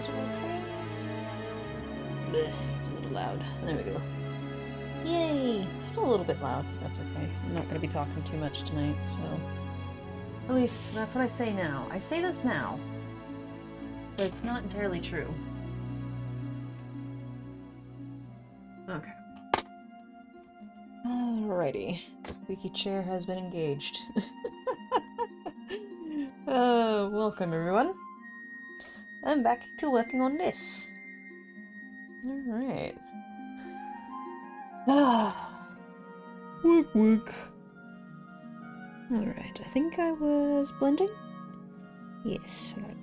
Still okay? Blech, it's a little loud. There we go. Yay! Still a little bit loud. That's okay. I'm not going to be talking too much tonight, so... At least, that's what I say now. I say this now, but it's not entirely true. Okay. Alrighty. Squeaky chair has been engaged. Welcome everyone. I'm back to working on this. Alright. Work, work. Alright, I think I was blending? Yes, I gotta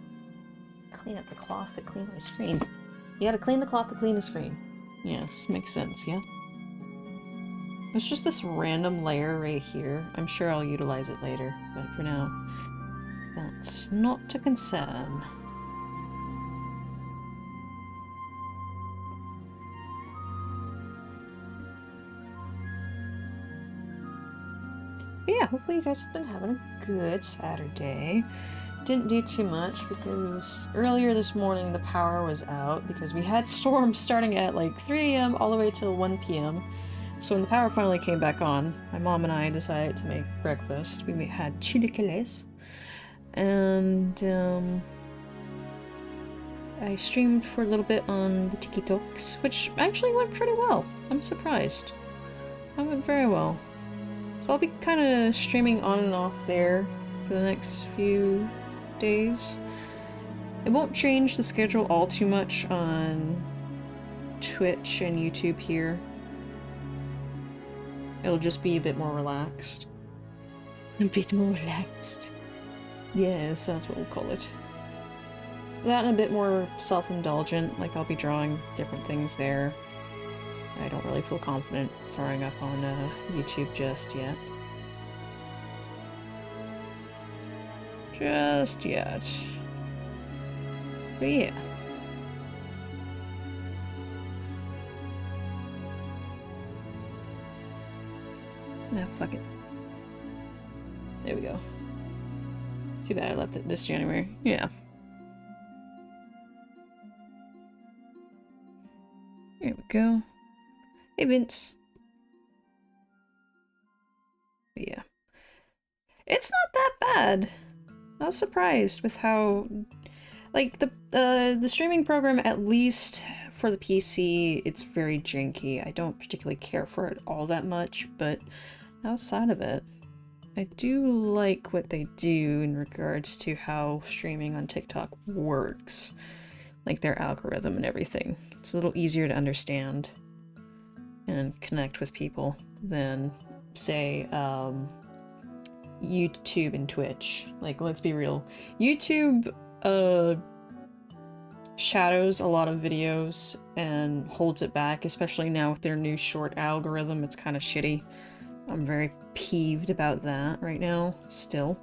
clean up the cloth to clean my screen. You gotta clean the cloth to clean the screen. Yes, makes sense, yeah? There's just this random layer right here. I'm sure I'll utilize it later, but for now, that's not a concern. But yeah, hopefully you guys have been having a good Saturday. Didn't do too much because earlier this morning the power was out because we had storms starting at like 3 AM all the way till 1 PM. So when the power finally came back on, my mom and I decided to make breakfast. We had chilaquiles. And I streamed for a little bit on the TikToks, which actually went pretty well. I'm surprised. That went very well. So I'll be kind of streaming on and off there for the next few days. It won't change the schedule all too much on Twitch and YouTube here. It'll just be a bit more relaxed. A bit more relaxed. Yes, that's what we'll call it. That and a bit more self-indulgent, like I'll be drawing different things there. I don't really feel confident throwing up on YouTube just yet. Just yet. But yeah. No, fuck it. There we go. Too bad I left it this January. Yeah. There we go. Hey, Vince. But yeah. It's not that bad. I was surprised with how... Like, the streaming program, at least for the PC, it's very janky. I don't particularly care for it all that much, but outside of it, I do like what they do in regards to how streaming on TikTok works. Like their algorithm and everything. It's a little easier to understand and connect with people than, say, YouTube and Twitch. Like, let's be real. YouTube, shadows a lot of videos and holds it back, especially now with their new short algorithm. It's kind of shitty. I'm very peeved about that right now. Still.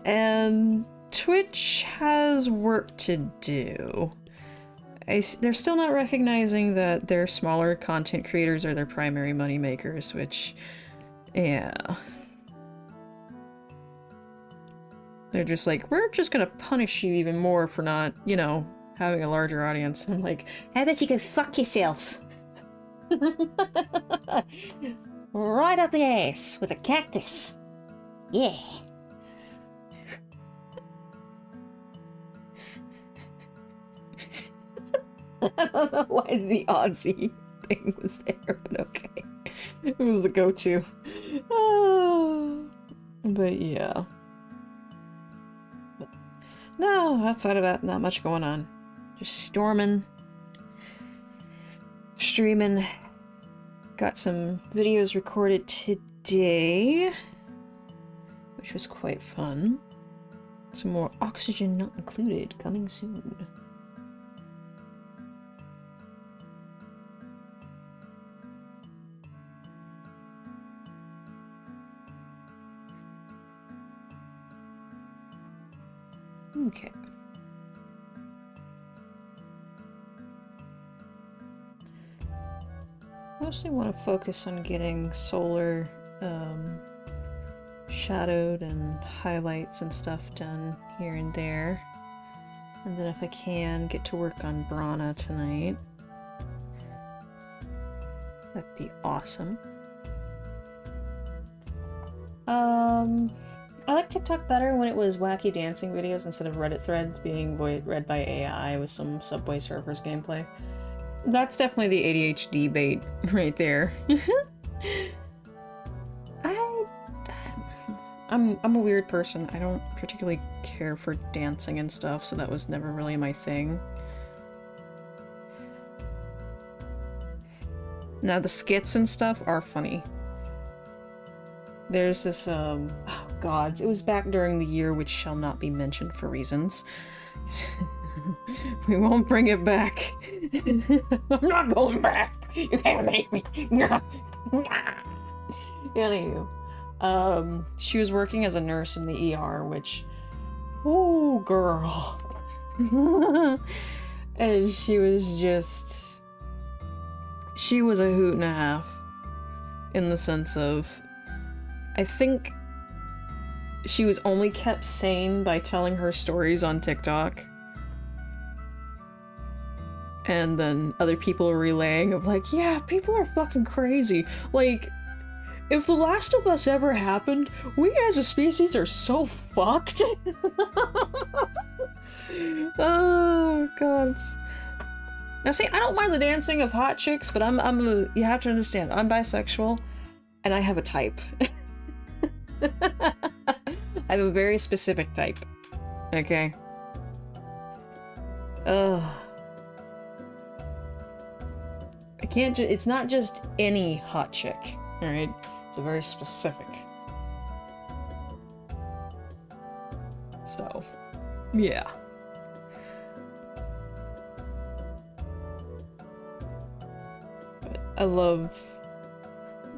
And Twitch has work to do. They're still not recognizing that their smaller content creators are their primary money makers, which, yeah. They're just like, we're just gonna punish you even more for not, you know, having a larger audience. And I'm like, how about you go fuck yourselves? Right up the ass with a cactus. Yeah. I don't know why the Aussie thing was there, but okay. It was the go-to. But yeah. No, outside of that, not much going on. Just storming. Streaming. Got some videos recorded today, which was quite fun. Some more Oxygen Not Included coming soon. Okay. Mostly want to focus on getting solar shadowed and highlights and stuff done here and there. And then if I can, get to work on Brana tonight. That'd be awesome. I like TikTok better when it was wacky dancing videos instead of Reddit threads being read by AI with some Subway Surfers gameplay. That's definitely the ADHD bait right there. I'm a weird person. I don't particularly care for dancing and stuff, so that was never really my thing. Now the skits and stuff are funny. There's this, oh gods, it was back during the year which shall not be mentioned for reasons. We won't bring it back. I'm not going back! You can't make me! Anywho, she was working as a nurse in the ER, which, oh girl. And she was a hoot and a half. In the sense of, I think she was only kept sane by telling her stories on TikTok. And then other people are relaying of like, yeah, people are fucking crazy. Like, if The Last of Us ever happened, we as a species are so fucked. Oh, God. Now see, I don't mind the dancing of hot chicks, but you have to understand, I'm bisexual, and I have a type. I have a very specific type. Okay? Ugh. I can't it's not just any hot chick, alright? It's a very specific. So, yeah. But I love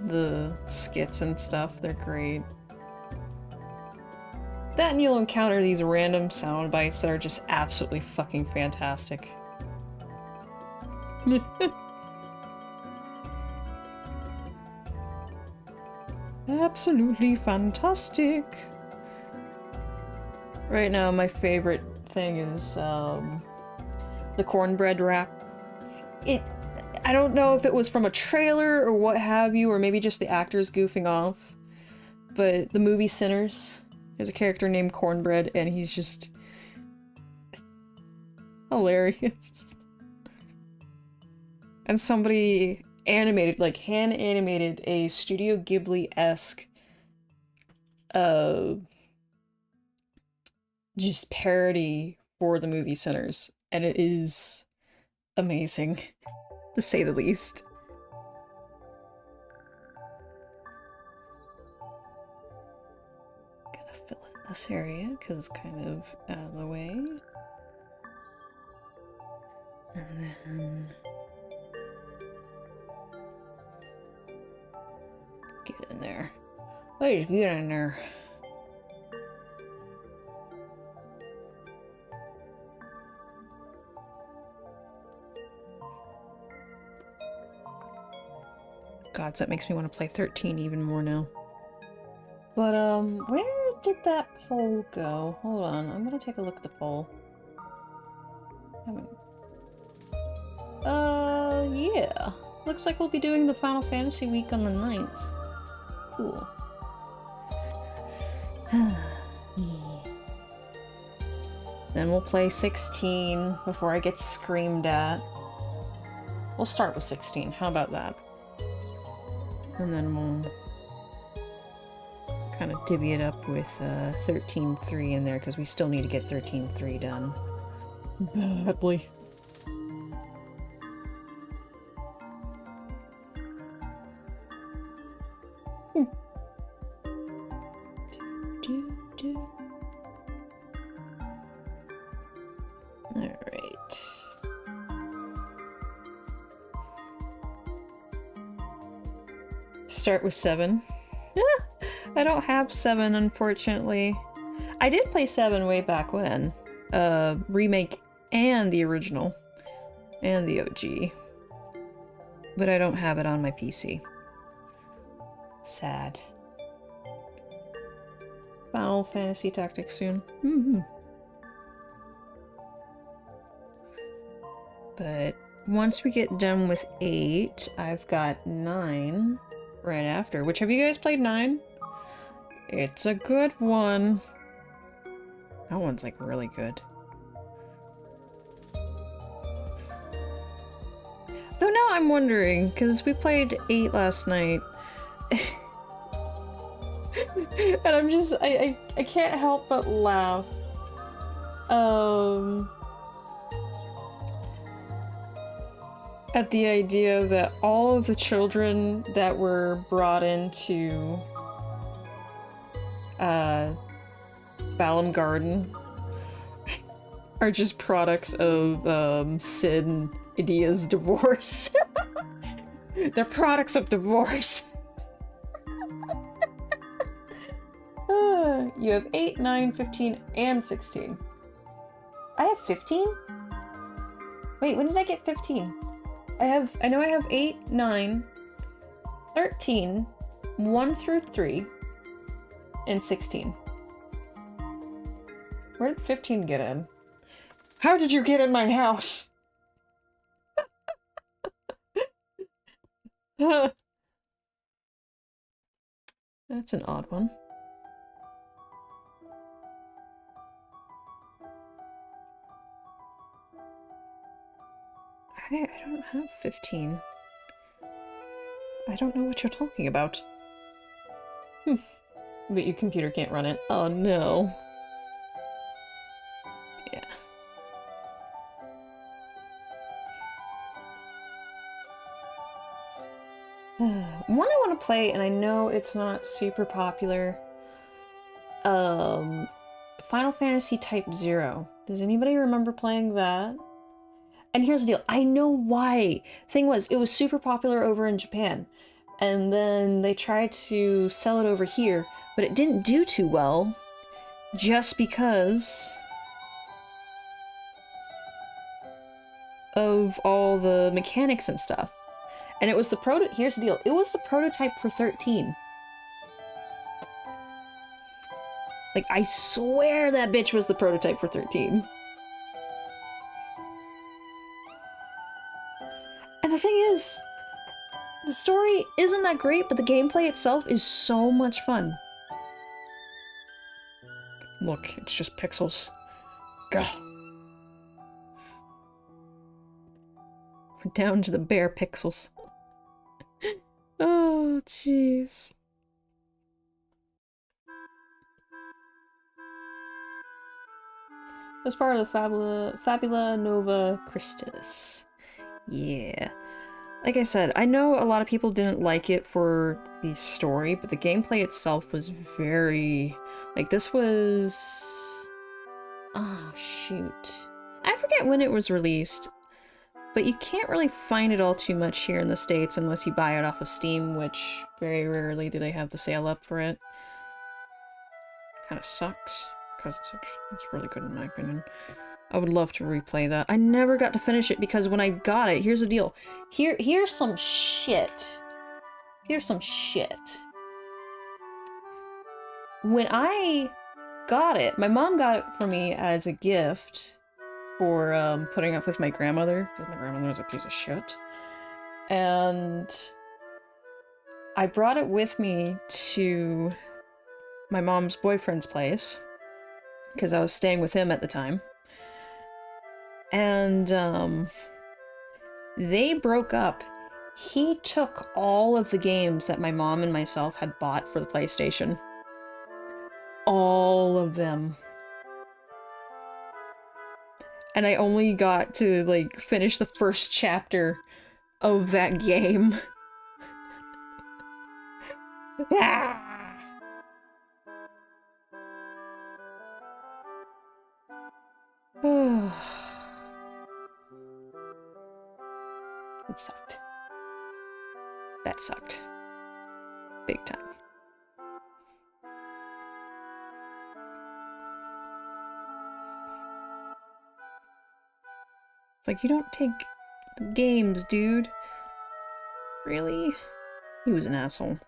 the skits and stuff, they're great. That and you'll encounter these random sound bites that are just absolutely fucking fantastic. Absolutely fantastic. Right now, my favorite thing is the cornbread rap. I don't know if it was from a trailer or what have you, or maybe just the actors goofing off, but the movie Sinners, there's a character named Cornbread, and he's just hilarious. And somebody animated, like hand animated a Studio Ghibli-esque just parody for the movie Sinners, and it is amazing, to say the least. Gotta fill in this area because it's kind of out of the way. And then get in there. Let's get in there. God, that makes me want to play 13 even more now. But, where did that poll go? Hold on, I'm gonna take a look at the poll. Yeah. Looks like we'll be doing the Final Fantasy week on the 9th. Cool. Then we'll play 16 before I get screamed at. We'll start with 16, how about that? And then we'll kind of divvy it up with 13.3 in there, because we still need to get 13.3 done. Badly. Alright. Start with 7. I don't have 7, unfortunately. I did play 7 way back when. Remake and the original. And the OG. But I don't have it on my PC. Sad. Final Fantasy Tactics soon. But once we get done with 8, I've got 9 right after. Which, have you guys played 9? It's a good one. That one's like really good. Though now I'm wondering, because we played 8 last night. And I'm just, I can't help but laugh. At the idea that all of the children that were brought into Balam Garden are just products of Sid and Idia's divorce. They're products of divorce. You have 8, 9, 15, and 16. I have 15? Wait, when did I get 15? I know I have 8, 9, 13, 1 through 3, and 16. Where did 15 get in? How did you get in my house? That's an odd one. I don't have 15. I don't know what you're talking about. But your computer can't run it. Oh no. Yeah. One I want to play, and I know it's not super popular. Final Fantasy Type 0. Does anybody remember playing that? And here's the deal. I know why. Thing was, it was super popular over in Japan. And then they tried to sell it over here, but it didn't do too well. Just because of all the mechanics and stuff. And it was the here's the deal. It was the prototype for 13. Like, I swear that bitch was the prototype for 13. And the thing is, the story isn't that great, but the gameplay itself is so much fun. Look, it's just pixels. Gah. We're down to the bare pixels. Oh, jeez. That's part of the Fabula Nova Christus. Yeah. Like I said, I know a lot of people didn't like it for the story, but the gameplay itself was very... Like, this was... Oh, shoot. I forget when it was released, but you can't really find it all too much here in the States unless you buy it off of Steam, which very rarely do they have the sale up for it. Kinda sucks, because it's really good in my opinion. I would love to replay that. I never got to finish it because when I got it, here's the deal. Here's some shit. Here's some shit. When I got it, my mom got it for me as a gift for putting up with my grandmother, because my grandmother was a piece of shit. And I brought it with me to my mom's boyfriend's place, because I was staying with him at the time. And they broke up. He took all of the games that my mom and myself had bought for the PlayStation. All of them. And I only got to, like, finish the first chapter of that game. Ah! It sucked. That sucked. Big time. It's like, you don't take the games, dude. Really? He was an asshole.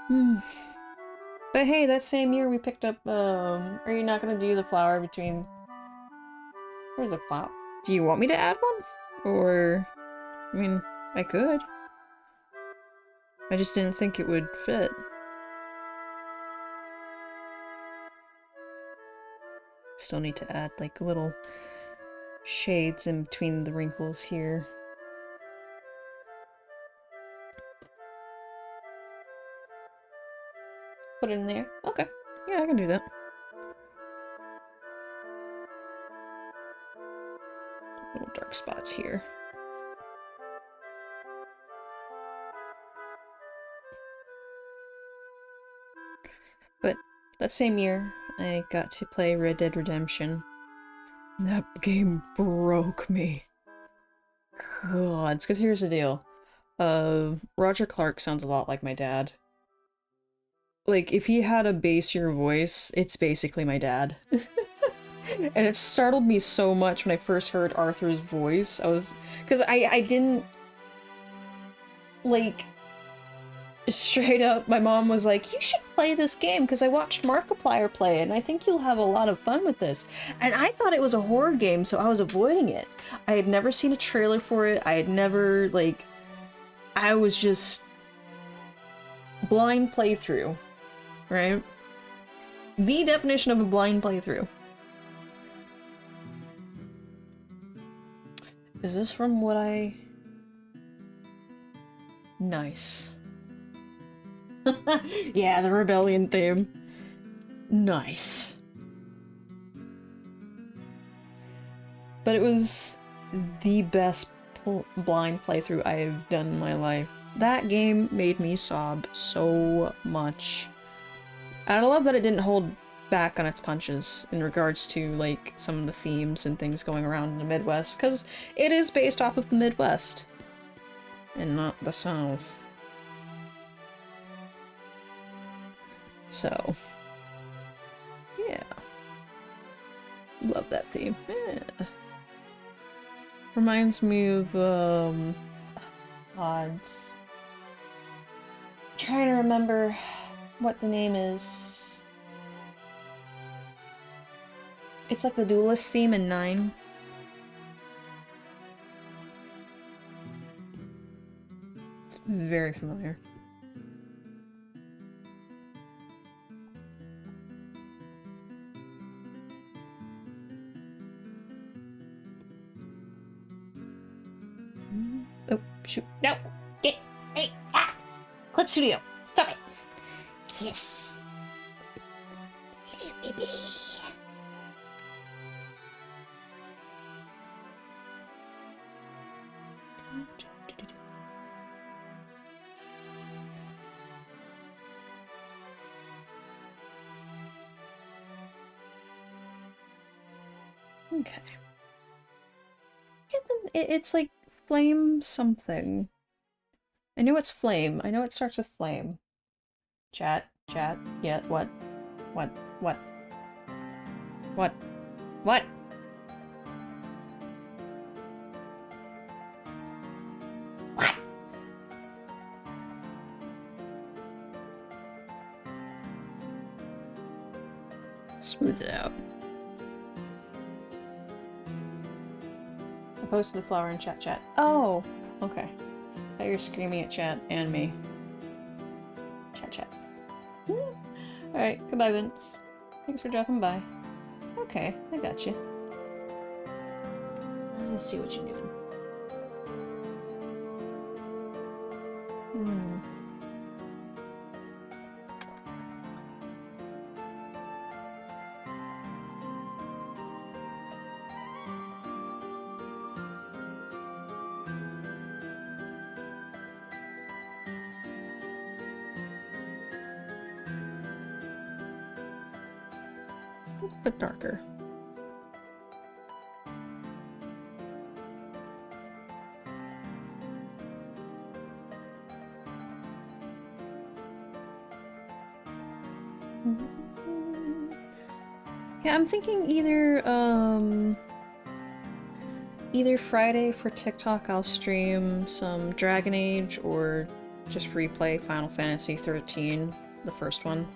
But hey, that same year we picked up, are you not gonna do the flower between... Where's the flower? Do you want me to add one? Or, I mean, I could. I just didn't think it would fit. Still need to add, like, little shades in between the wrinkles here. Put it in there. Okay. Yeah, I can do that. Little dark spots here. But that same year, I got to play Red Dead Redemption. That game broke me. God, it's because here's the deal. Roger Clark sounds a lot like my dad. Like, if he had a bassier voice, it's basically my dad. And it startled me so much when I first heard Arthur's voice. Because I didn't... Like... Straight up, my mom was like, you should play this game because I watched Markiplier play it and I think you'll have a lot of fun with this. And I thought it was a horror game, so I was avoiding it. I had never seen a trailer for it. I had never, like... I was just... blind playthrough. Right? The definition of a blind playthrough. Is this from what I... Nice. Yeah, the rebellion theme. Nice. But it was the best blind playthrough I have done in my life. That game made me sob so much. And I love that it didn't hold back on its punches in regards to, like, some of the themes and things going around in the Midwest, because it is based off of the Midwest. And not the South. So, yeah. Love that theme. Yeah. Reminds me of, odds. Trying to remember what the name is. It's like the Duelist theme in 9. It's very familiar. Oh, shoot. No! Get! Hey! Ah! Clip Studio! Stop it! Yes! Hello, baby! Okay. It's like flame something. I know it's flame. I know it starts with flame. Chat. Yeah, what? What? What? What? What? What? Smooth it out. I posted the flower in chat. Oh! Okay. Now you're screaming at chat and me. Chat. Alright, goodbye, Vince. Thanks for dropping by. Okay, I got you. Let's see what you're doing. A bit darker. Yeah, I'm thinking either Friday for TikTok I'll stream some Dragon Age or just replay Final Fantasy 13, the first one.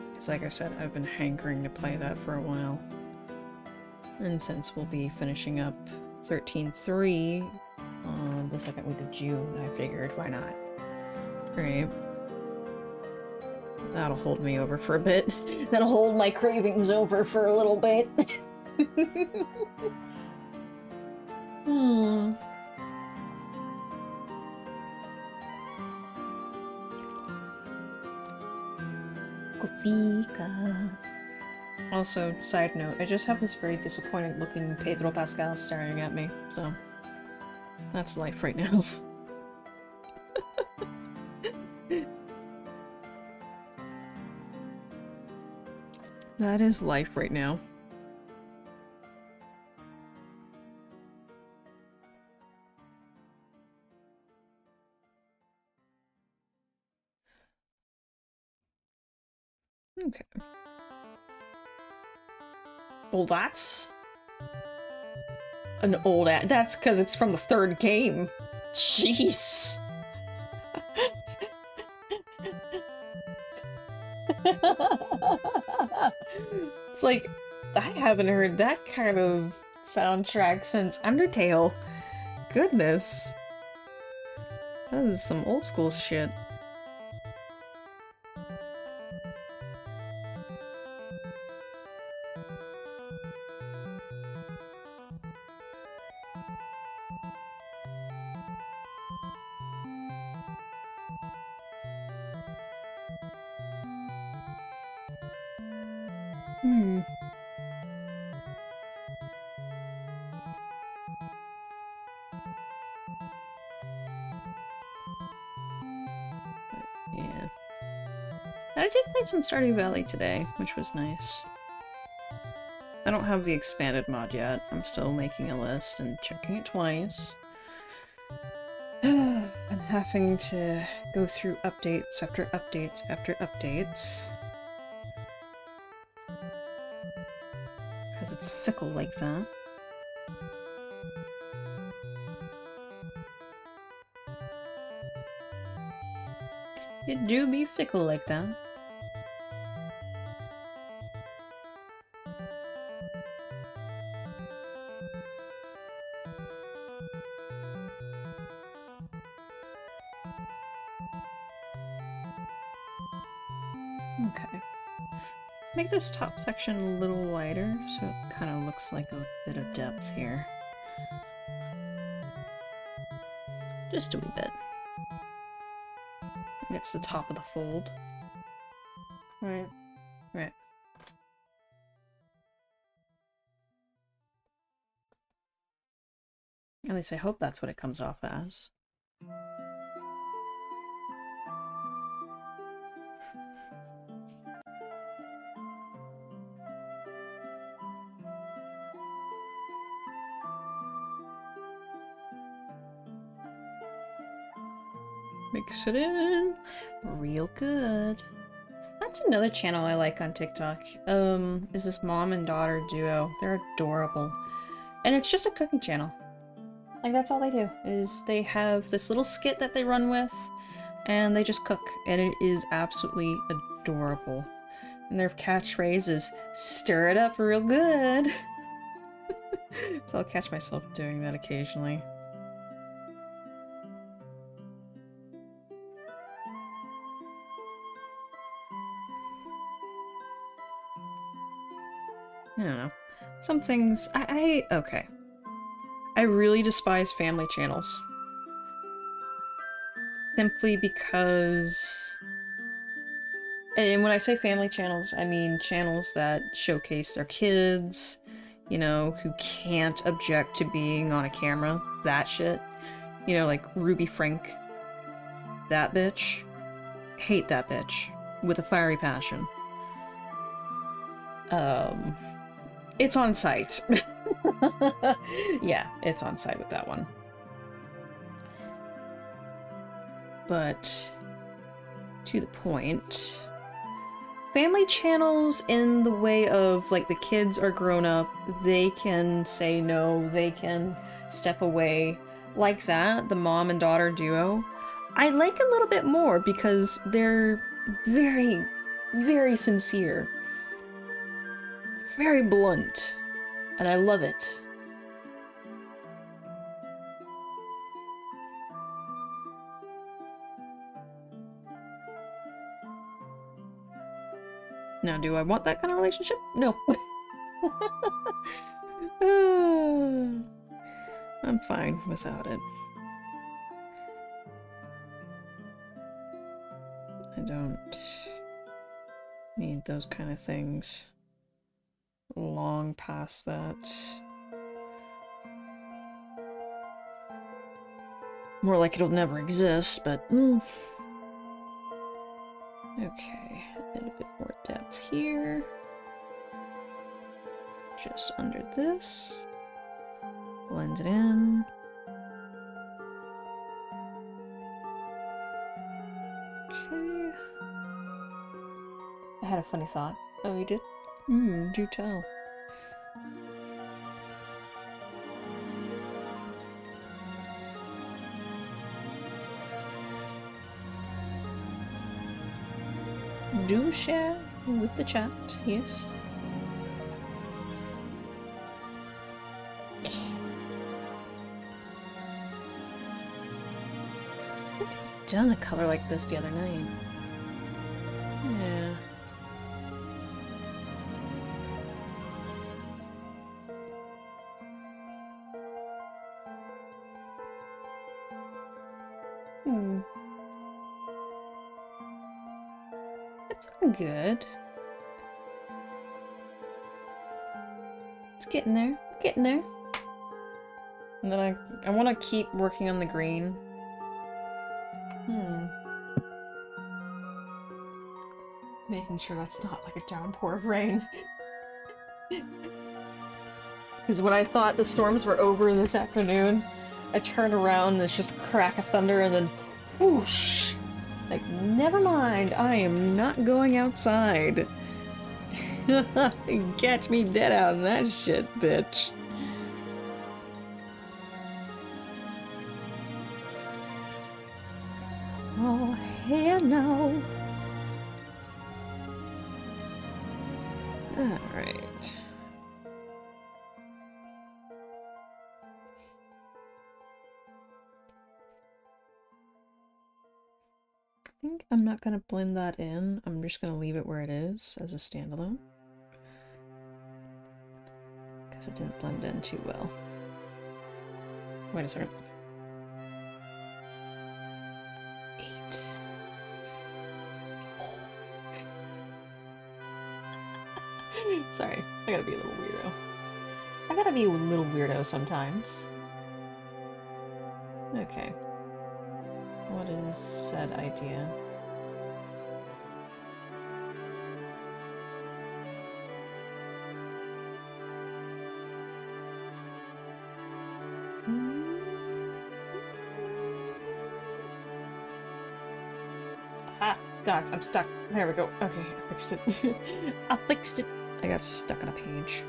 Because like I said, I've been hankering to play that for a while. And since we'll be finishing up 13.3 on the second week of June, I figured, why not? Great. That'll hold me over for a bit. That'll hold my cravings over for a little bit. Coffee. Also, side note, I just have this very disappointed looking Pedro Pascal staring at me, so that's life right now. That is life right now. Okay. Well, that's an old ad. That's because it's from the third game. Jeez. It's like, I haven't heard that kind of soundtrack since Undertale. Goodness. That is some old school shit. Yeah. I did play some Stardew Valley today, which was nice. I don't have the expanded mod yet. I'm still making a list and checking it twice. And having to go through updates after updates after updates. Because it's fickle like that. It do be fickle like that. Okay. Make this top section a little wider so it kind of looks like a bit of depth here. Just a wee bit. It's the top of the fold. Right. Right. At least I hope that's what it comes off as. Mix it in real good. That's another channel I like on TikTok. Is this mom and daughter duo. They're adorable. And it's just a cooking channel. Like, that's all they do, is they have this little skit that they run with, and they just cook, and it is absolutely adorable. And their catchphrase is, stir it up real good. So I'll catch myself doing that occasionally. I don't know. Some things, okay. I really despise family channels. Simply because... And when I say family channels, I mean channels that showcase their kids, you know, who can't object to being on a camera. That shit. You know, like Ruby Frank. That bitch. Hate that bitch. With a fiery passion. It's on site. Yeah, it's on site with that one. But, to the point, family channels in the way of, like, the kids are grown up, they can say no, they can step away, like that, the mom and daughter duo, I like a little bit more because they're very, very sincere. Very blunt. And I love it. Now, do I want that kind of relationship? No. I'm fine without it. I don't need those kind of things. Long past that. More like it'll never exist, but... Okay, a little bit more depth here. Just under this. Blend it in. Okay. I had a funny thought. Oh, you did? Do tell. Do share with the chat, yes. I've done a color like this the other night. Yeah. It's good. It's getting there. Getting there. And then I want to keep working on the green. Making sure that's not like a downpour of rain. Because when I thought the storms were over this afternoon, I turned around and there's just a crack of thunder and then whoosh! Like, never mind, I am not going outside. Catch me dead out in that shit, bitch. Oh, hell no. Alright. I think I'm not gonna blend that in. I'm just gonna leave it where it is as a standalone. Because it didn't blend in too well. Wait a second. 8. Sorry, I gotta be a little weirdo. I gotta be a little weirdo sometimes. Okay. What is said idea? Ah, God, I'm stuck. There we go. Okay, I fixed it. I fixed it. I got stuck on a page.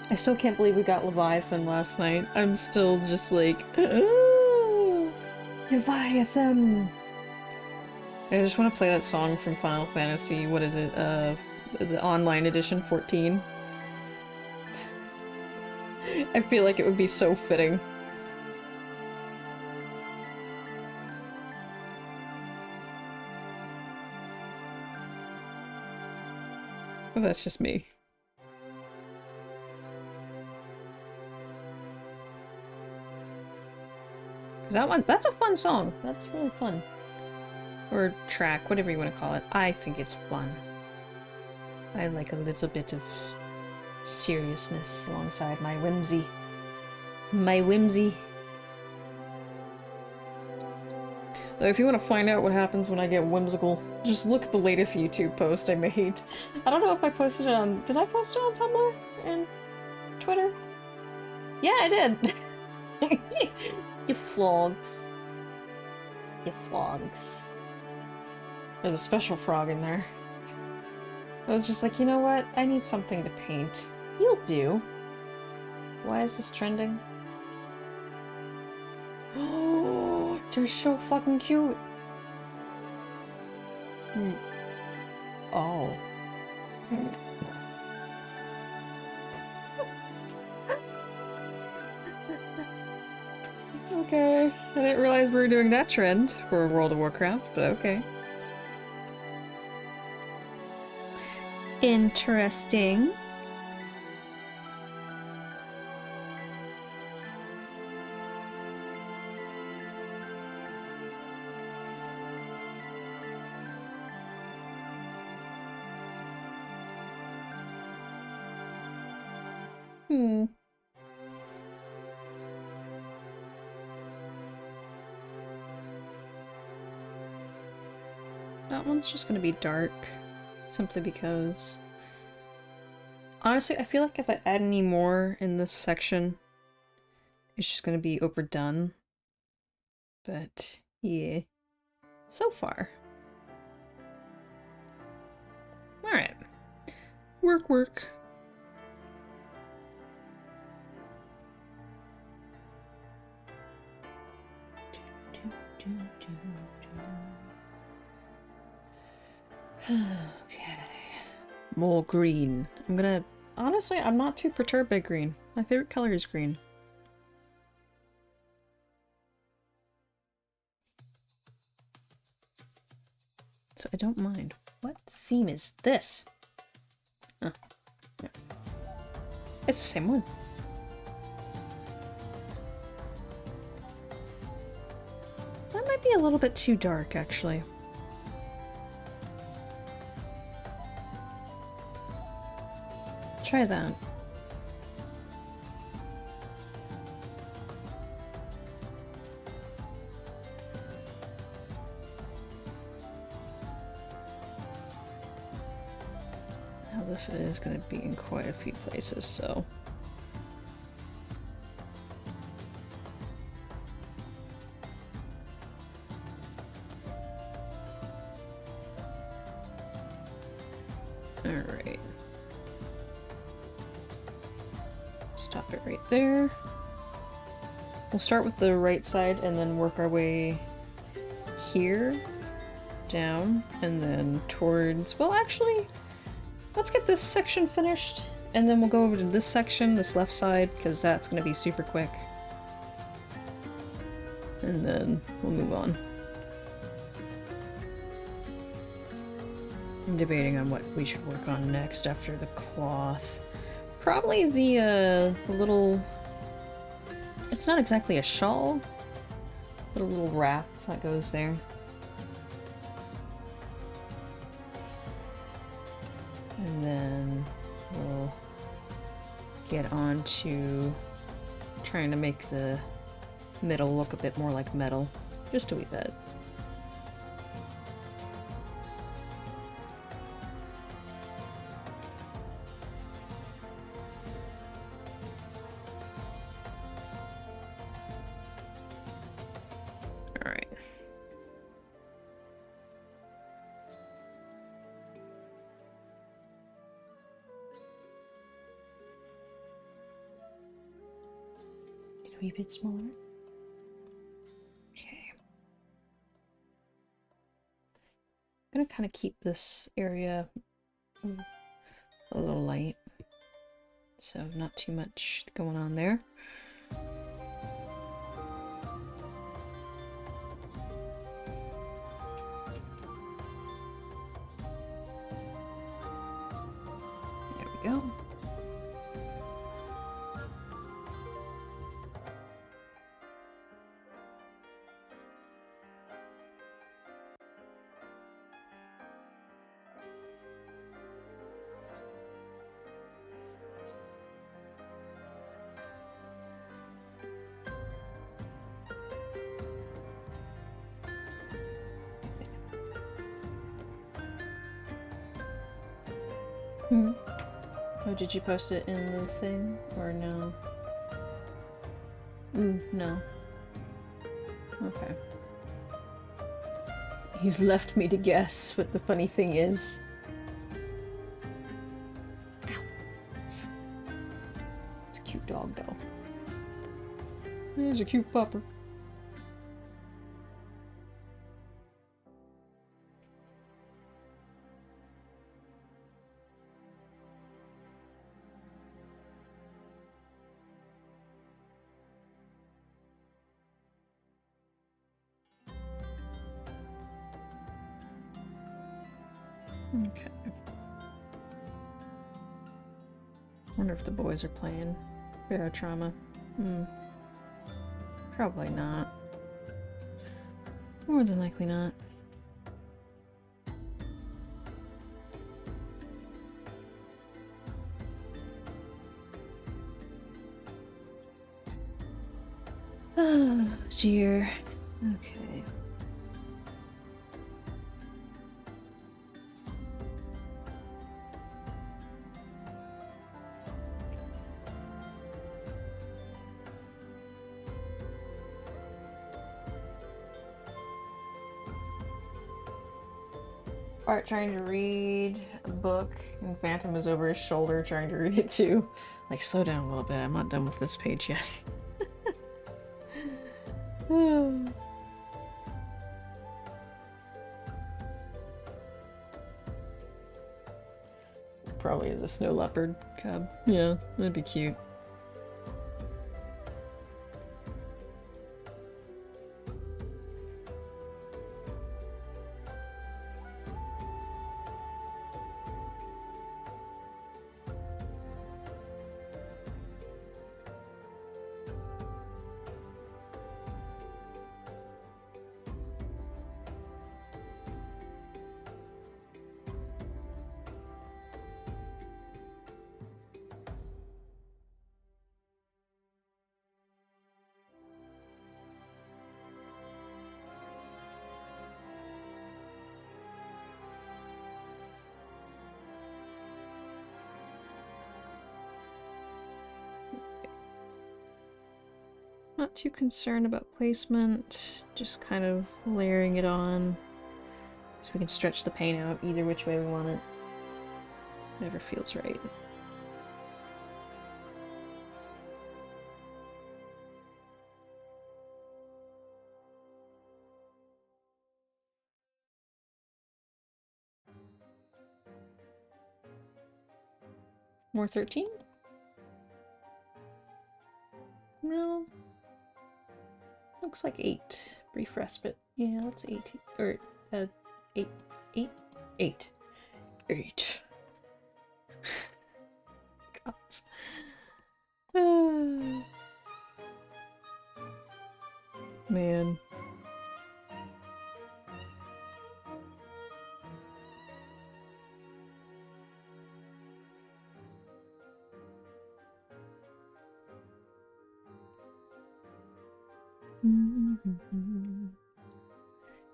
I still can't believe we got Leviathan last night. I'm still just like, oh, Leviathan! I just want to play that song from Final Fantasy, what is it, the online edition 14. I feel like it would be so fitting. Well, that's just me. That one, that's a fun song. That's really fun. Or track, whatever you want to call it. I think it's fun. I like a little bit of seriousness alongside my whimsy. My whimsy. Though if you want to find out what happens when I get whimsical, just look at the latest YouTube post I made. I don't know if I posted it on... Did I post it on Tumblr and Twitter? Yeah, I did. You flogs. You flogs. There's a special frog in there. I was just like, you know what? I need something to paint. You'll do. Why is this trending? Oh, they're so fucking cute. Oh. Okay. I didn't realize we were doing that trend for World of Warcraft, but okay. Interesting. That one's just gonna be dark, simply because... Honestly, I feel like if I add any more in this section, it's just gonna be overdone. But, yeah. So far. Alright. Work, work. Okay. More green. I'm gonna... Honestly, I'm not too perturbed by green. My favorite color is green. So I don't mind. What theme is this? Oh, yeah. It's the same one. That might be a little bit too dark, actually. Try that. Now this is going to be in quite a few places, so... Alright. Stop it right there. We'll start with the right side and then work our way here, down, and then towards... Well, actually, let's get this section finished, and then we'll go over to this section, this left side, because that's going to be super quick. And then we'll move on. I'm debating on what we should work on next after the cloth. Probably the little... It's not exactly a shawl, but a little wrap that goes there. And then we'll get on to trying to make the middle look a bit more like metal. Just a wee bit. Alright. Get a wee bit smaller. Okay. I'm gonna kind of keep this area a little light, so not too much going on there. There we go. Oh, did you post it in the thing, or no? No. Okay. He's left me to guess what the funny thing is. Ow. He's a cute pupper. Okay. Wonder if the boys are playing Barotrauma. Probably not. More than likely not. Oh, dear. Okay. Bart trying to read a book, and Phantom is over his shoulder trying to read it too. Like, slow down a little bit, I'm not done with this page yet. Probably is a snow leopard cub. Yeah, that'd be cute. Not too concerned about placement, just kind of layering it on so we can stretch the paint out either which way we want it. Whatever feels right. More 13? No. Looks like 8. Brief respite. Yeah, that's 18. Or, 8. 8? 8. 8. Gods. Man.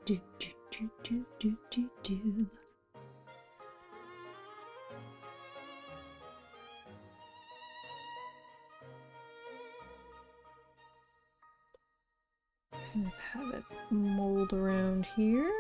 Do do do do do do do. Kind of have it mold around here.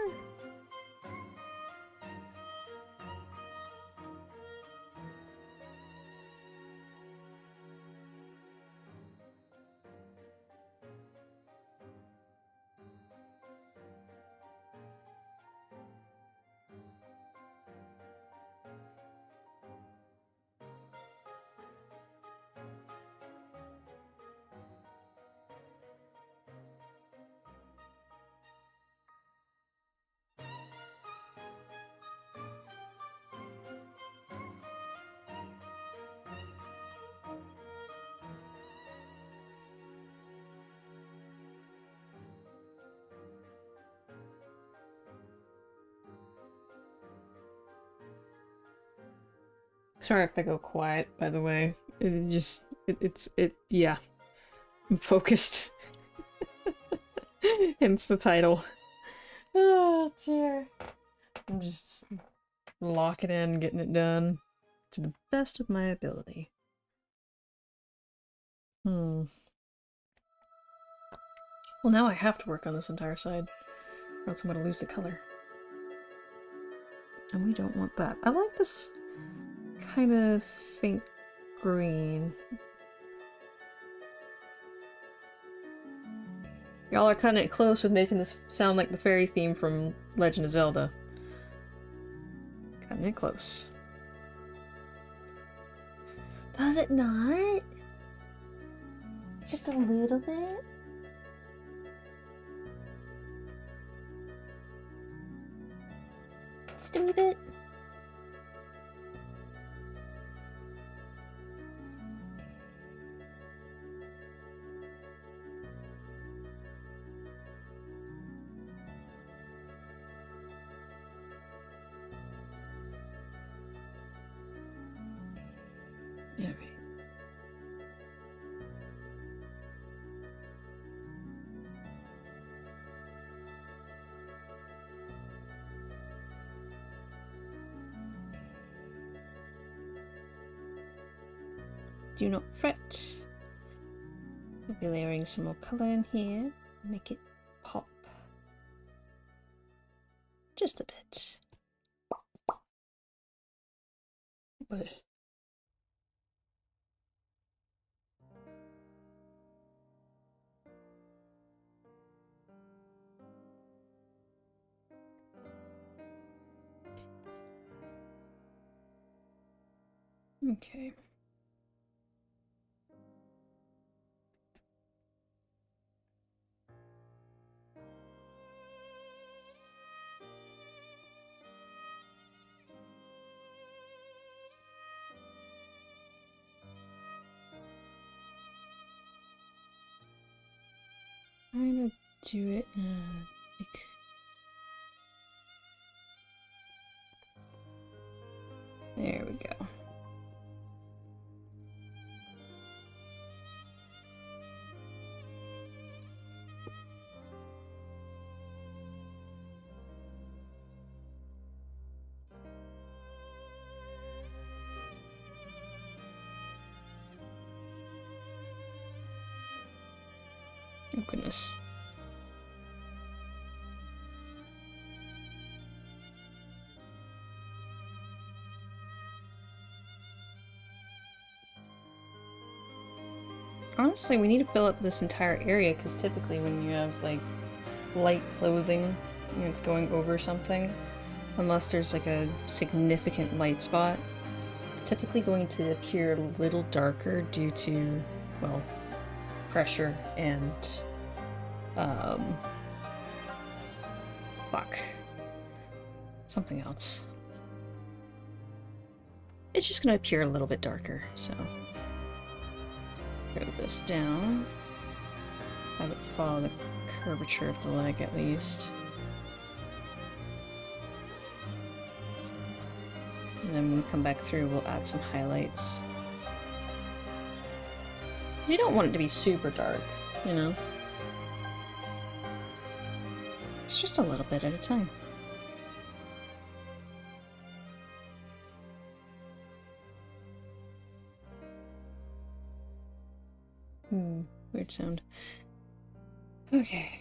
Sorry if I go quiet, by the way. Yeah. I'm focused. Hence the title. Oh, dear. I'm just locking in, getting it done to the best of my ability. Well, now I have to work on this entire side, or else I'm gonna lose the color. And we don't want that. I like this kind of faint green. Y'all are cutting it close with making this sound like the fairy theme from Legend of Zelda. Cutting it close. Does it not? Just a little bit? Just a wee bit? Alright. Do not fret. We'll be layering some more colour in here. Make it pop. Just a bit. But okay. I'm gonna do it like there we go. Oh goodness. Honestly, we need to fill up this entire area because typically when you have like light clothing and it's going over something, unless there's like a significant light spot, it's typically going to appear a little darker due to, well, pressure and fuck. Something else. It's just gonna appear a little bit darker, so throw this down. Have it follow the curvature of the leg at least. And then when we come back through, we'll add some highlights. You don't want it to be super dark, you know? It's just a little bit at a time. Weird sound. Okay.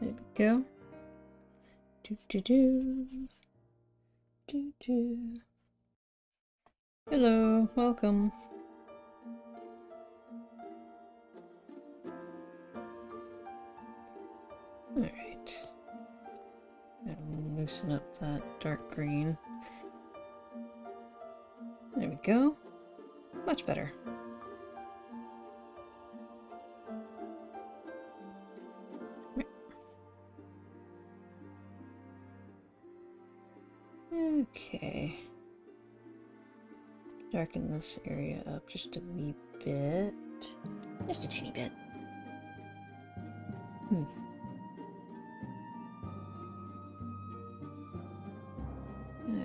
There we go. Do do do. Do do. Hello, welcome. Alright. Loosen up that dark green. There we go. Much better. Okay. Darken this area up just a wee bit. Just a tiny bit.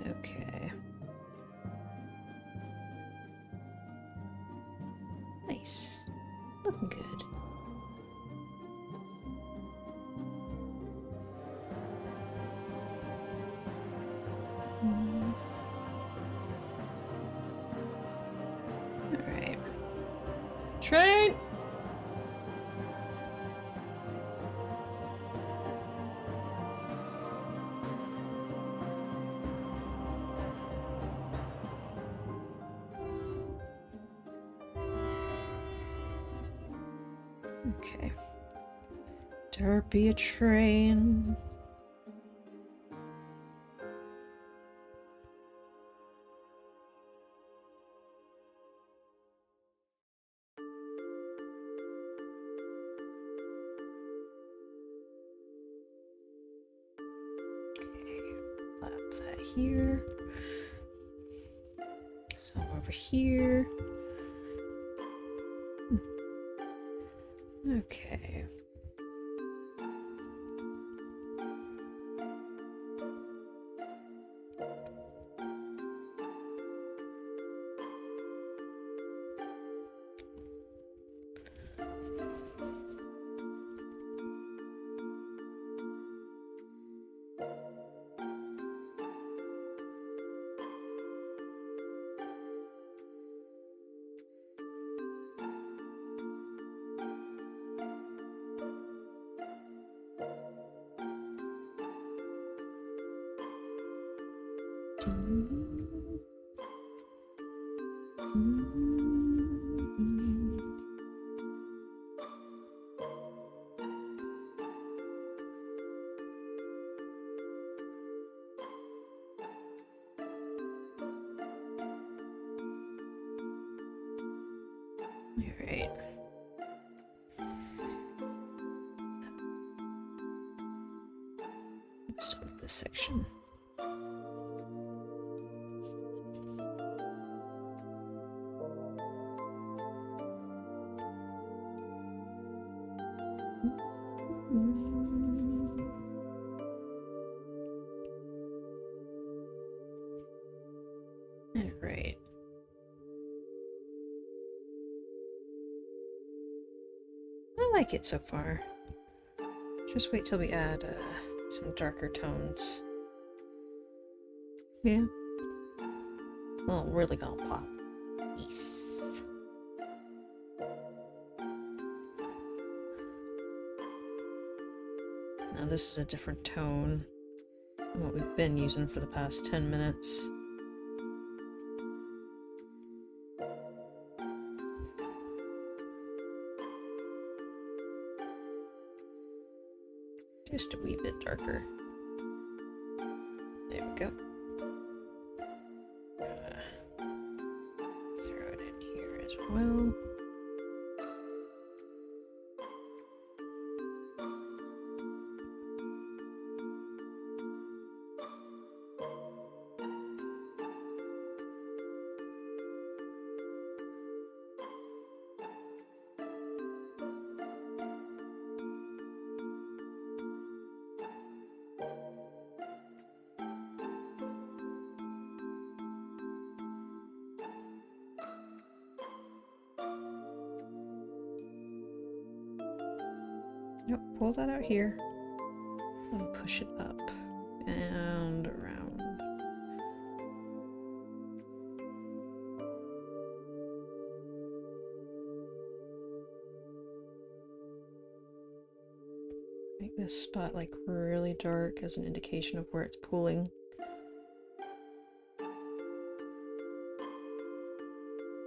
Okay. Nice. Looking good. Alright. Train! Okay. There be a train. Flap that here. So over here. Okay. Alright. Start with this section. Alright. I like it so far. Just wait till we add some darker tones. Yeah. Oh, really gonna pop. Yes. Now this is a different tone than what we've been using for the past 10 minutes. Just a wee bit darker. There we go. Throw it in here as well. Nope, pull that out here and push it up and around. Make this spot like really dark as an indication of where it's pooling. I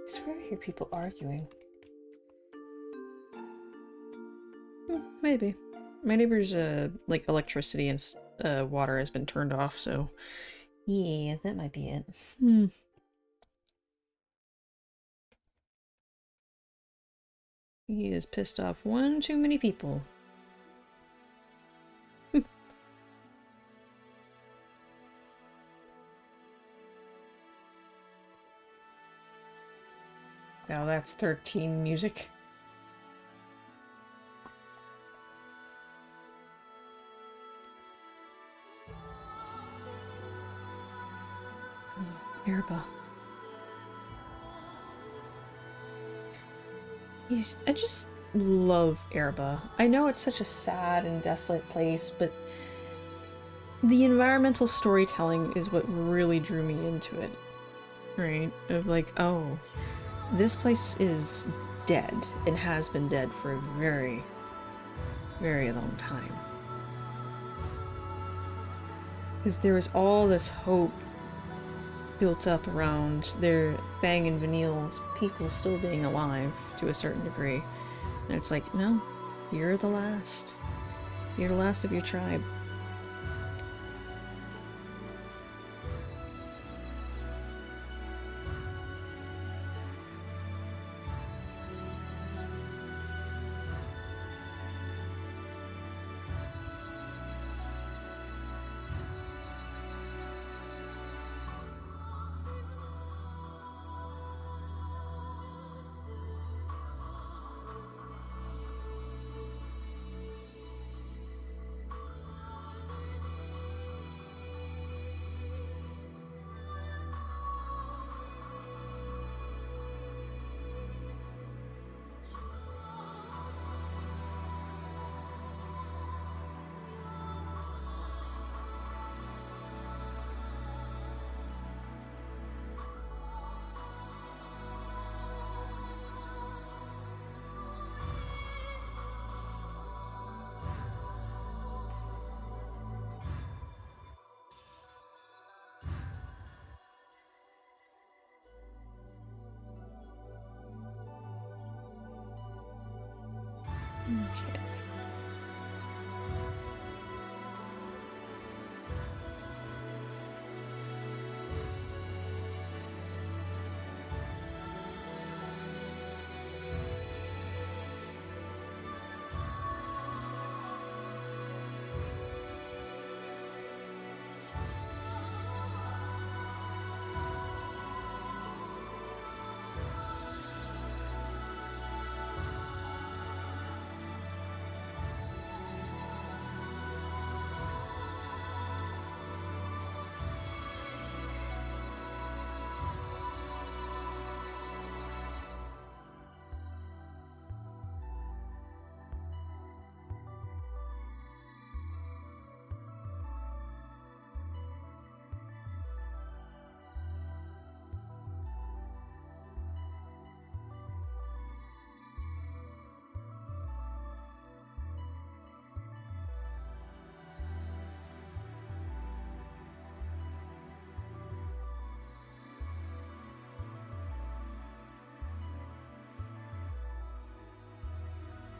swear I hear people arguing. Maybe. My neighbor's like electricity and water has been turned off, so Yeah, that might be it. He has pissed off one too many people. Now that's 13 music. Erba. I just love Erba. I know it's such a sad and desolate place, but the environmental storytelling is what really drew me into it. Right? Of like, oh, this place is dead and has been dead for a very, very long time. Because there was all this hope built up around their Fang and Vanille's people still being alive to a certain degree. And it's like, no, You're the last. You're the last of your tribe. Okay.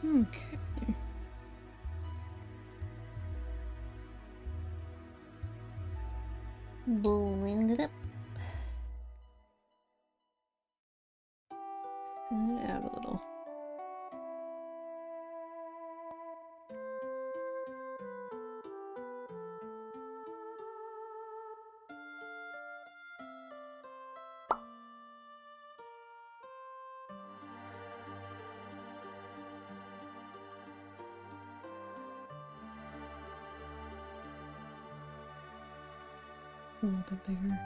Okay. Blend it up. I'm gonna add a little. A little bit bigger.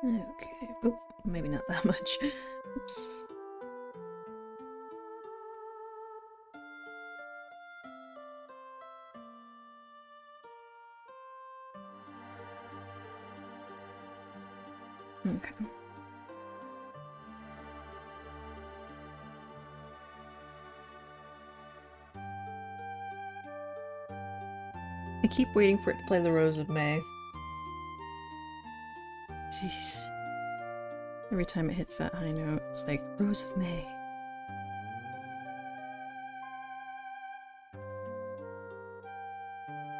Okay. Oop, maybe not that much. Oops. Okay. I keep waiting for it to play the Rose of May. Jeez. Every time it hits that high note, it's like, Rose of May.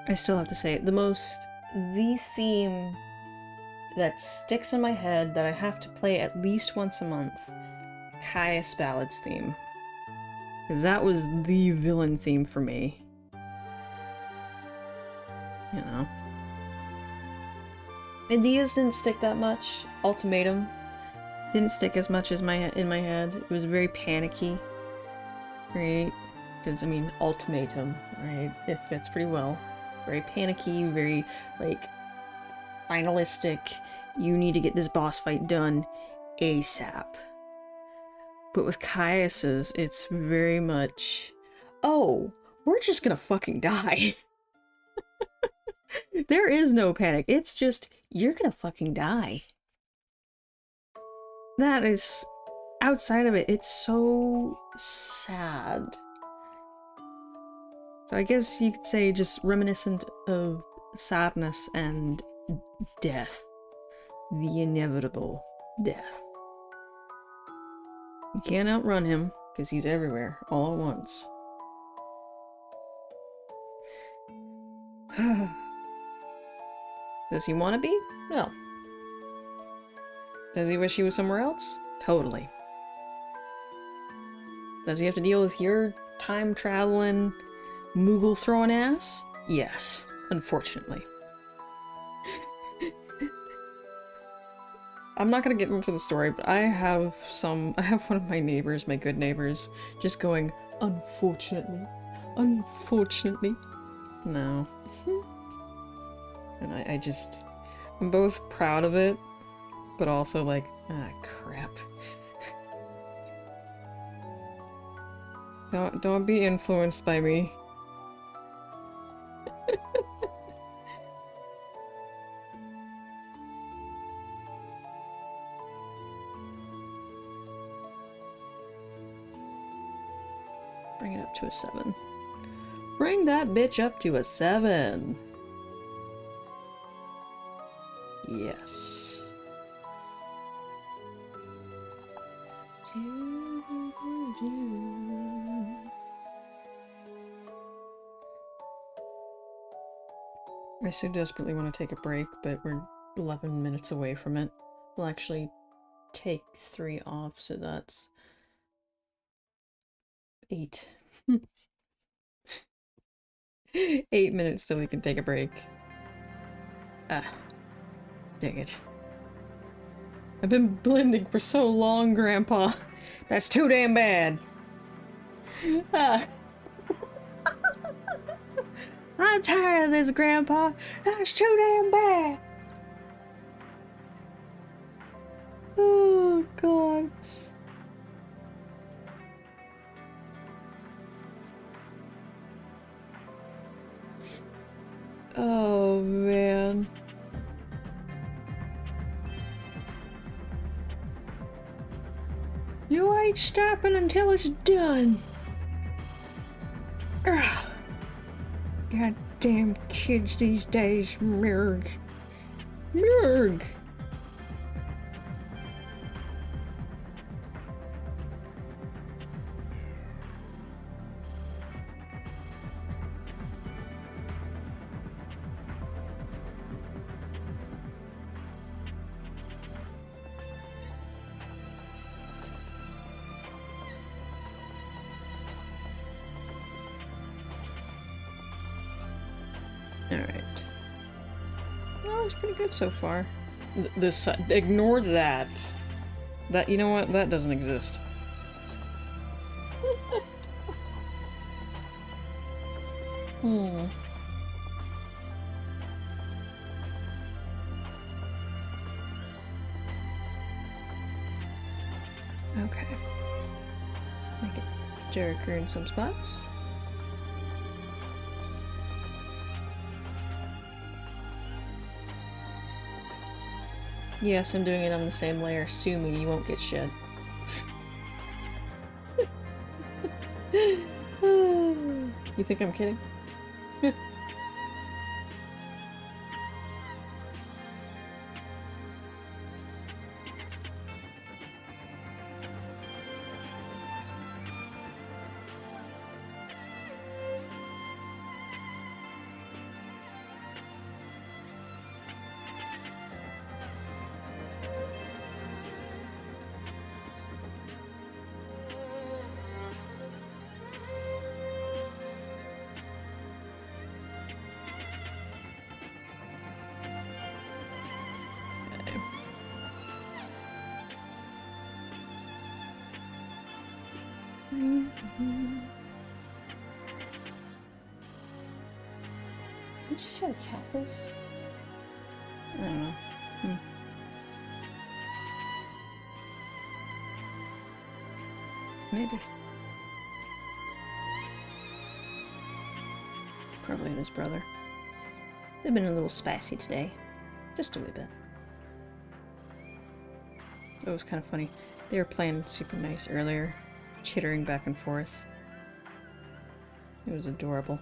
I still have to say, the theme that sticks in my head that I have to play at least once a month, Caius Ballad's theme. Because that was the villain theme for me. You know. Ideas didn't stick that much. Ultimatum didn't stick as much as in my head. It was very panicky, right? Because I mean, ultimatum, right? It fits pretty well. Very panicky, very like finalistic. You need to get this boss fight done ASAP. But with Caius's, it's very much, oh, we're just gonna fucking die. There is no panic. It's just, you're gonna fucking die. That is, outside of it, it's so sad. So I guess you could say just reminiscent of sadness and death. The inevitable death. You can't outrun him, because he's everywhere, all at once. Does he want to be? No. Does he wish he was somewhere else? Totally. Does he have to deal with your time-traveling, Moogle-throwing ass? Yes, unfortunately. I'm not gonna get into the story, but I have one of my neighbors, my good neighbors, just going, unfortunately. Unfortunately. No. And I'm both proud of it, but also like, ah, crap. Don't be influenced by me. Bring it up to a 7. Bring that bitch up to a 7! Yes. I so desperately want to take a break, but we're 11 minutes away from it. We'll actually take 3 off, so that's 8. 8 minutes so we can take a break. Ah. Dang it. I've been blending for so long, Grandpa. That's too damn bad. Ah. I'm tired of this, Grandpa. That's too damn bad. Oh, God. Oh, man. You ain't stopping until it's done. Ugh. Goddamn kids these days, Mirg. Mirg! Alright. Well, it's pretty good so far. This ignore that. That, you know what? That doesn't exist. Hmm. Okay. Make it darker in some spots. Yes, I'm doing it on the same layer. Sue me, you won't get shit. You think I'm kidding? Did you just hear the cat voice? I don't know. Maybe. Probably his brother. They've been a little spicy today. Just a wee bit. It was kind of funny. They were playing super nice earlier, chittering back and forth. It was adorable.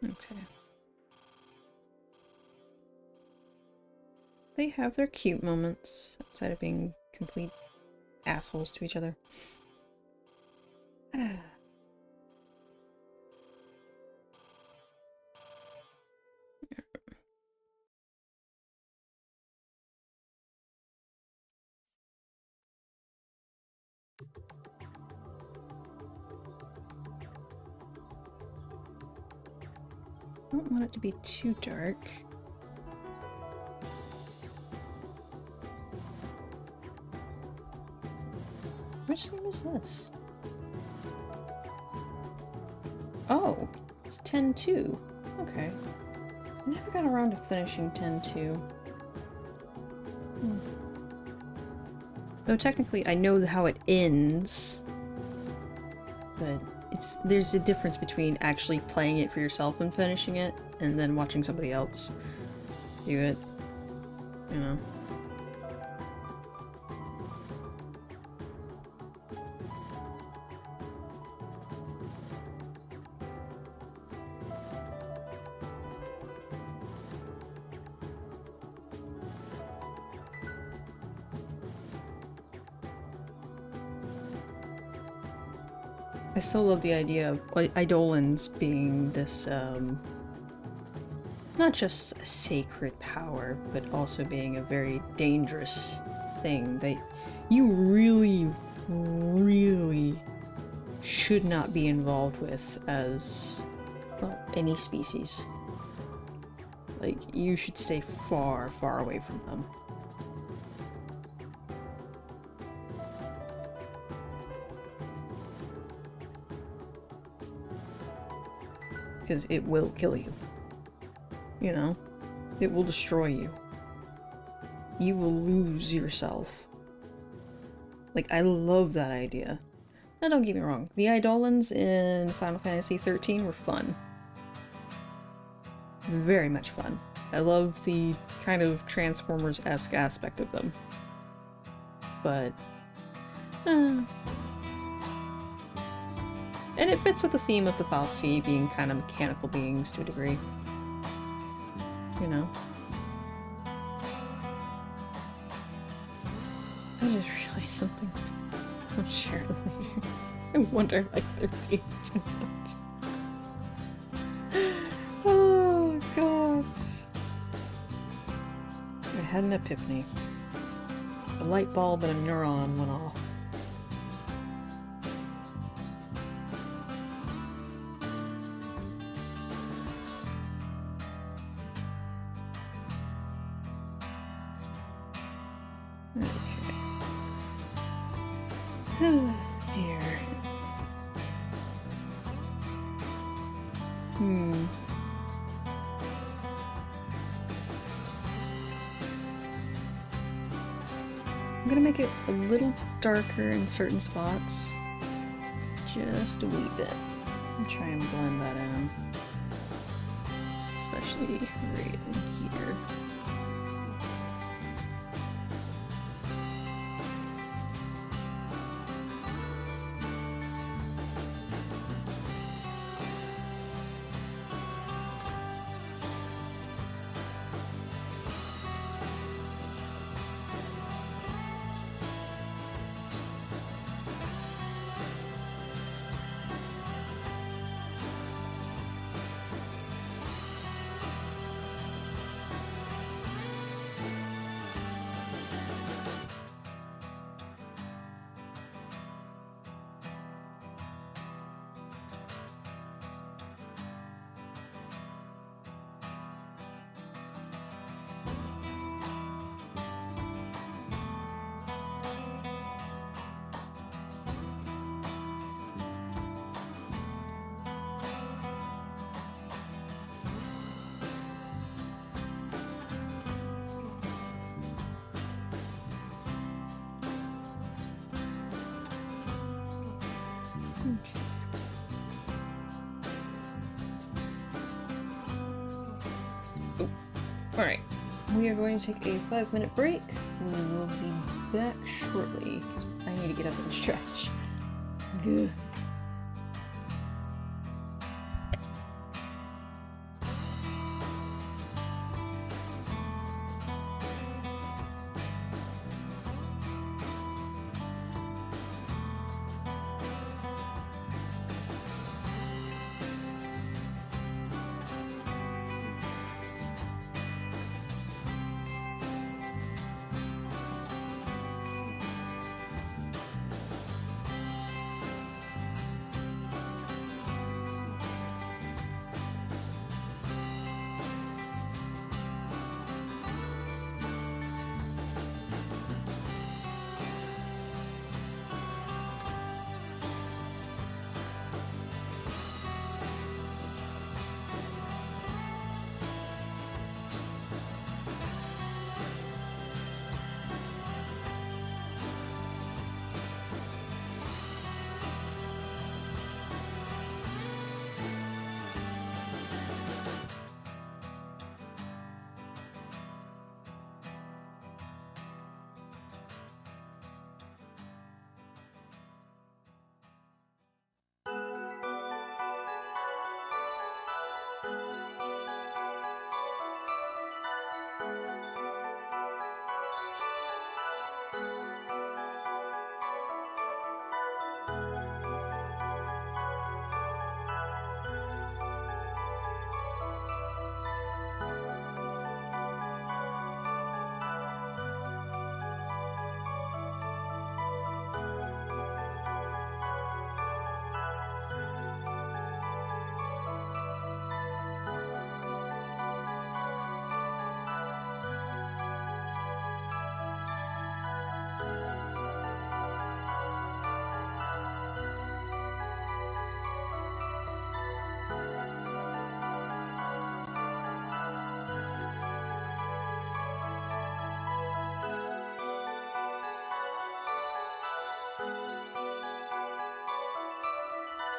Okay. They have their cute moments outside of being complete assholes to each other. I don't want it to be too dark. Which theme is this? Oh, it's 10-2. Okay. I never got around to finishing 10-2. Though technically I know how it ends, but there's a difference between actually playing it for yourself and finishing it, and then watching somebody else do it. You know. I still love the idea of Eidolons being this, not just a sacred power, but also being a very dangerous thing that you really, really should not be involved with as, well, any species. Like, you should stay far, far away from them. Because it will kill you. You know? It will destroy you. You will lose yourself. Like, I love that idea. Now, don't get me wrong. The Eidolons in Final Fantasy XIII were fun. Very much fun. I love the kind of Transformers-esque aspect of them. But... And it fits with the theme of the fal'Cie being kind of mechanical beings to a degree. You know? I just realized something. I'll share it later. I wonder like 13 so much. Oh, God. I had an epiphany. A light bulb and a neuron went off. Oh, dear. I'm gonna make it a little darker in certain spots. Just a wee bit. And try and blend that in. Especially right in here. Okay. Oh, alright. We are going to take a 5-minute break. We will be back shortly. I need to get up and stretch. Gah.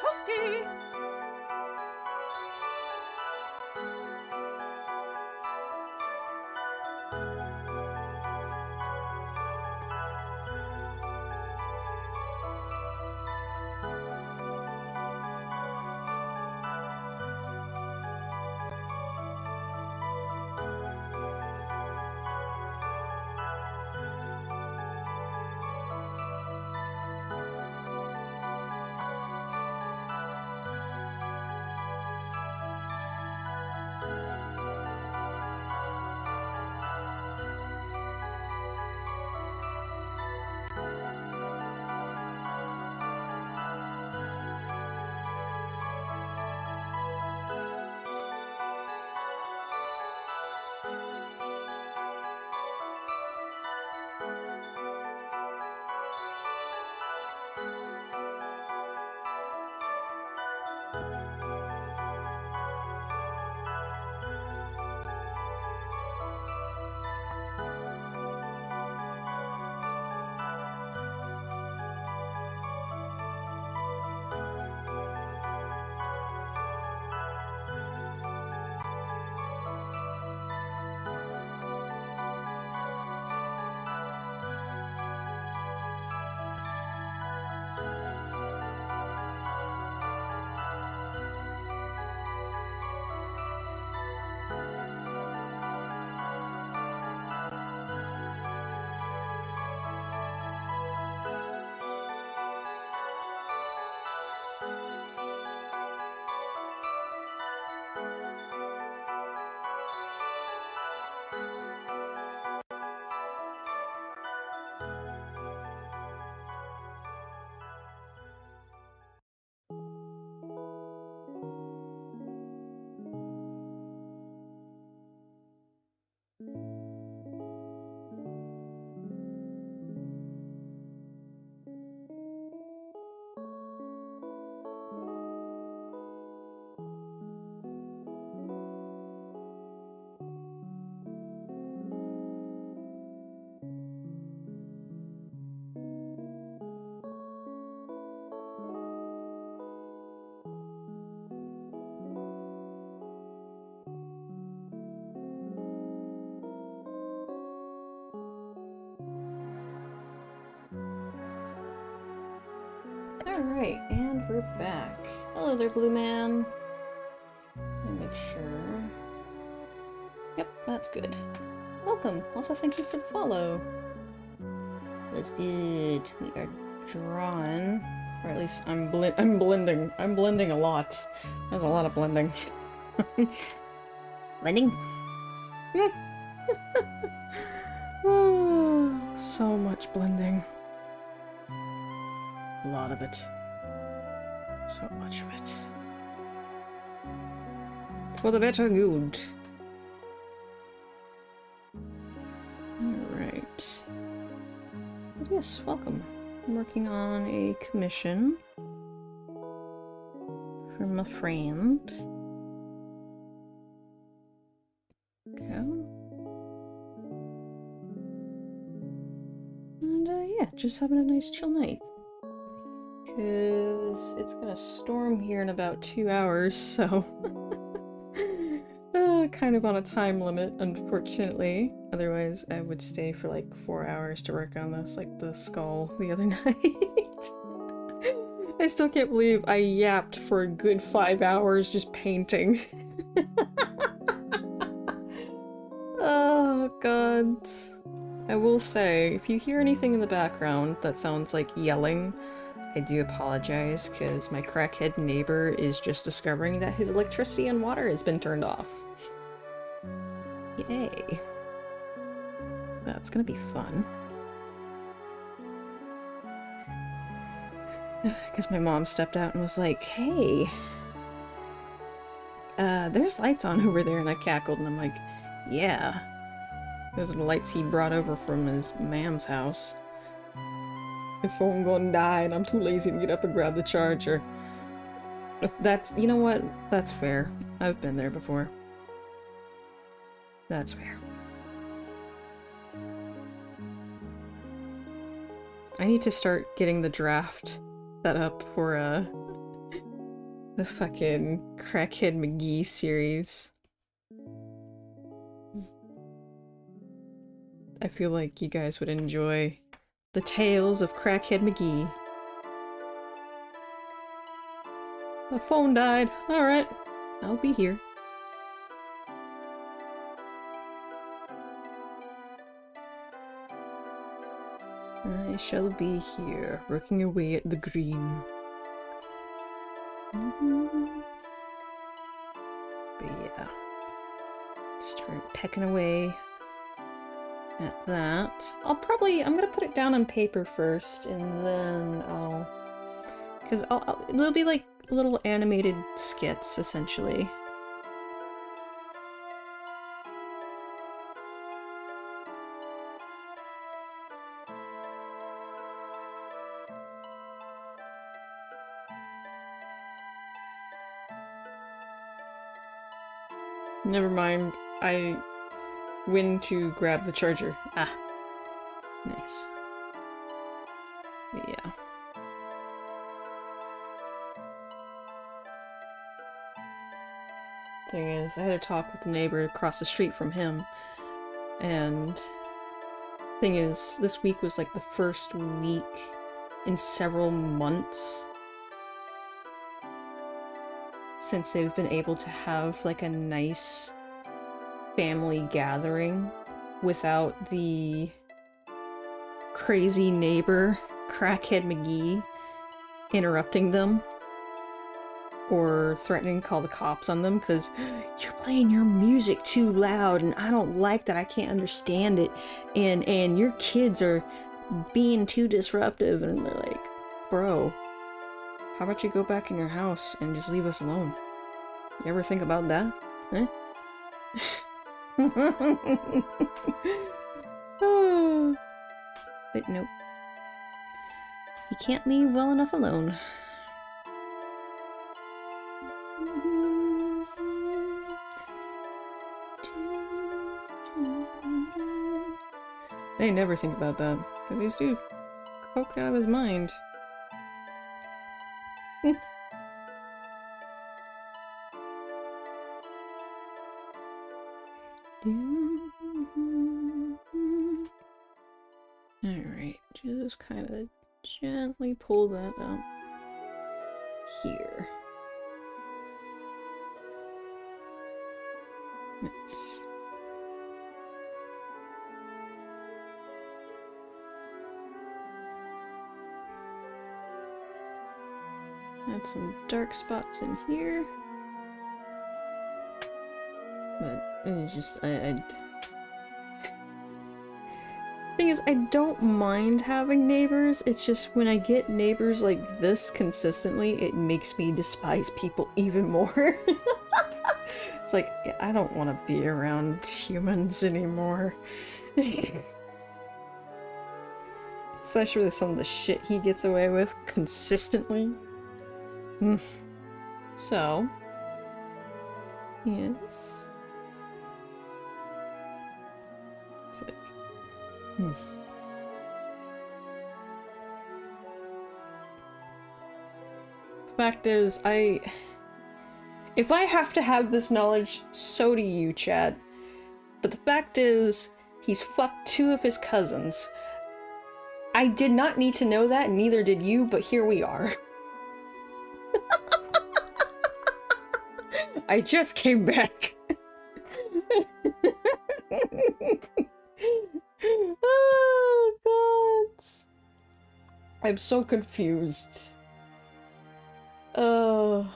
Toasty! Alright, and we're back. Hello there, Blue Man. Let me make sure. Yep, that's good. Welcome. Also, thank you for the follow. That's good. We are drawn. Or at least I'm blending. I'm blending a lot. There's a lot of blending. Blending? So much blending. A lot of it. So much of it. For the better good. Alright. But yes, welcome. I'm working on a commission from a friend. Go. And yeah, just having a nice chill night. Because it's gonna storm here in about 2 hours, so kind of on a time limit, unfortunately. Otherwise, I would stay for like 4 hours to work on this, like the skull the other night. I still can't believe I yapped for a good 5 hours just painting. Oh god. I will say, if you hear anything in the background that sounds like yelling, I do apologize, because my crackhead neighbor is just discovering that his electricity and water has been turned off. Yay. That's gonna be fun. Because my mom stepped out and was like, hey, there's lights on over there, and I cackled, and I'm like, yeah. Those are the lights he brought over from his mam's house. My phone gonna die and I'm too lazy to get up and grab the charger. If that's, you know what? That's fair. I've been there before. That's fair. I need to start getting the draft set up for, the fucking Crackhead McGee series. I feel like you guys would enjoy the tales of Crackhead McGee. The phone died. Alright. I'll be here. I shall be here, working away at the green. But yeah. Start pecking away at that. I'm gonna put it down on paper first, and then because they'll be like little animated skits, essentially. Never mind, I went to grab the charger. Ah. Nice. But yeah. Thing is, I had a talk with the neighbor across the street from him, and thing is, this week was like the first week in several months since they've been able to have like a nice family gathering without the crazy neighbor, Crackhead McGee, interrupting them or threatening to call the cops on them because you're playing your music too loud and I don't like that, I can't understand it, and your kids are being too disruptive. And they're like, bro, how about you go back in your house and just leave us alone? You ever think about that? Eh? But nope. He can't leave well enough alone. They never think about that, because he's too coked out of his mind. Alright, just kind of gently pull that out. here. Nice. Add some dark spots in here. But it's just, Thing is, I don't mind having neighbors, it's just when I get neighbors like this consistently, it makes me despise people even more. It's like, yeah, I don't want to be around humans anymore. Especially with some of the shit he gets away with consistently. So, yes. It's like, Fact is, if I have to have this knowledge, so do you, Chad. But the fact is, he's fucked 2 of his cousins. I did not need to know that, neither did you, but here we are. I just came back. Oh, God. I'm so confused. Oh.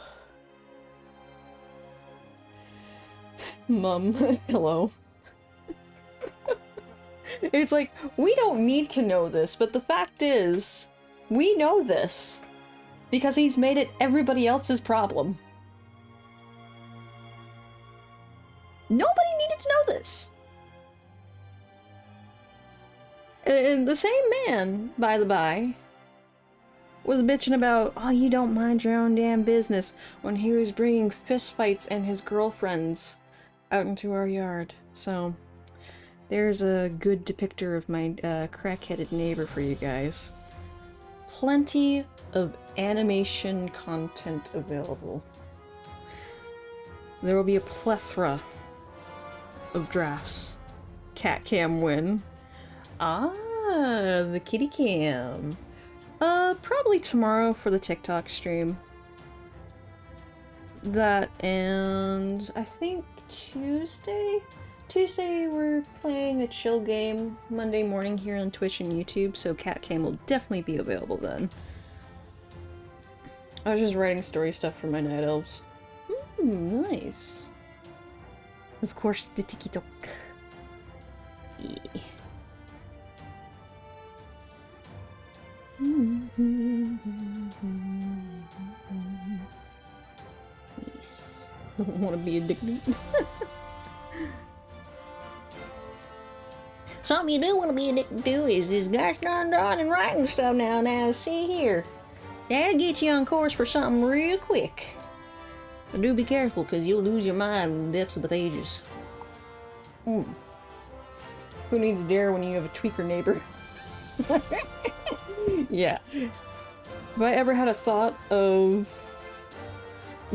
Mum, hello. It's like, we don't need to know this, but the fact is, we know this. Because he's made it everybody else's problem. Nobody needed to know this. And the same man, by the by, was bitching about, oh, you don't mind your own damn business, when he was bringing fistfights and his girlfriends out into our yard. So, there's a good depictor of my crack-headed neighbor for you guys. Plenty of animation content available. There will be a plethora of drafts. Cat cam win. Ah, the kitty cam. Probably tomorrow for the TikTok stream. That, and I think Tuesday? Tuesday we're playing a chill game Monday morning here on Twitch and YouTube, so Cat Cam will definitely be available then. I was just writing story stuff for my night elves. Nice. Of course, the TikTok. Yeah. Nice. Don't want to be addicted. Something you do want to be addicted to is this gosh darn drawing and writing stuff now. Now, see here. That'll get you on course for something real quick. But do be careful, because you'll lose your mind in the depths of the pages. Who needs dare when you have a tweaker neighbor? Yeah. If I ever had a thought of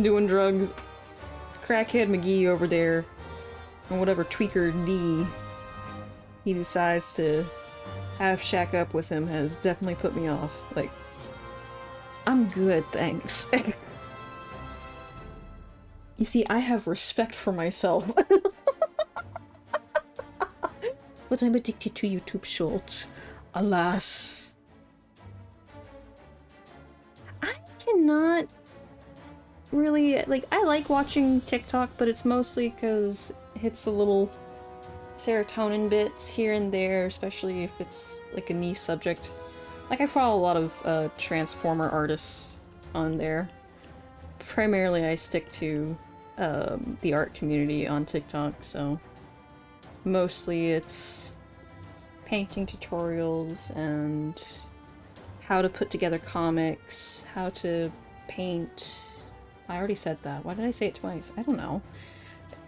doing drugs, crackhead McGee over there, and whatever tweaker D he decides to have shack up with him has definitely put me off. Like, I'm good, thanks. You see, I have respect for myself. But I'm addicted to YouTube Shorts. Alas. I cannot really, like, I like watching TikTok, but it's mostly because it hits the little serotonin bits here and there, especially if it's like a niche subject. Like, I follow a lot of Transformer artists on there. Primarily I stick to the art community on TikTok, so mostly it's painting tutorials and how to put together comics, how to paint. I already said that. Why did I say it twice? I don't know.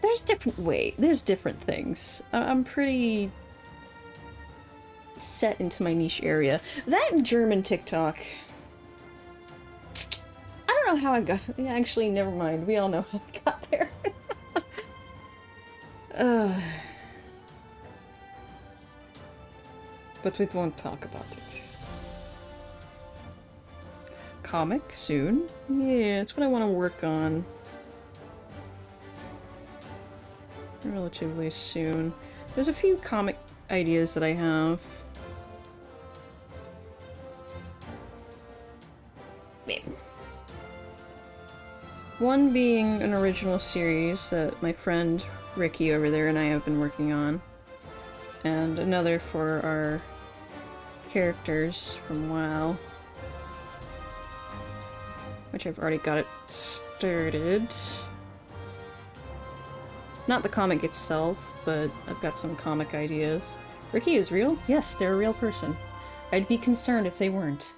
There's different things. I'm pretty set into my niche area. That and German TikTok. I don't know how I got... Yeah, actually, never mind. We all know how I got there. But we won't talk about it. comic soon. Yeah, that's what I want to work on. Relatively soon. There's a few comic ideas that I have. One being an original series that my friend Ricky over there and I have been working on. And another for our characters from WoW. Which I've already got it started. Not the comic itself, but I've got some comic ideas. Ricky is real? Yes, they're a real person. I'd be concerned if they weren't.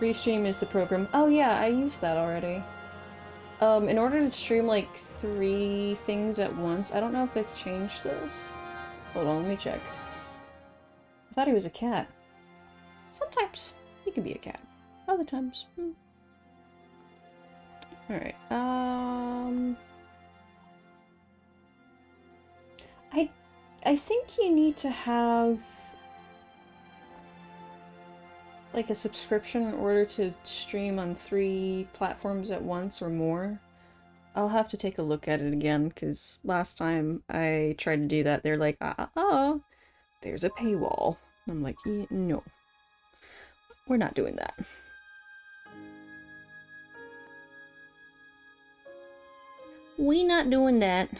Restream is the program. Oh yeah, I used that already. In order to stream like 3 things at once, I don't know if they've changed this. Hold on, let me check. I thought he was a cat. Sometimes he can be a cat. Other times, Alright, I think you need to have like a subscription in order to stream on 3 platforms at once or more. I'll have to take a look at it again, because last time I tried to do that, they're like, there's a paywall. I'm like, yeah, no. We're not doing that. We not doing that.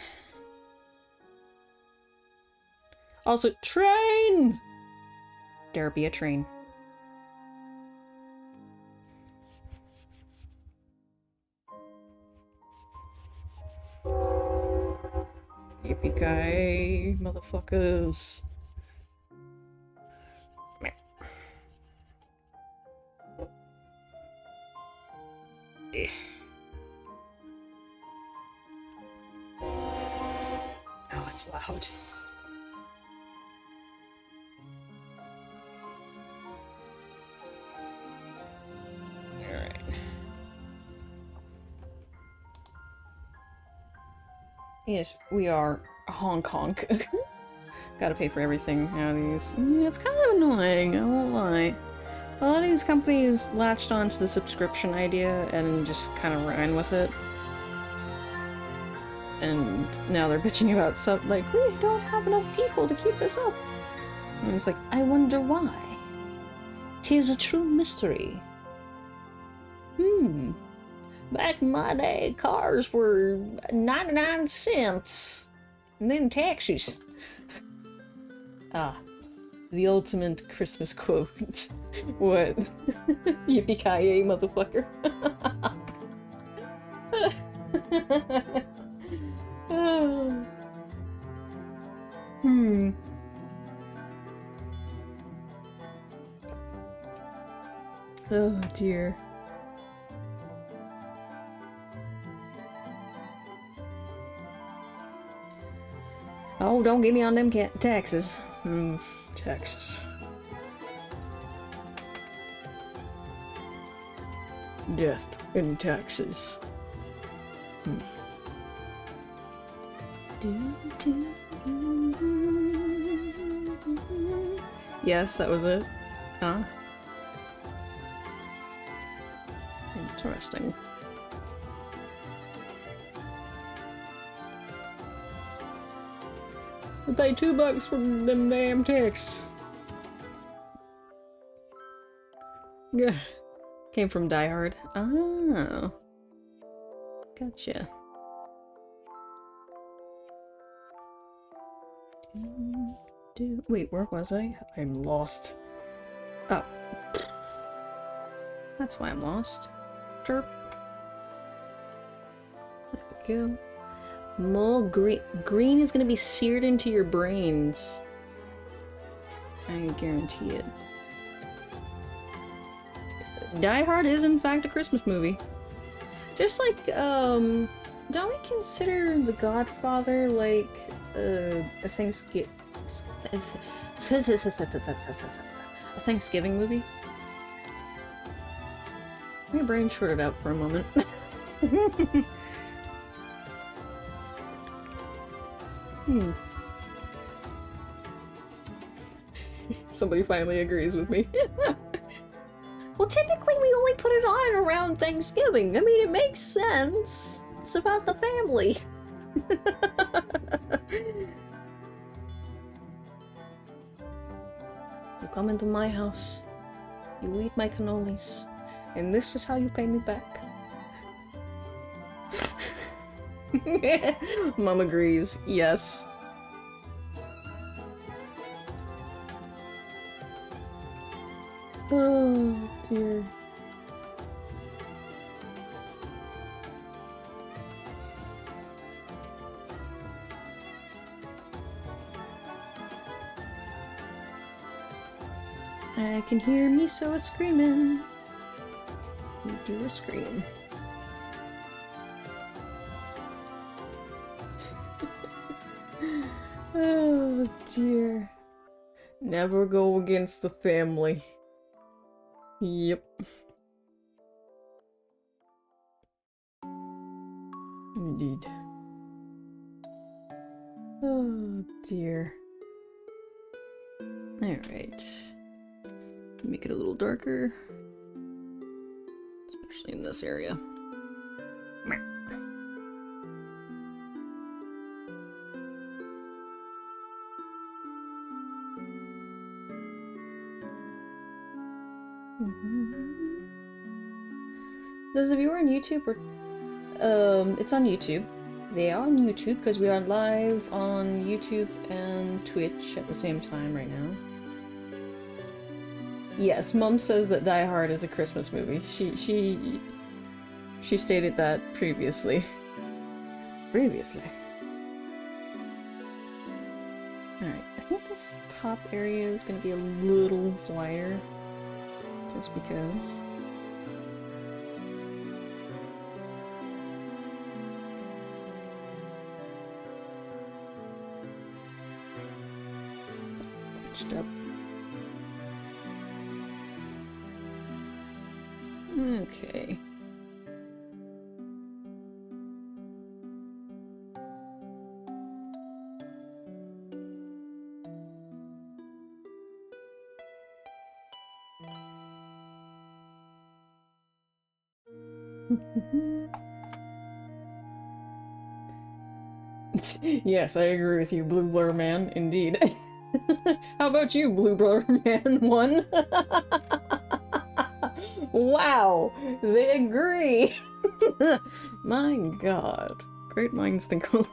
Also, train! There be a train. Yippee-ki-yay, motherfuckers. Eh. Oh, it's loud. Alright. Yes, we are Hong Kong. Gotta pay for everything nowadays. Yeah, it's kind of annoying, I won't lie. A lot of these companies latched onto the subscription idea and just kind of ran with it. And now they're bitching about stuff like, we don't have enough people to keep this up. And it's like, I wonder why. 'Tis a true mystery. Back in my day, cars were 99 cents. And then taxis. The ultimate Christmas quote. What? Yippee-ki-yay, motherfucker. Oh dear. Oh, don't get me on them taxes. Taxes. Death in taxes. Yes, that was it. Huh? Interesting. I paid $2 for them damn texts. Yeah. Came from Die Hard. Oh. Gotcha. Wait, where was I? I'm lost. Oh. That's why I'm lost. Derp. There we go. More green. Green is gonna be seared into your brains. I guarantee it. Die Hard is in fact a Christmas movie. Just like, don't we consider The Godfather like a Thanksgiving movie? My brain shorted out for a moment. Somebody finally agrees with me. Well, typically we only put it on around Thanksgiving. I mean, it makes sense. It's about the family. You come into my house, you eat my cannolis, and this is how you pay me back. Mom agrees, yes. Oh dear. I can hear Miso screaming. You do a scream. Oh dear. Never go against the family. Yep. Indeed. Oh dear. Alright. Make it a little darker. Especially in this area. Does the viewer on YouTube or it's on YouTube. They are on YouTube because we are live on YouTube and Twitch at the same time right now. Yes, Mom says that Die Hard is a Christmas movie. She stated that previously. Previously. Alright, I think this top area is gonna be a little lighter. Just because. Punched up. Okay. Yes, I agree with you, Blue Blur Man, indeed. How about you, Blue Blur Man 1? Wow, they agree! My god. Great minds think alike.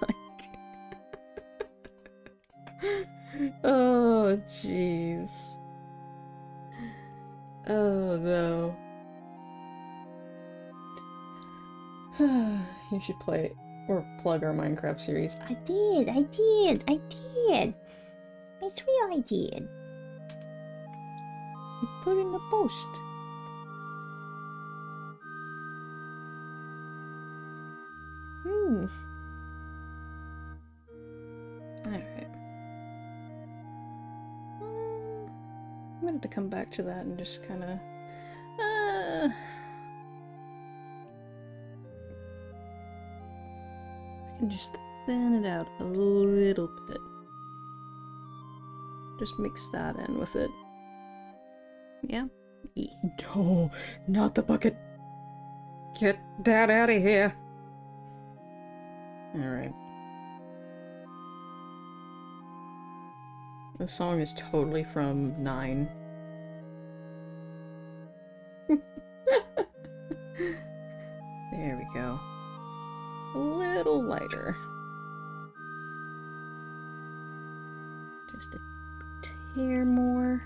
Oh, jeez. Oh, no. You should play or plug our Minecraft series. I did. I swear I did. Put in the post. Alright. I'm gonna have to come back to that and just kind of... I can just thin it out a little bit. Just mix that in with it. Yeah? No, not the bucket. Get that out of here. Alright. This song is totally from 9. There we go. A little lighter. Just a hair more.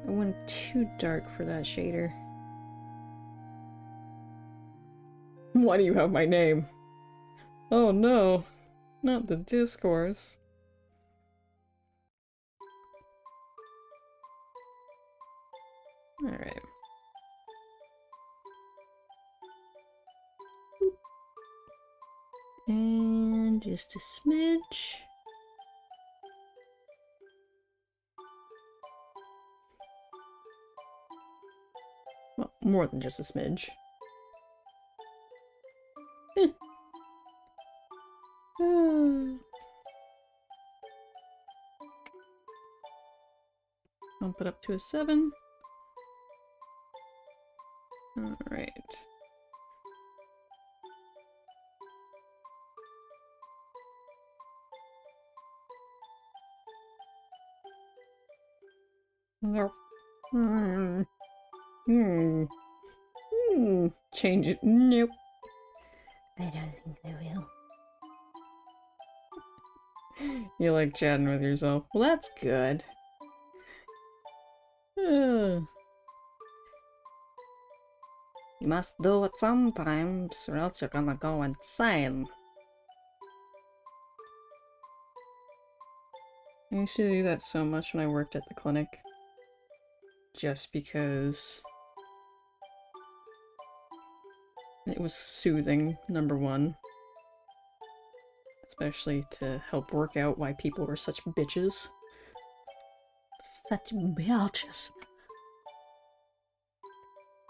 I went too dark for that shader. Why do you have my name? Oh no, not the discourse. Alright. And just a smidge. Well, more than just a smidge. Bump it up to a 7. Alright. Nope. Change it. Nope. I don't think they will. You like chatting with yourself. Well, that's good. You must do it sometimes, or else you're gonna go insane. I used to do that so much when I worked at the clinic. Just because it was soothing, number one. Especially to help work out why people were such bitches. Such bitches.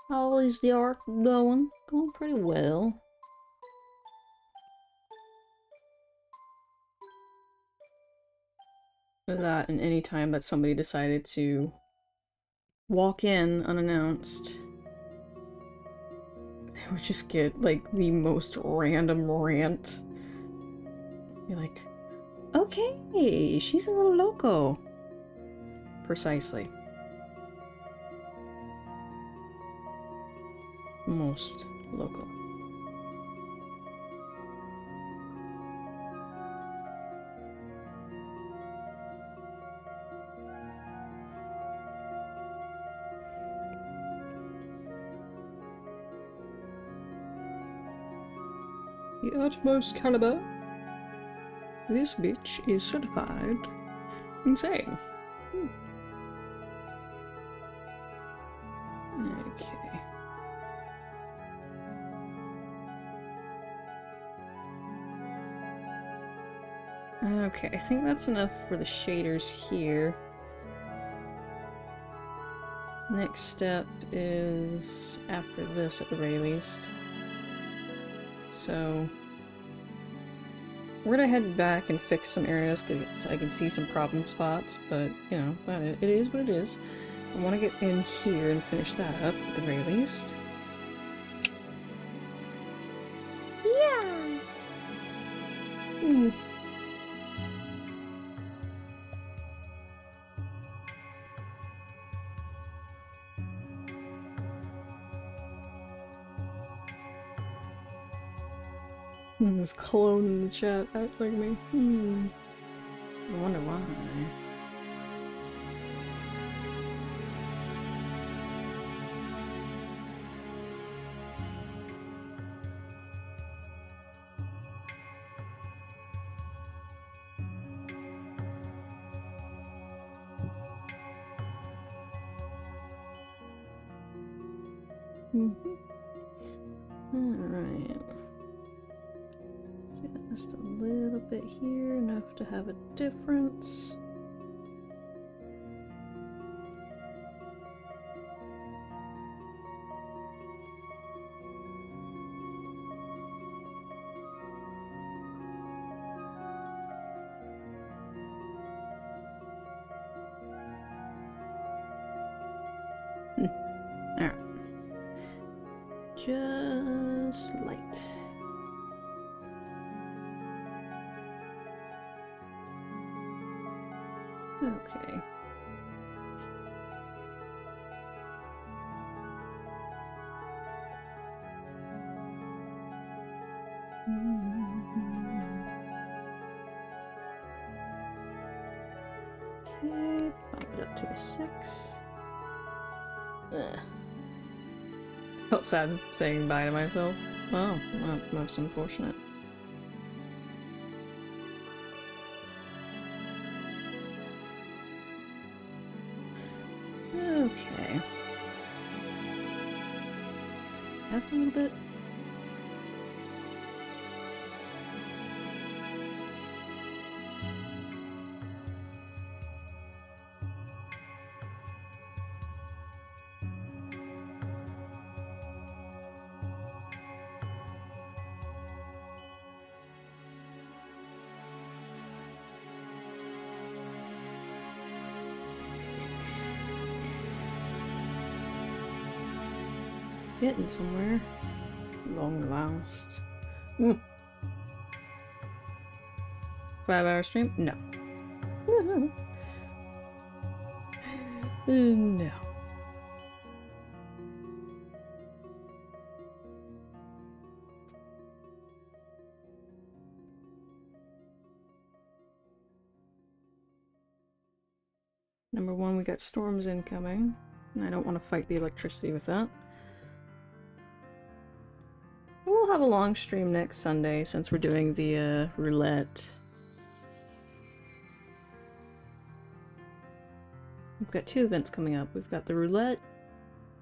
How is the art going? Going pretty well. That and any time that somebody decided to walk in unannounced, they would just get like the most random rant. You're like, okay, she's a little loco. Precisely. Most local. The utmost caliber. This bitch is certified insane. Okay. Okay, I think that's enough for the shaders here. Next step is after this at the very least. So we're gonna head back and fix some areas because I can see some problem spots, but you know, it is what it is. I want to get in here and finish that up at the very least. Yeah. This clone in the chat act like me. I wonder why. Alright. Just a little bit here, enough to have a difference. Alright. Just light. Okay. Okay, bump it up to a 6. Ugh. Felt sad saying bye to myself. Oh, well, that's most unfortunate. Okay. Up a little bit. getting somewhere. Long last. 5-hour stream? No. No. Number one, we got storms incoming, and I don't want to fight the electricity with that. We'll have a long stream next Sunday since we're doing the roulette. We've got 2 events coming up. We've got the roulette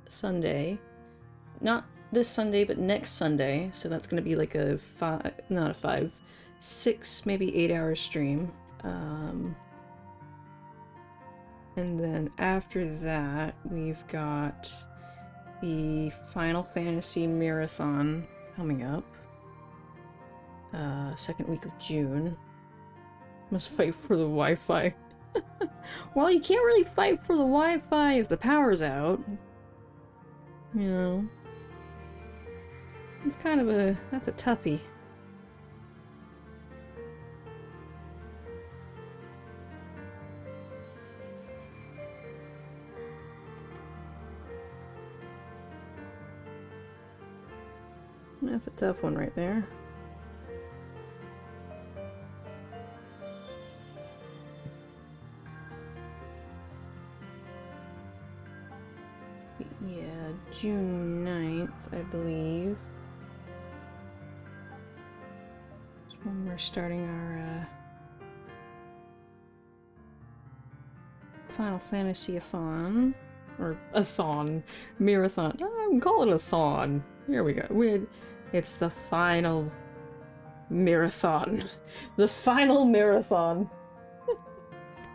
Sunday. Not this Sunday, but next Sunday. So that's going to be like a 6, maybe 8-hour stream. And then after that, we've got the Final Fantasy Marathon coming up. 2nd week of June. Must fight for the Wi-Fi. Well, you can't really fight for the Wi-Fi if the power's out. You know. It's kind of that's a toughie. That's a tough one right there. Yeah, June 9th, I believe. That's when we're starting our Final Fantasy-a-thon. Or a-thon. Marathon. Oh, I can call it a thon. Here we go. It's the final marathon. The final marathon.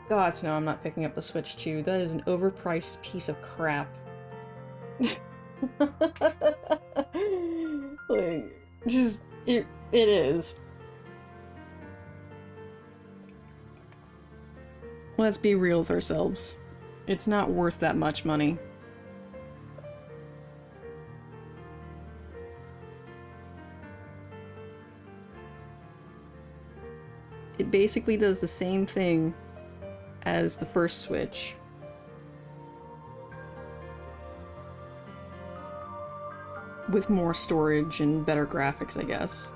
God, no, I'm not picking up the Switch 2. That is an overpriced piece of crap. Like, just, it is. Let's be real with ourselves. It's not worth that much money. It basically does the same thing as the first Switch. With more storage and better graphics, I guess.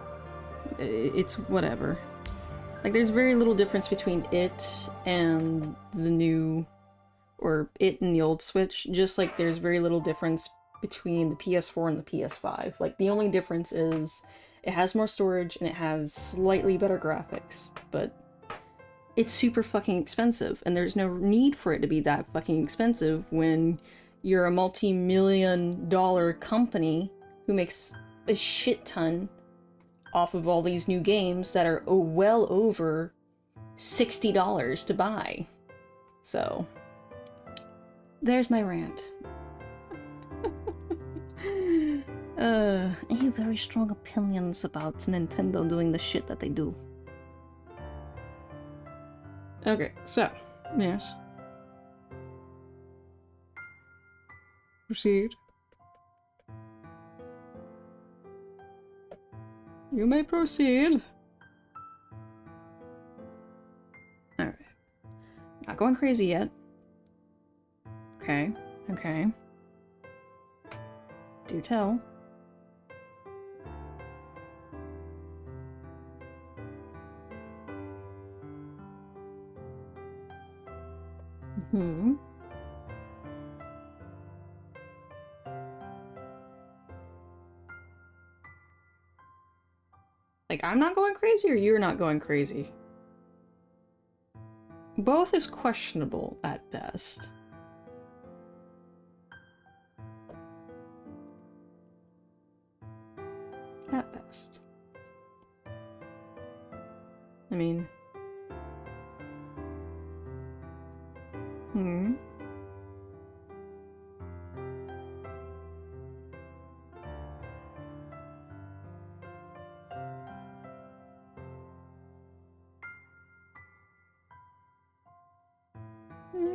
It's whatever. Like, there's very little difference between it and the new... or it and the old Switch, just like there's very little difference between the PS4 and the PS5. Like, the only difference is it has more storage and it has slightly better graphics, but it's super fucking expensive, and there's no need for it to be that fucking expensive when you're a multi-million-dollar company who makes a shit ton off of all these new games that are well over $60 to buy. So, there's my rant. I have very strong opinions about Nintendo doing the shit that they do. Okay, so, yes. Proceed. You may proceed. Alright. Not going crazy yet. Okay, okay. Do tell. Hmm. Like, I'm not going crazy or you're not going crazy? Both is questionable at best. At best. I mean... Hmm.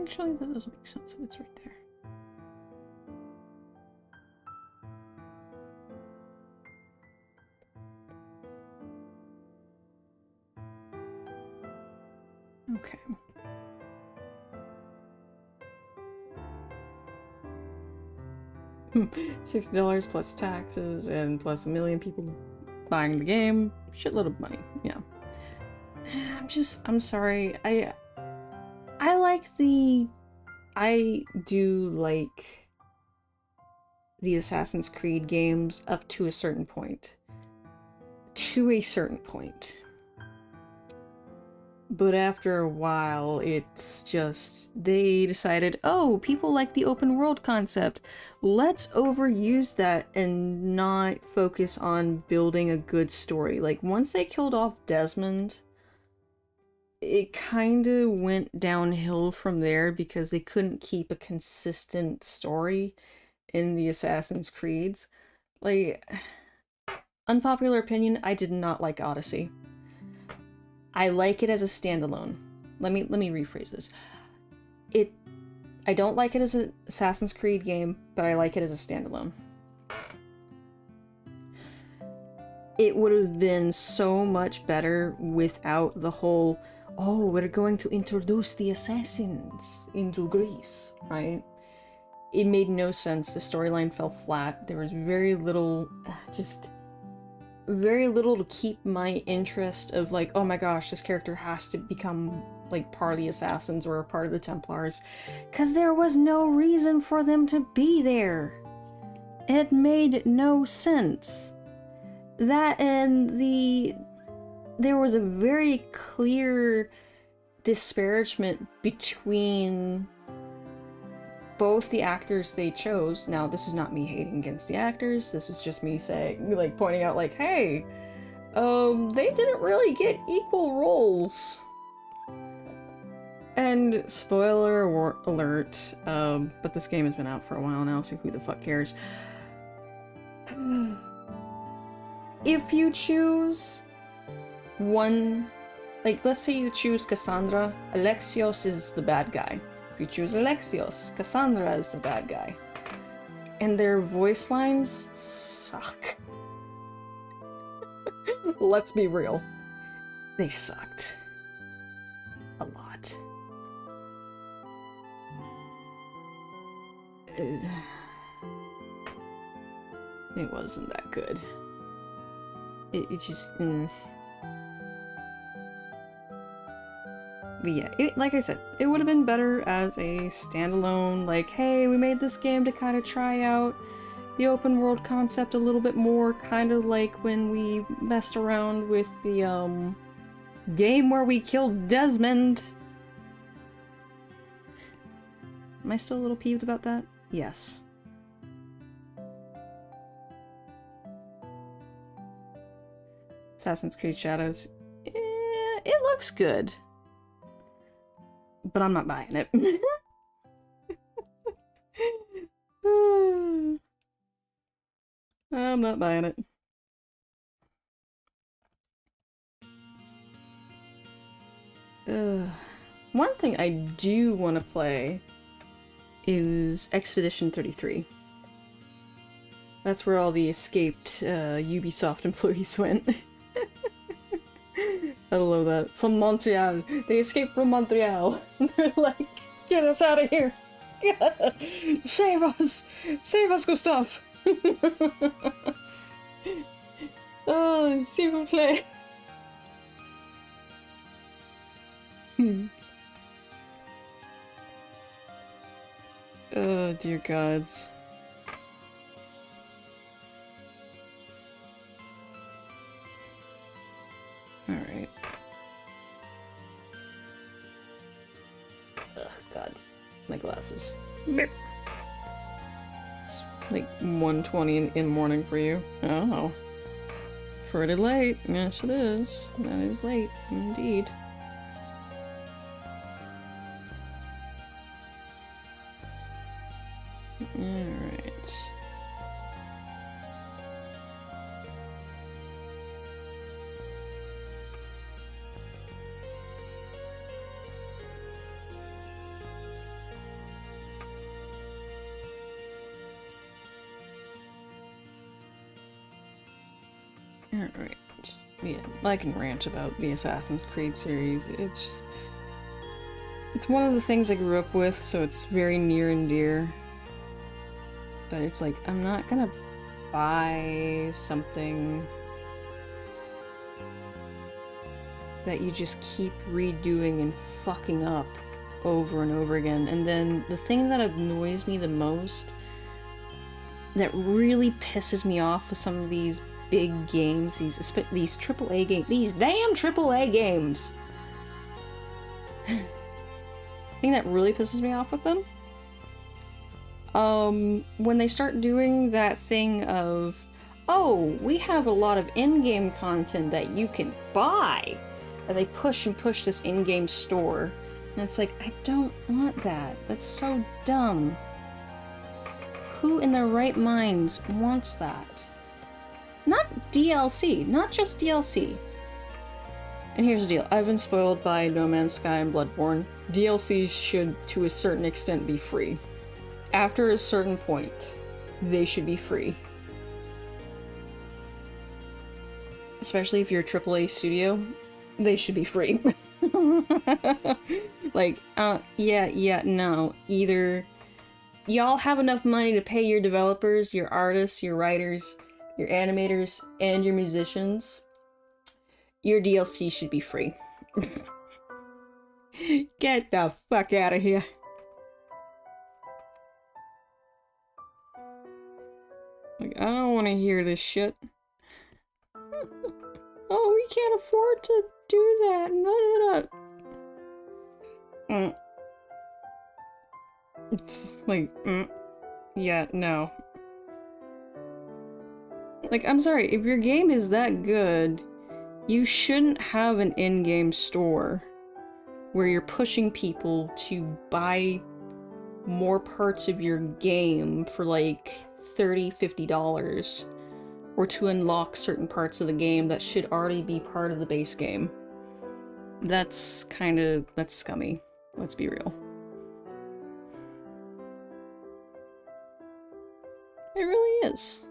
Actually, that doesn't make sense if it's right there. Okay. $60 plus taxes and plus 1 million people buying the game. Shitload of money. Yeah. I'm sorry. I do like the Assassin's Creed games up to a certain point. To a certain point. But after a while, it's just, they decided, oh, people like the open world concept. Let's overuse that and not focus on building a good story. Like, once they killed off Desmond, it kind of went downhill from there because they couldn't keep a consistent story in the Assassin's Creeds. Like, unpopular opinion, I did not like Odyssey. I like it as a standalone. Let me rephrase this. I don't like it as an Assassin's Creed game, but I like it as a standalone. It would have been so much better without the whole, oh, we're going to introduce the assassins into Greece, right? It made no sense. The storyline fell flat. There was very little to keep my interest of like, oh my gosh, this character has to become like part of the Assassins or a part of the Templars, because there was no reason for them to be there. It made no sense. That and there was a very clear disparagement between both the actors they chose. Now, this is not me hating against the actors, this is just me saying, like, pointing out, like, hey, they didn't really get equal roles. And spoiler alert, but this game has been out for a while now, so who the fuck cares? If you choose one, like, let's say you choose Cassandra, Alexios is the bad guy. If you choose Alexios, Cassandra is the bad guy. And their voice lines suck. Let's be real. They sucked. A lot. It wasn't that good. It just... But yeah, like I said, it would have been better as a standalone, like, hey, we made this game to kind of try out the open world concept a little bit more, kind of like when we messed around with the game where we killed Desmond. Am I still a little peeved about that? Yes. Assassin's Creed Shadows. It looks good. But I'm not buying it. I'm not buying it. One thing I do want to play is Expedition 33. That's where all the escaped Ubisoft employees went. I love that. From Montreal. They escaped from Montreal. They're like, get us out of here. Save us. Save us, Gustav. Oh, s'il vous plaît. Oh, dear gods. Alright. Ugh, God. My glasses. It's like 1:20 in the morning for you. Oh. Pretty late. Yes, it is. That is late, indeed. Alright. Alright. Yeah, I can rant about the Assassin's Creed series. It's just... It's one of the things I grew up with, so it's very near and dear. But it's like, I'm not gonna buy something that you just keep redoing and fucking up over and over again. And then the thing that annoys me the most, that really pisses me off with some of these big games, these AAA games, these damn AAA games. The thing that really pisses me off with them, when they start doing that thing of, oh, we have a lot of in-game content that you can buy, and they push this in-game store, and it's like, I don't want that. That's so dumb. Who in their right minds wants that? Not DLC, not just DLC. And here's the deal, I've been spoiled by No Man's Sky and Bloodborne. DLCs should, to a certain extent, be free. After a certain point, they should be free. Especially if you're a AAA studio, they should be free. Like, no. Either y'all have enough money to pay your developers, your artists, your writers, your animators, and your musicians, your DLC should be free. Get the fuck out of here. Like, I don't want to hear this shit. Oh, we can't afford to do that. No. It's like, yeah, no. Like, I'm sorry, if your game is that good, you shouldn't have an in-game store where you're pushing people to buy more parts of your game for like $30, $50, or to unlock certain parts of the game that should already be part of the base game. That's scummy. Let's be real. It really is.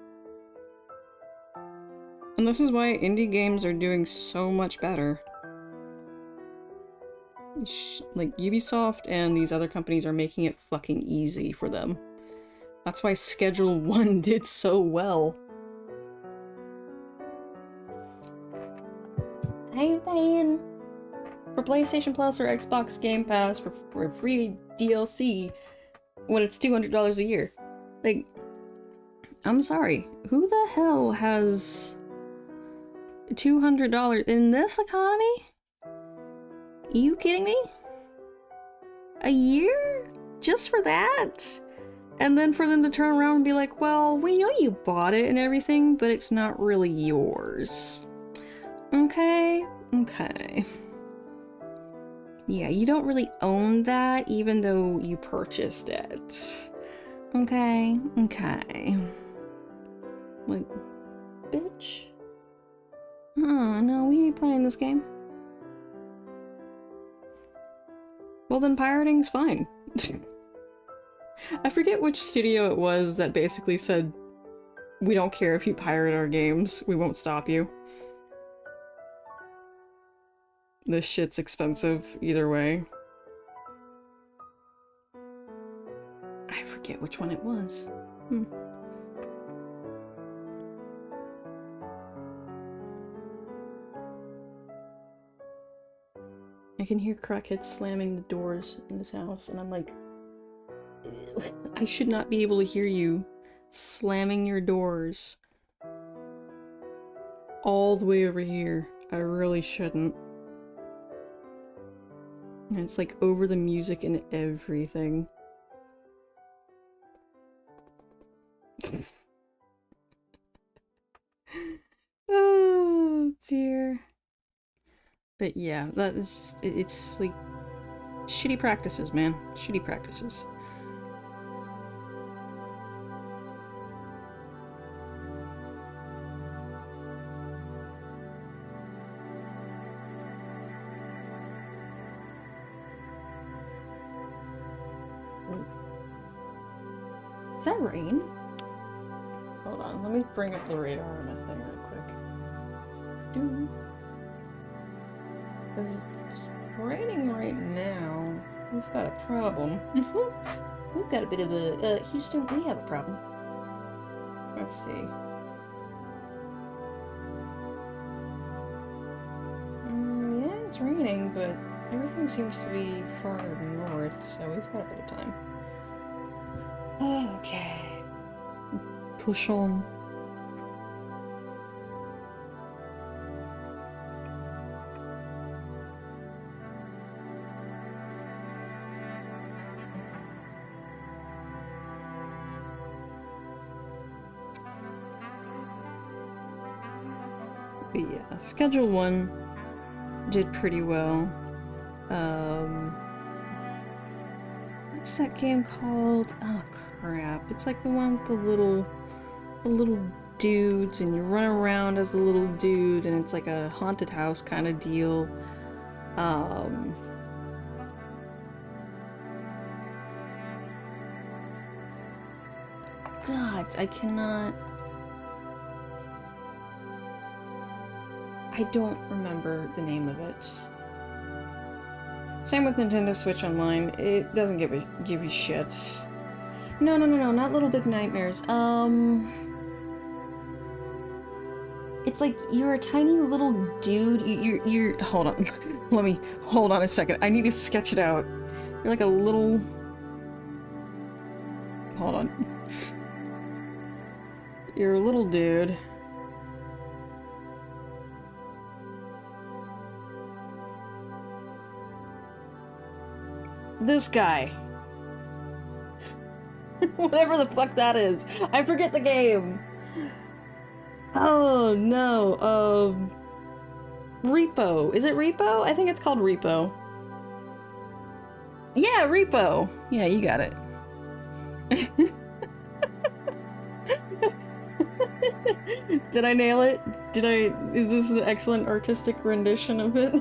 And this is why indie games are doing so much better. Like, Ubisoft and these other companies are making it fucking easy for them. That's why Schedule 1 did so well. Hey, man! For PlayStation Plus or Xbox Game Pass for free DLC when it's $200 a year. Like, I'm sorry, who the hell has $200 in this economy? Are you kidding me? A year? Just for that? And then for them to turn around and be like, well, we know you bought it and everything, but it's not really yours. Okay? Okay. Yeah, you don't really own that, even though you purchased it. Okay? Okay. Like, bitch? Oh, no, we ain't playing this game. Well, then pirating's fine. I forget which studio it was that basically said, we don't care if you pirate our games, we won't stop you. This shit's expensive either way. I forget which one it was. I can hear crackheads slamming the doors in this house, and I'm like, I should not be able to hear you slamming your doors all the way over here. I really shouldn't. And it's like over the music and everything. Oh dear. But yeah, that is, it's like shitty practices, man. Shitty practices. Is that rain? Hold on, let me bring up the radar on that thing real quick. Because it's raining right now. we've got a problem. We've got a bit of a, Houston, we have a problem. Let's see. Yeah, it's raining, but everything seems to be farther north, so we've got a bit of time. Okay. Push on. But yeah, Schedule 1 did pretty well. What's that game called? Oh crap. It's like the one with the little dudes, and you run around as the little dude, and it's like a haunted house kind of deal. God, I don't remember the name of it. Same with Nintendo Switch Online. It doesn't give you shit. No, not Little Big Nightmares. It's like you're a tiny little dude. You're hold on. Hold on a second. I need to sketch it out. You're like a little. Hold on. You're a little dude. This guy. Whatever the fuck that is. I forget the game. Oh no. Repo. Is it Repo? I think it's called Repo. Yeah, Repo. Yeah, you got it. Did I nail it? Is this an excellent artistic rendition of it?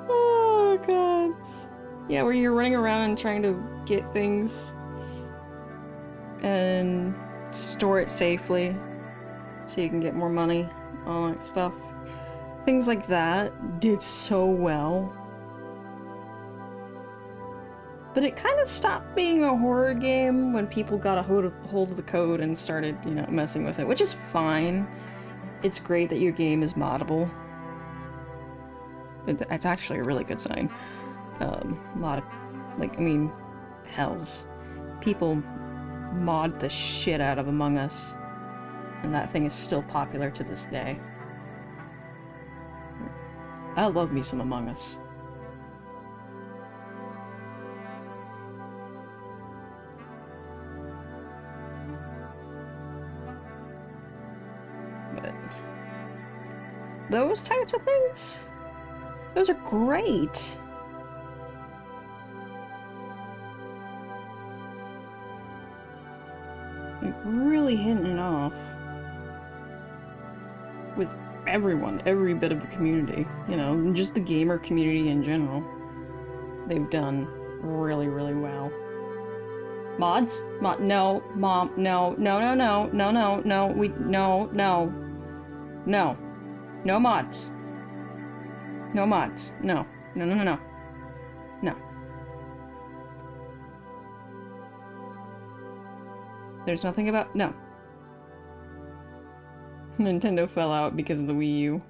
Oh god. Yeah, where you're running around and trying to get things and store it safely so you can get more money, all that stuff. Things like that did so well. But it kind of stopped being a horror game when people got a hold of the code and started, you know, messing with it, which is fine. It's great that your game is moddable. It's actually a really good sign. A lot of, like, I mean, hells. People mod the shit out of Among Us, and that thing is still popular to this day. I love me some Among Us. But those types of things, those are great. Like, really hitting it off with everyone, every bit of the community, you know, and just the gamer community in general. They've done really, really well. Mods? No, Mom, no, no, no, no, no, no, no, no. No mods. No mods. No. No, no, no, no. No. There's nothing about- no. Nintendo fell out because of the Wii U.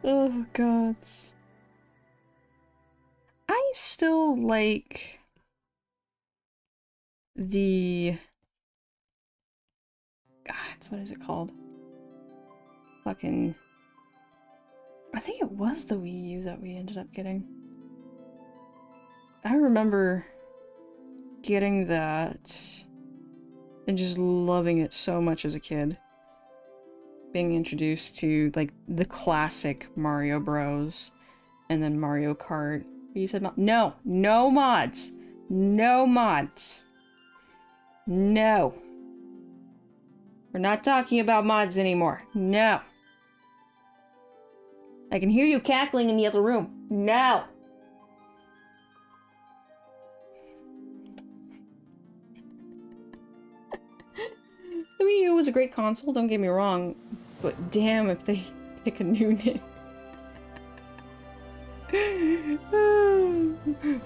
Oh, gods. I still like the... God, what is it called? Fucking... I think it was the Wii U that we ended up getting. I remember getting that and just loving it so much as a kid. Being introduced to, like, the classic Mario Bros. And then Mario Kart. You said no! No mods! No mods! No! We're not talking about mods anymore. No! I can hear you cackling in the other room. No! The Wii U was a great console, don't get me wrong, but damn if they pick a new name.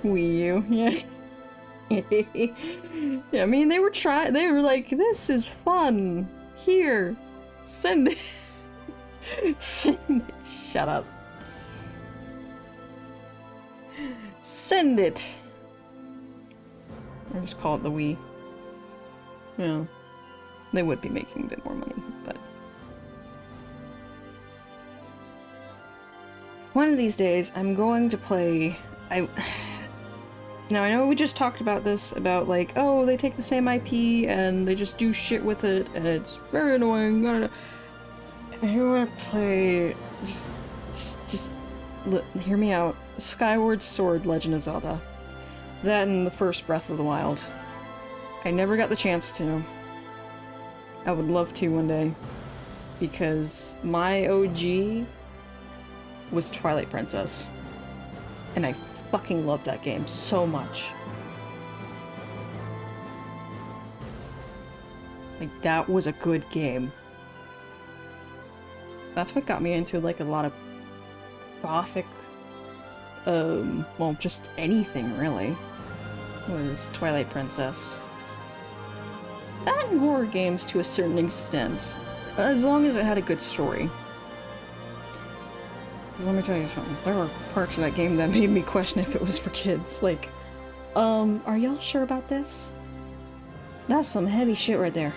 Wii U, yeah. Yeah, I mean, they were like, this is fun. Here, send it. Send it. Shut up. Send it. Or just call it the Wii. Yeah. They would be making a bit more money, but... One of these days, I'm going to play... Now, I know we just talked about this, about like, oh, they take the same IP and they just do shit with it, and it's very annoying. I want to play... hear me out. Skyward Sword Legend of Zelda. That and the first Breath of the Wild. I never got the chance to. I would love to one day. Because my OG was Twilight Princess. And I fucking love that game so much. Like, that was a good game. That's what got me into, like, a lot of gothic, well, just anything, really, was Twilight Princess. That and horror games to a certain extent, as long as it had a good story. Let me tell you something. There were parts of that game that made me question if it was for kids. Like, are y'all sure about this? That's some heavy shit right there.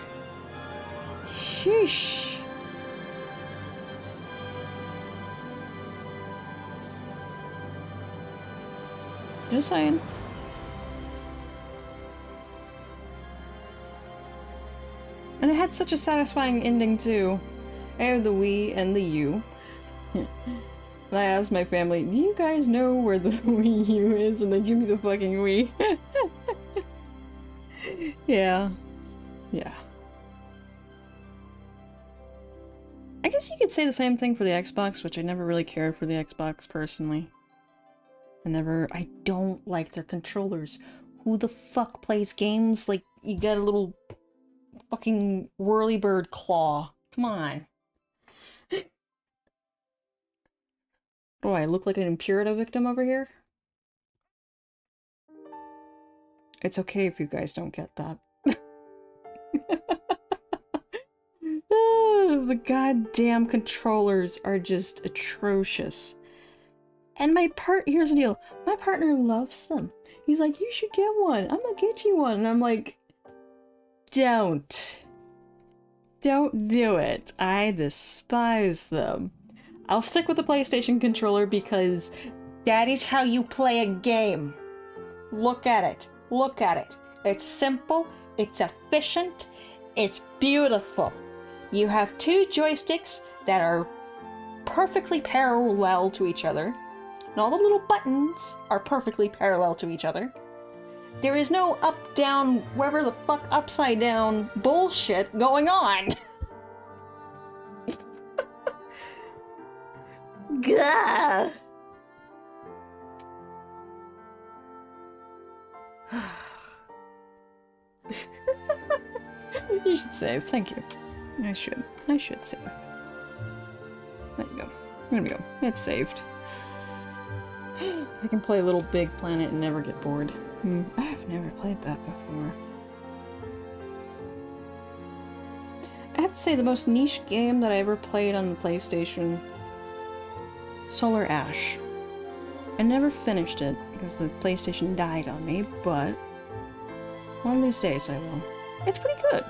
Sheesh. Just saying. And it had such a satisfying ending, too. I have the Wii and the U. And I asked my family, do you guys know where the Wii U is? And they give me the fucking Wii. Yeah. Yeah. I guess you could say the same thing for the Xbox, which I never really cared for the Xbox, personally. I don't like their controllers. Who the fuck plays games like you got a little fucking whirlybird claw? Come on. Do I look like an Impurita victim over here? It's okay if you guys don't get that. The goddamn controllers are just atrocious. And here's the deal. My partner loves them. He's like, you should get one. I'm gonna get you one. And I'm like, don't. Don't do it. I despise them. I'll stick with the PlayStation controller because that is how you play a game. Look at it. Look at it. It's simple, it's efficient, it's beautiful. You have two joysticks that are perfectly parallel to each other, and all the little buttons are perfectly parallel to each other. There is no up, down, wherever the fuck upside down bullshit going on. Gah! You should save, thank you. I should save. There you go. There we go. It's saved. I can play Little Big Planet and never get bored. I've never played that before. I have to say, the most niche game that I ever played on the PlayStation, Solar Ash. I never finished it because the PlayStation died on me, but one of these days I will. It's pretty good.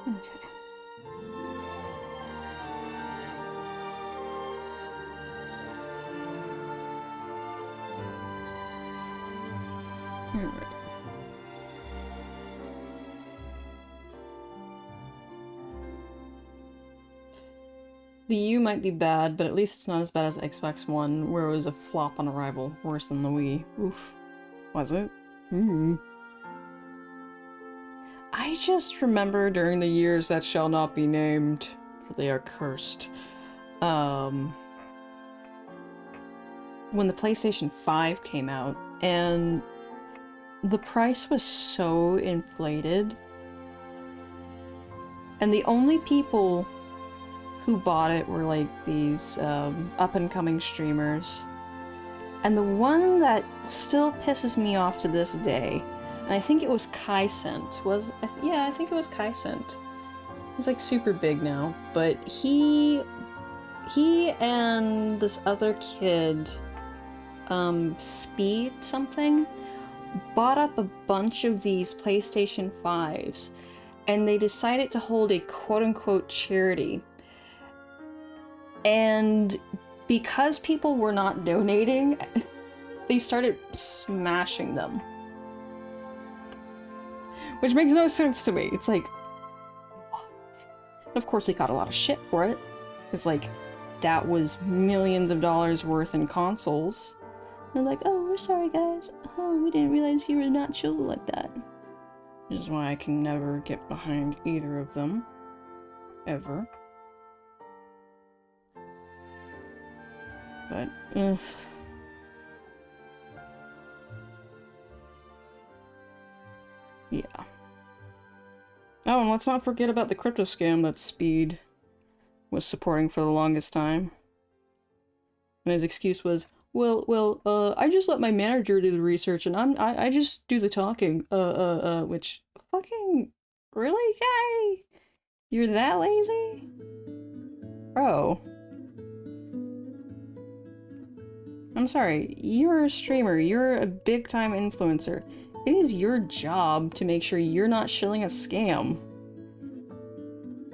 Okay. Alright. The U might be bad, but at least it's not as bad as Xbox One, where it was a flop on arrival, worse than the Wii. Oof. Was it? I just remember during the years that shall not be named, for they are cursed. when the PlayStation 5 came out, and the price was so inflated. And the only people who bought it were like these up-and-coming streamers. And the one that still pisses me off to this day, and I think it was Kaisent, yeah, I think it was Kaisent. He's like super big now, but he and this other kid, Speed something, bought up a bunch of these PlayStation 5s, and they decided to hold a quote-unquote charity. And because people were not donating, they started smashing them. Which makes no sense to me. It's like, what? And of course, they got a lot of shit for it. It's like, that was millions of dollars worth in consoles. They're like, oh, we're sorry, guys. Oh, we didn't realize you were not chill like that. Which is why I can never get behind either of them. Ever. But, yeah. Oh, and let's not forget about the crypto scam that Speed was supporting for the longest time. And his excuse was, well, I just let my manager do the research and I just do the talking. Which, fucking, really, guy? You're that lazy? Bro. I'm sorry, you're a streamer, you're a big-time influencer. It is your job to make sure you're not shilling a scam.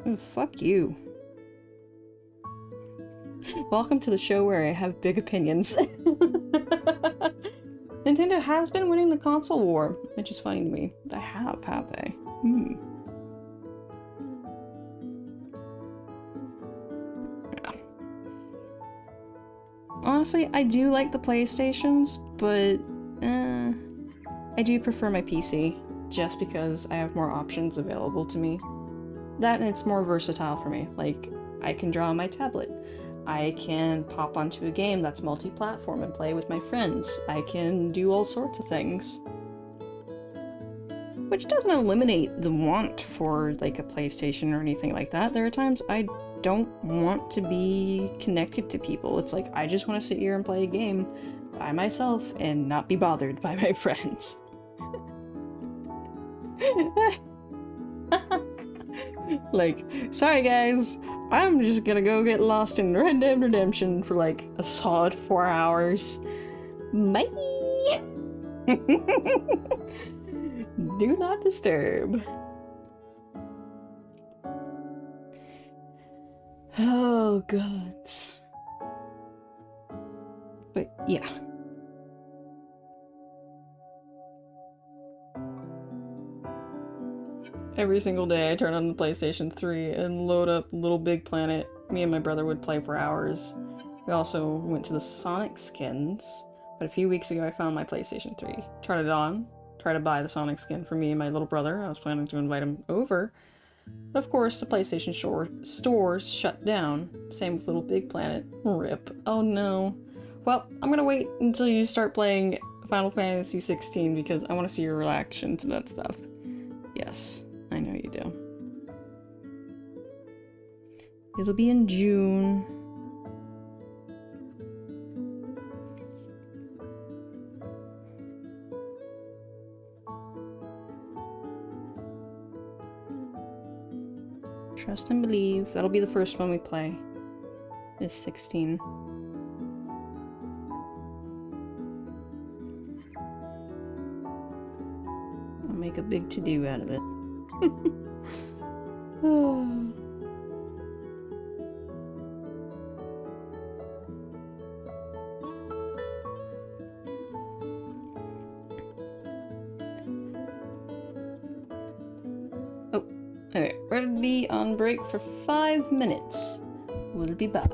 Oh, fuck you. Welcome to the show where I have big opinions. Nintendo has been winning the console war, which is funny to me. They have they? Honestly, I do like the PlayStations, but I do prefer my PC, just because I have more options available to me. That and it's more versatile for me. Like, I can draw on my tablet. I can pop onto a game that's multi-platform and play with my friends. I can do all sorts of things. Which doesn't eliminate the want for, like, a PlayStation or anything like that. There are times I don't want to be connected to people. It's like, I just want to sit here and play a game by myself and not be bothered by my friends. Like, sorry guys, I'm just gonna go get lost in Red Dead Redemption for like a solid 4 hours. Bye! Do not disturb. Oh, God. But, yeah. Every single day I turn on the PlayStation 3 and load up Little Big Planet. Me and my brother would play for hours. We also went to the Sonic skins, but a few weeks ago I found my PlayStation 3. Turned it on, tried to buy the Sonic skin for me and my little brother. I was planning to invite him over. Of course, the PlayStation stores shut down. Same with Little Big Planet. RIP. Oh no. Well, I'm gonna wait until you start playing Final Fantasy 16 because I want to see your reaction to that stuff. Yes, I know you do. It'll be in June. Trust and Believe. That'll be the first one we play. Is 16. I'll make a big to-do out of it. Okay, we're gonna be on break for 5 minutes. We'll be back.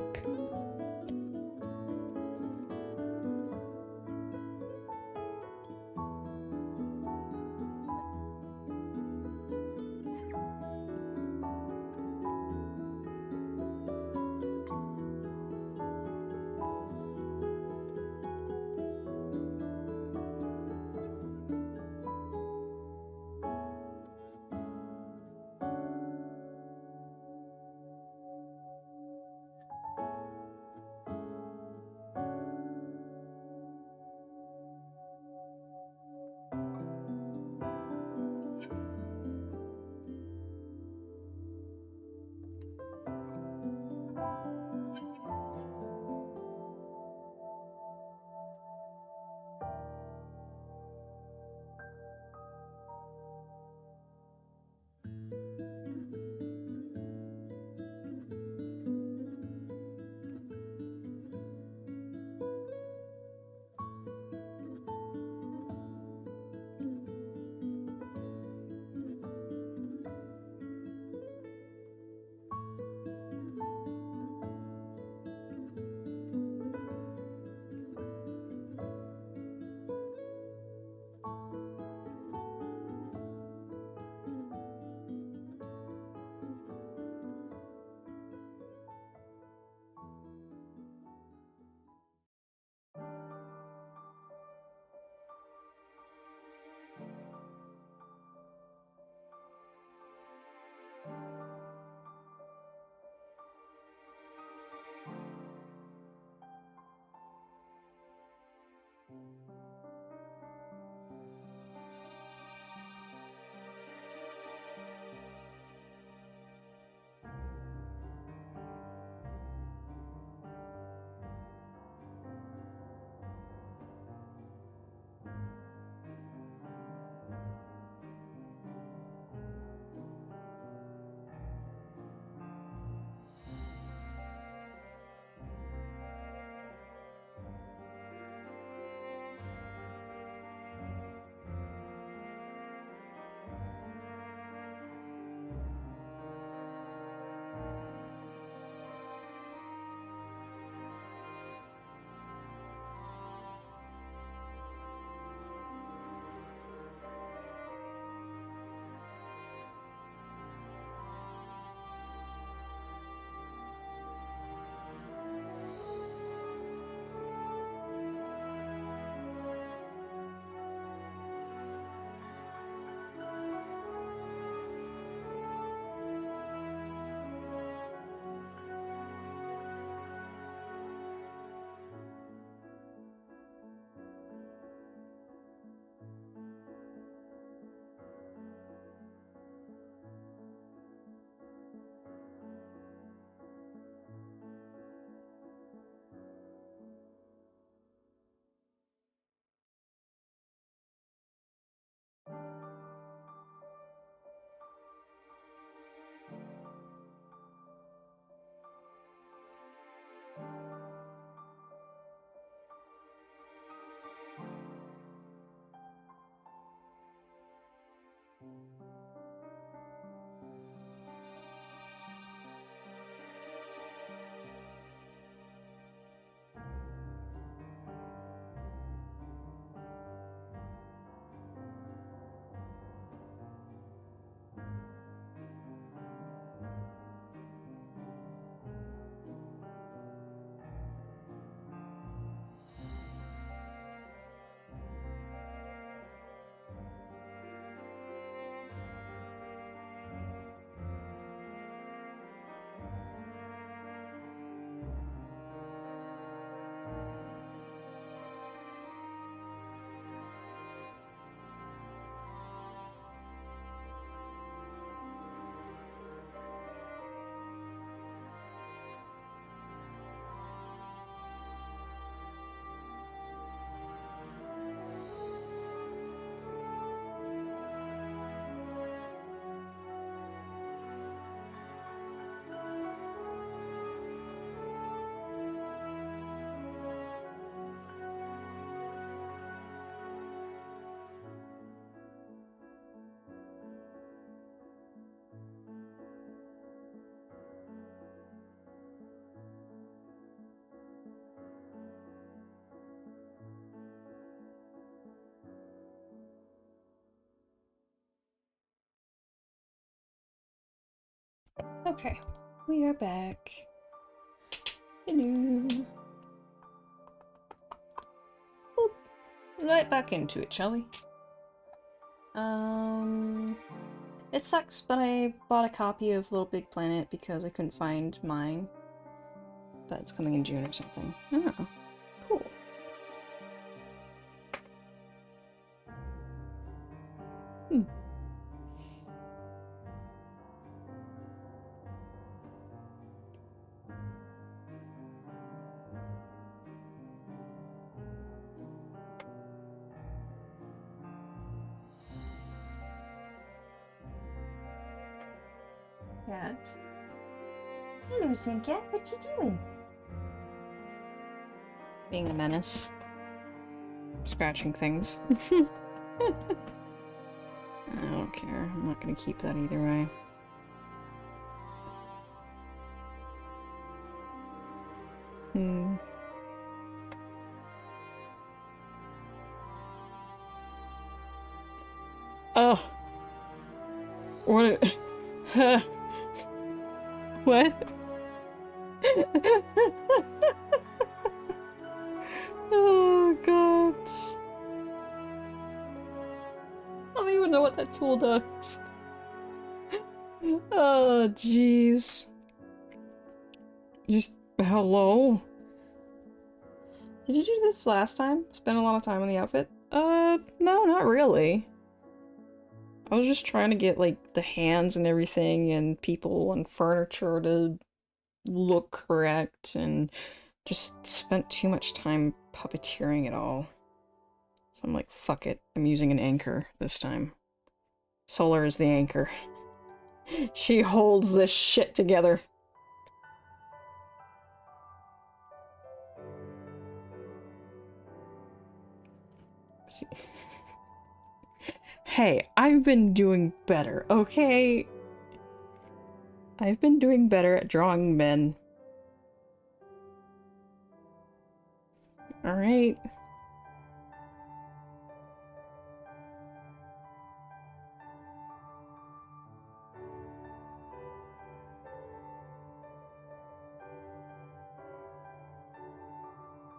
Okay, we are back. Hello. Boop. Right back into it, shall we? It sucks, but I bought a copy of Little Big Planet because I couldn't find mine. But it's coming in June or something. Oh, cool. Cat. Hello, Sincat. What you doing? Being a menace. Scratching things. I don't care. I'm not gonna keep that either way. Oh. What? What? Oh, God. I don't even know what that tool does. Oh, jeez. Just, hello? Did you do this last time? Spend a lot of time on the outfit? No, not really. I was just trying to get, like, the hands and everything and people and furniture to look correct and just spent too much time puppeteering it all. So I'm like, fuck it. I'm using an anchor this time. Solar is the anchor. She holds this shit together. See. Hey, I've been doing better, okay? I've been doing better at drawing men. Alright.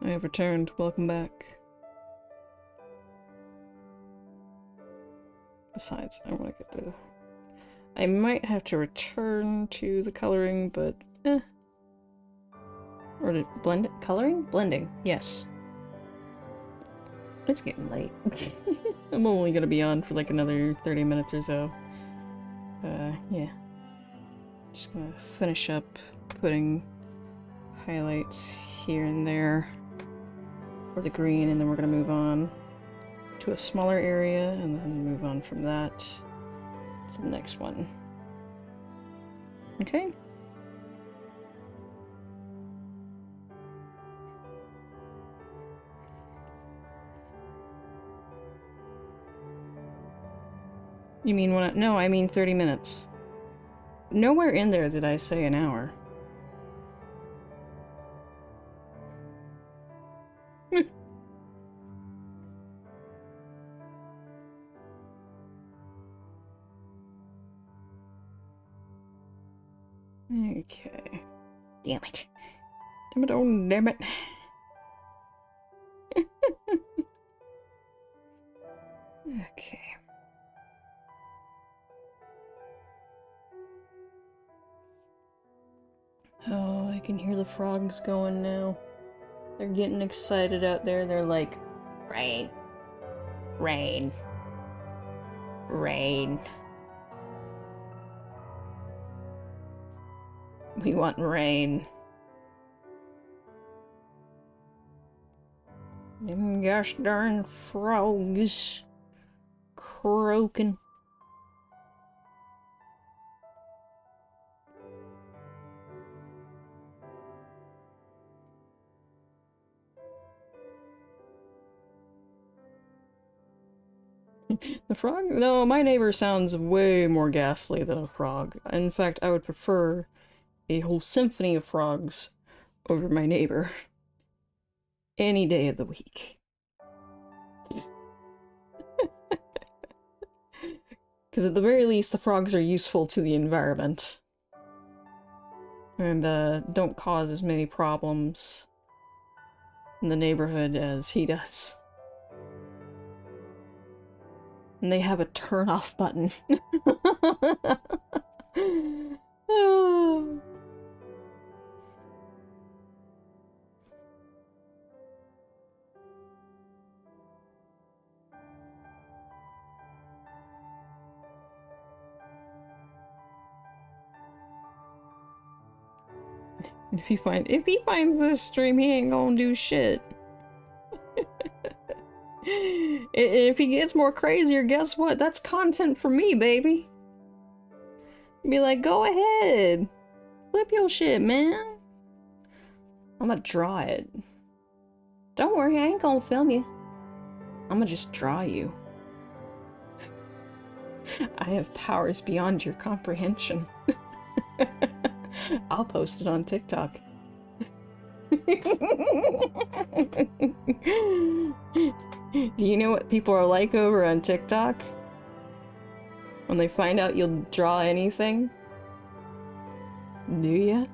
I have returned. Welcome back. Besides, I want to get the... I might have to return to the coloring, but eh. Or to blend it? Coloring? Blending, yes. It's getting late. I'm only gonna be on for like another 30 minutes or so. Yeah. Just gonna finish up putting highlights here and there for the green, and then we're gonna move on to a smaller area, and then move on from that to the next one. Okay? You mean when no, I mean 30 minutes. Nowhere in there did I say an hour. Okay. Damn it. Damn it, oh damn it. Okay. Oh, I can hear the frogs going now. They're getting excited out there. They're like, rain. Rain. Rain. We want rain. Them gosh darn frogs croaking. The frog? No, my neighbor sounds way more ghastly than a frog. In fact, I would prefer a whole symphony of frogs over my neighbor any day of the week. Because at the very least, the frogs are useful to the environment. And don't cause as many problems in the neighborhood as he does. And they have a turn off button. If he finds this stream, he ain't gonna do shit. If he gets more crazier, guess what? That's content for me, baby. Be like, go ahead. Flip your shit, man. I'm gonna draw it. Don't worry, I ain't gonna film you. I'm gonna just draw you. I have powers beyond your comprehension. I'll post it on TikTok. Do you know what people are like over on TikTok? When they find out you'll draw anything? Do ya?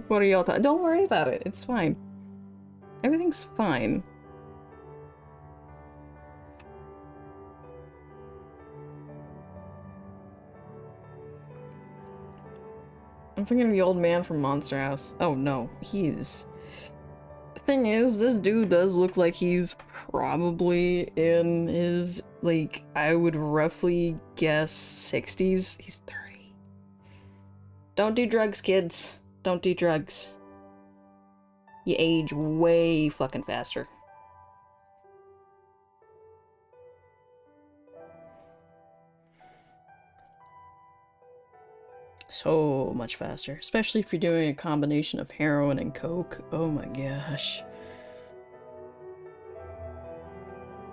What are y'all talking? Don't worry about it. It's fine. Everything's fine. I'm thinking of the old man from Monster House. Oh no, he's... The thing is, this dude does look like he's probably in his, like, I would roughly guess 60s. He's 30. Don't do drugs, kids. Don't do drugs. You age way fucking faster. So much faster. Especially if you're doing a combination of heroin and coke. Oh my gosh.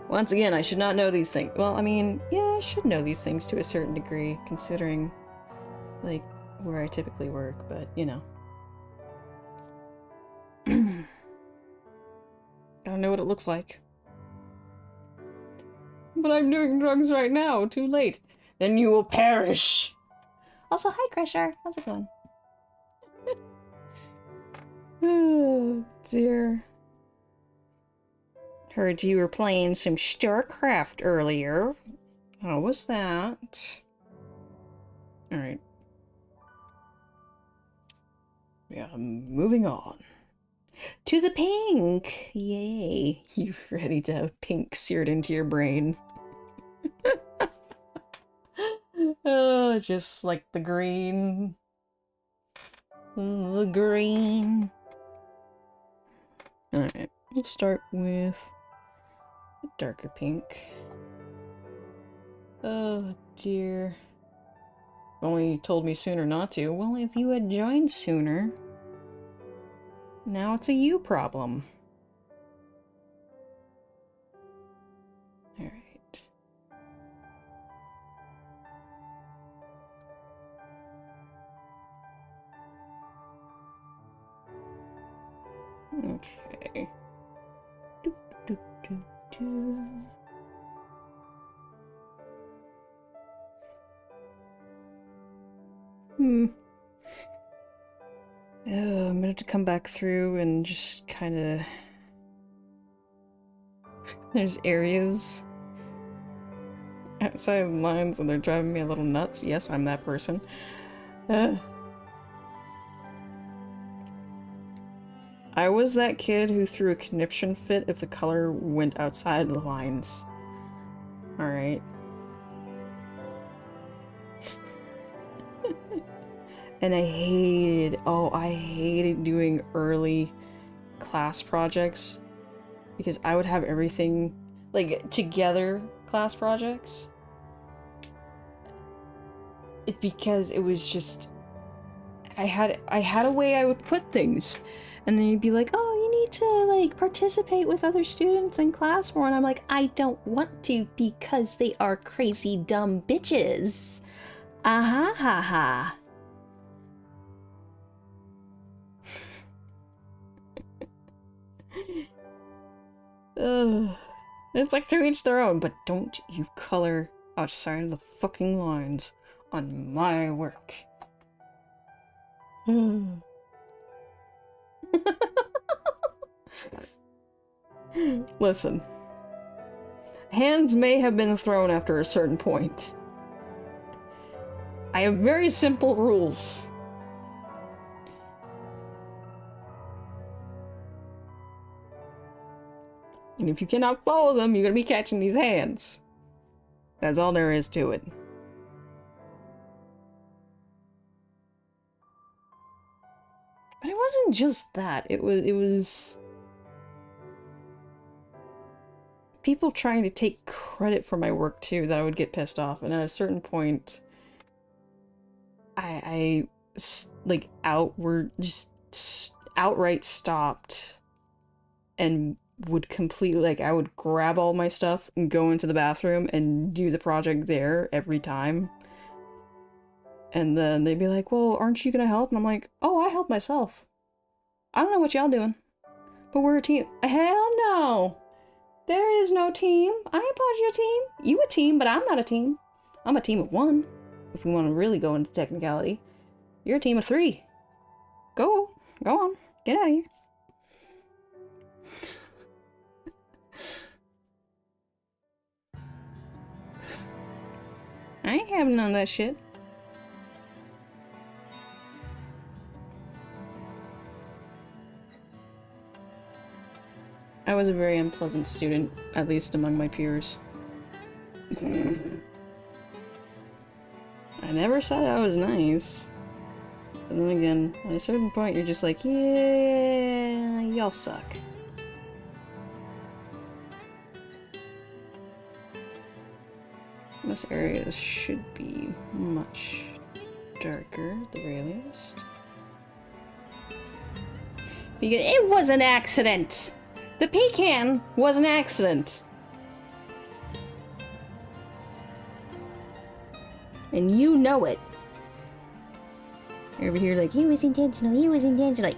Once again, I should not know these things. Well, I mean, yeah, I should know these things to a certain degree, considering, like, where I typically work, but, you know. Gotta know what it looks like. But I'm doing drugs right now, too late. Then you will perish! Also, hi Crusher, how's it going? Oh, dear. Heard you were playing some StarCraft earlier. How was that? Alright. Yeah, moving on. To the pink! Yay. You ready to have pink seared into your brain. Oh, just like the green. The green. Alright, we'll start with a darker pink. Oh dear. Only told me sooner not to. Well, if you had joined sooner, now it's a you problem. Alright. Okay. Doop, doop, doop, doop. Oh, I'm gonna have to come back through and just kind of... There's areas outside of the lines and they're driving me a little nuts. Yes, I'm that person. I was that kid who threw a conniption fit if the color went outside the lines. Alright. And I hated doing early class projects because I would have everything, like, together class projects. Because it was just, I had a way I would put things. And then you'd be like, oh, you need to, like, participate with other students in class more. And I'm like, I don't want to because they are crazy dumb bitches. Ah ha ha. It's like to each their own, but don't you color outside of the fucking lines on my work. Listen. Hands may have been thrown after a certain point. I have very simple rules. And if you cannot follow them, you're gonna be catching these hands. That's all there is to it. But it wasn't just that. It was people trying to take credit for my work too that I would get pissed off. And at a certain point, I like outright stopped and would completely, like, I would grab all my stuff and go into the bathroom and do the project there every time. And then they'd be like, well, aren't you gonna help? And I'm like, oh, I help myself. I don't know what y'all doing, but we're a team. Hell no! There is no team. I ain't part of your team. You a team, but I'm not a team. I'm a team of one, if we want to really go into technicality. You're a team of 3. Go on. Get out of here. I ain't having none of that shit. I was a very unpleasant student, at least among my peers. I never said I was nice. But then again, at a certain point you're just like, yeah, y'all suck. This area should be much darker, at the very least. It was an accident! The pecan was an accident! And you know it. You're over here like, he was intentional, it was an accident.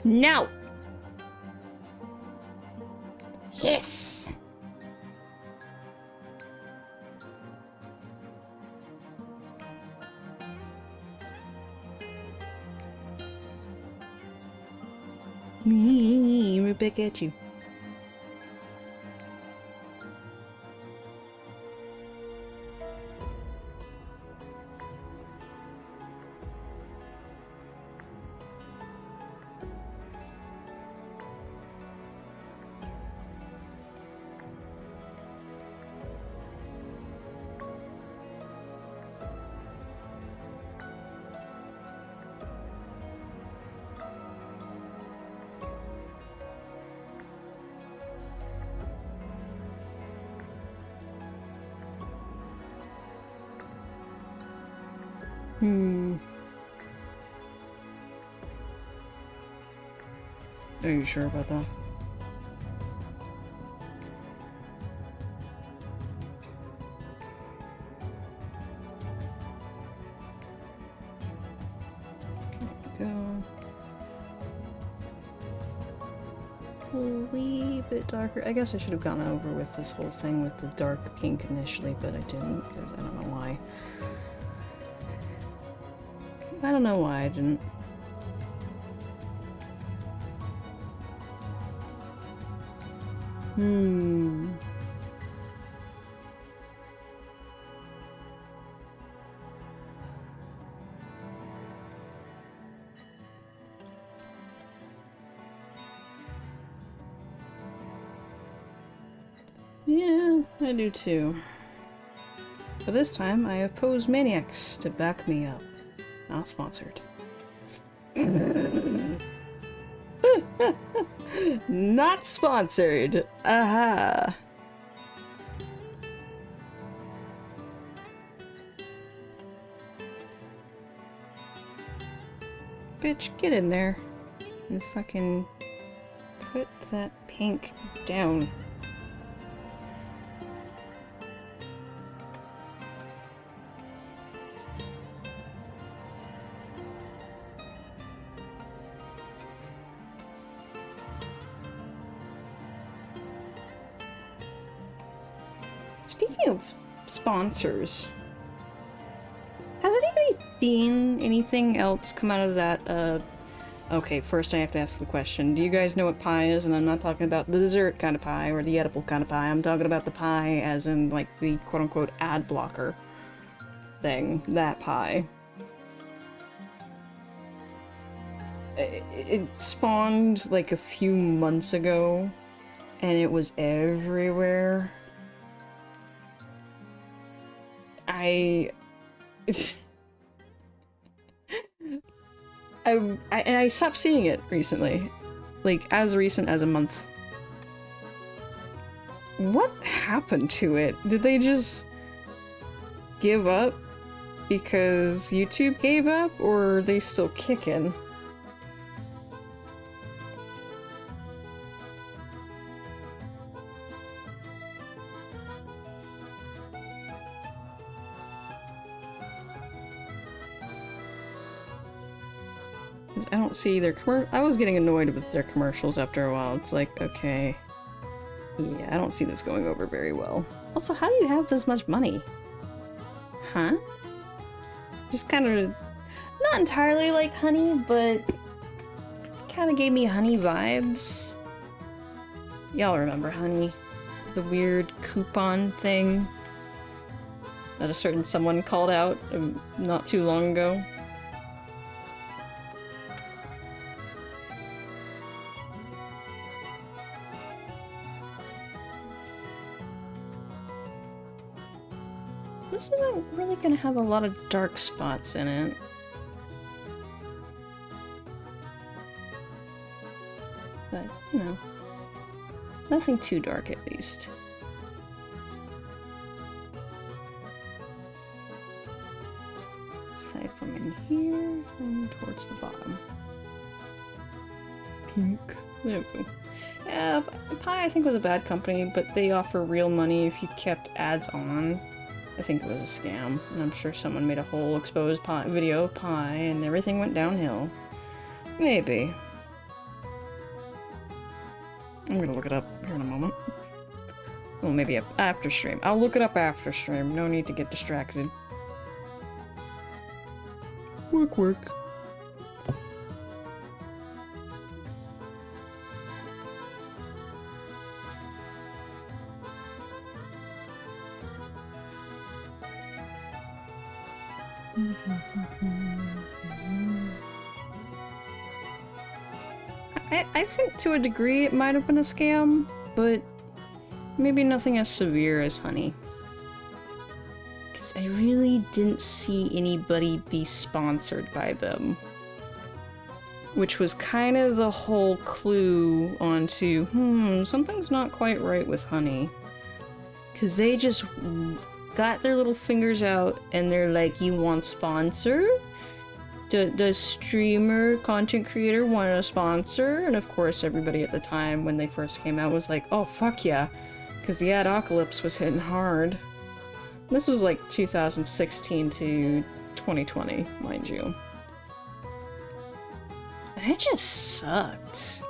No! Yes! Me, right back at you. Are you sure about that? Go. A wee bit darker. I guess I should have gone over with this whole thing with the dark pink initially, but I didn't, because I don't know why. I don't know why I didn't. Yeah, I do too. But this time, I have posed maniacs to back me up. Not sponsored. Not sponsored. Aha. Bitch, get in there. And fucking put that pink down. Speaking of sponsors, has anybody seen anything else come out of that, okay, first I have to ask the question. Do you guys know what pie is? And I'm not talking about the dessert kind of pie or the edible kind of pie. I'm talking about the pie as in, like, the quote-unquote ad blocker thing. That pie. It spawned, like, a few months ago, and it was everywhere. I stopped seeing it recently. Like, as recent as a month. What happened to it? Did they just give up because YouTube gave up, or are they still kicking? I don't see their I was getting annoyed with their commercials after a while. It's like, okay. Yeah, I don't see this going over very well. Also, how do you have this much money? Huh? Just kind of... not entirely like Honey, but... kind of gave me Honey vibes. Y'all remember Honey? The weird coupon thing that a certain someone called out not too long ago. This isn't really gonna have a lot of dark spots in it. But, you know, nothing too dark at least. Aside from in here and towards the bottom. Pink. There we go. Yeah, Pi I think was a bad company, but they offer real money if you kept ads on. I think it was a scam, and I'm sure someone made a whole exposed video of Pi, and everything went downhill. Maybe. I'm gonna look it up here in a moment. Well, maybe after stream. I'll look it up after stream. No need to get distracted. Work, work. I think to a degree it might have been a scam, but maybe nothing as severe as Honey. Because I really didn't see anybody be sponsored by them. Which was kind of the whole clue onto, something's not quite right with Honey. Because they just got their little fingers out and they're like, you want sponsor? Does streamer, content creator want a sponsor? And of course everybody at the time when they first came out was like, oh fuck yeah, because the Adocalypse was hitting hard. This was like 2016 to 2020, mind you. And it just sucked.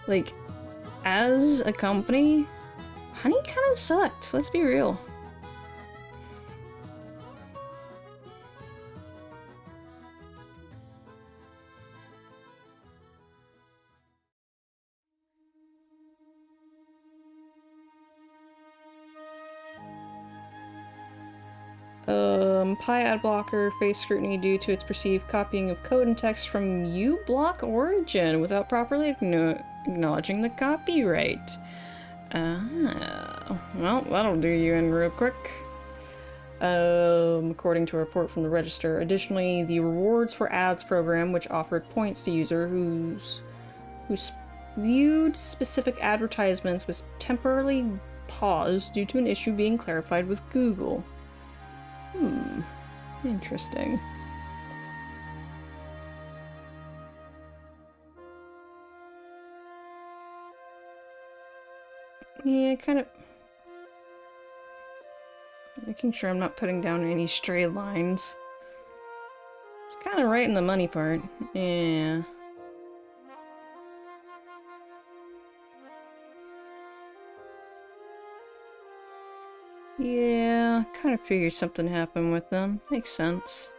Like, as a company, Honey kind of sucked, let's be real. Pi ad blocker face scrutiny due to its perceived copying of code and text from uBlock origin without properly acknowledging the copyright. Well, that'll do you in real quick. According to a report from the Register. Additionally, the Rewards for Ads program, which offered points to users who viewed specific advertisements, was temporarily paused due to an issue being clarified with Google. Interesting. Yeah, kind of... Making sure I'm not putting down any stray lines. It's kind of right in the money part. Yeah. Yeah, kind of figured something happened with them. Makes sense.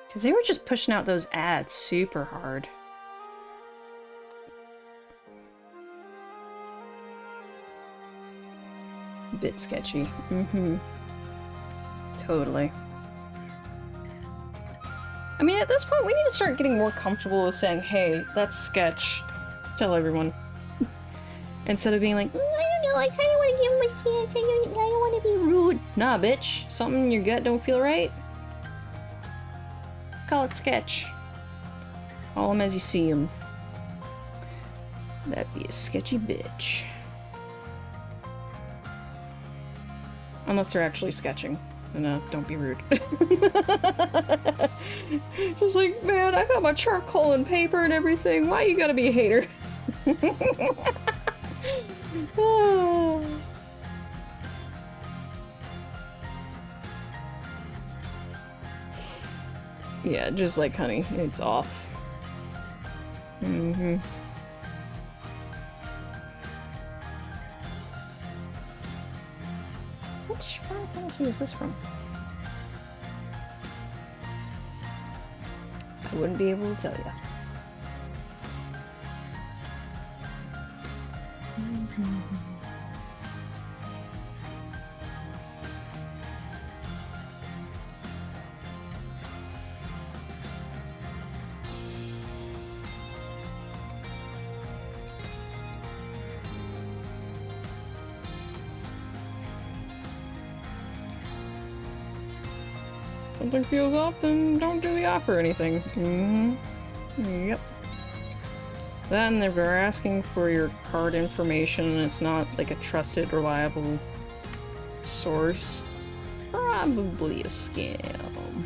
Because they were just pushing out those ads super hard. Bit sketchy. Mm-hmm. Totally. I mean, at this point, we need to start getting more comfortable with saying, hey, that's sketch. Tell everyone. Instead of being like, I don't know, I kind of want to give him a chance. I don't want to be rude. nah, bitch. Something in your gut don't feel right? Call it sketch. Call them as you see them. That'd be a sketchy bitch. Unless they're actually sketching. And don't be rude. Just like, man, I got my charcoal and paper and everything. Why you gotta be a hater? Oh. Yeah, just like honey, it's off. Mm-hmm. Which fantasy is this from? I wouldn't be able to tell you. Something feels off, then don't do the offer or anything. Mm-hmm. Yep. Then if they're asking for your card information and it's not like a trusted, reliable source, probably a scam.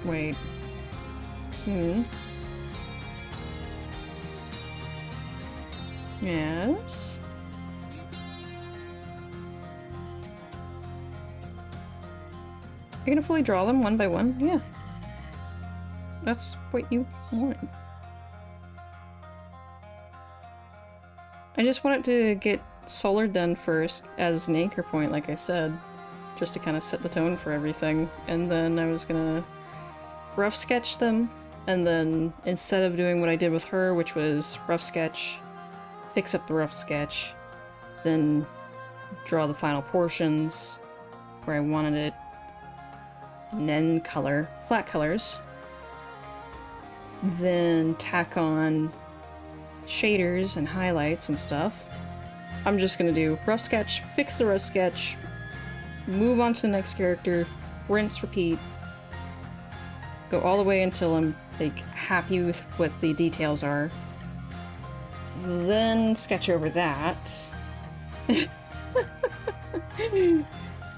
Wait. Yes? You're gonna fully draw them one by one? Yeah. That's what you want. I just wanted to get Solar done first as an anchor point, like I said, just to kind of set the tone for everything. And then I was gonna rough sketch them, and then instead of doing what I did with her, which was rough sketch, fix up the rough sketch, then draw the final portions where I wanted it, and then color, flat colors, then tack on shaders and highlights and stuff. I'm just gonna do rough sketch, fix the rough sketch, move on to the next character, rinse, repeat, go all the way until I'm like happy with what the details are, then sketch over that.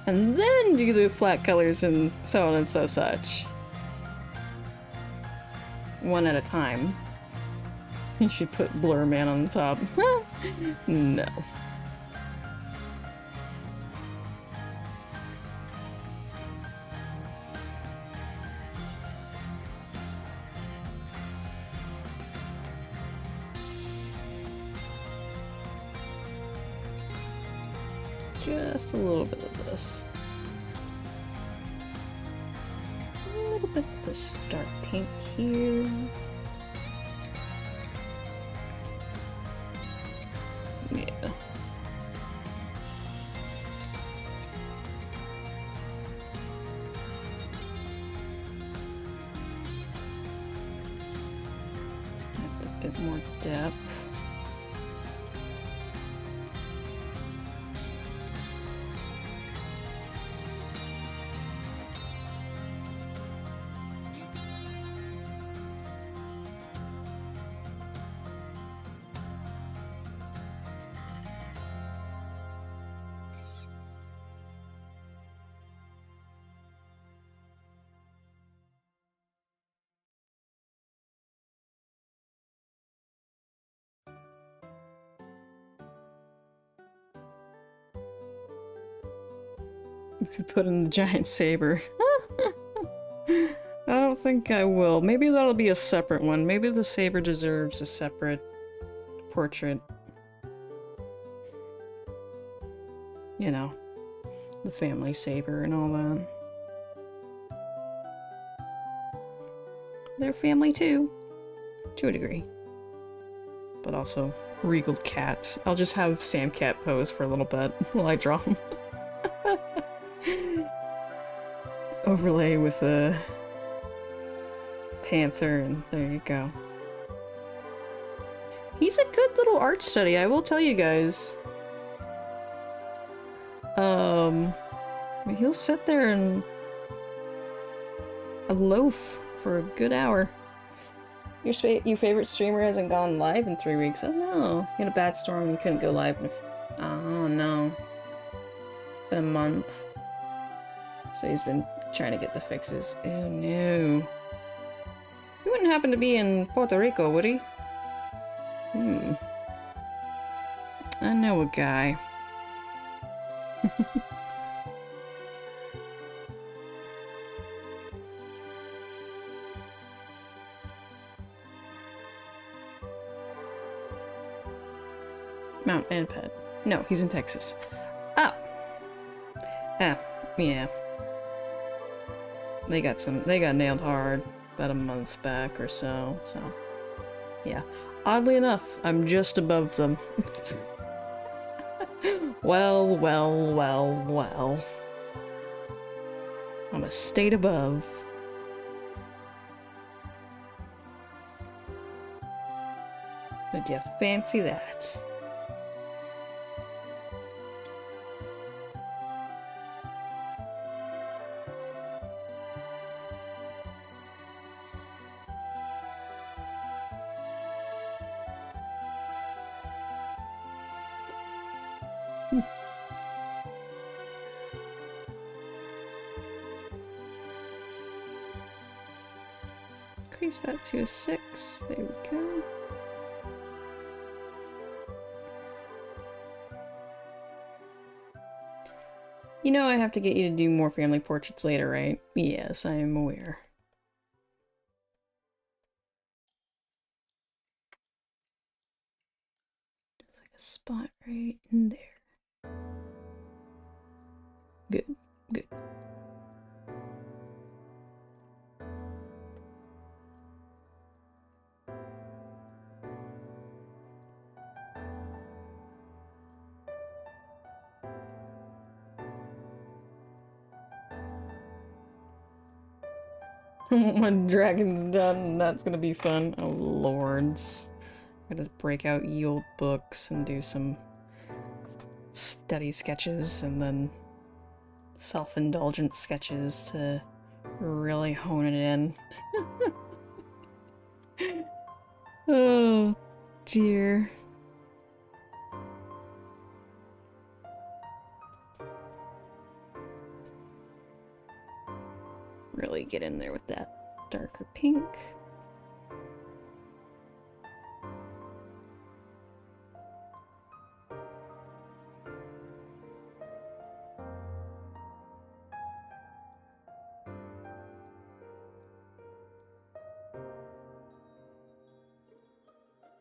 And then do the flat colors and so on and so such. One at a time. You should put Blur Man on the top. No. Just a little bit of this. A little bit of this dark pink here. Yeah. That's a bit more depth. If you put in the giant saber. I don't think I will. Maybe that'll be a separate one. Maybe the saber deserves a separate portrait. You know, the family saber and all that. They're family too, to a degree. But also regal cats. I'll just have Sam Cat pose for a little bit while I draw him. Overlay with a panther, and there you go. He's a good little art study, I will tell you guys. He'll sit there and loaf for a good hour. Your favorite streamer hasn't gone live in 3 weeks. Oh no, he had a bad storm and couldn't go live in oh no. Been a month. So he's been trying to get the fixes. Oh no. He wouldn't happen to be in Puerto Rico, would he? I know a guy. Mount Anpet. No, he's in Texas. Oh. Ah, yeah. They got nailed hard about a month back or so, yeah. Oddly enough, I'm just above them. Well. I'm a state above. Would you fancy that? Increase that to a 6. There we go. You know I have to get you to do more family portraits later, right? Yes, I am aware. Just like a spot right in there. Good, good. When Dragon's done, that's gonna be fun. Oh lords. I'm gonna break out ye old books and do some study sketches and then self-indulgent sketches to really hone it in. Oh dear. Really get in there with that darker pink.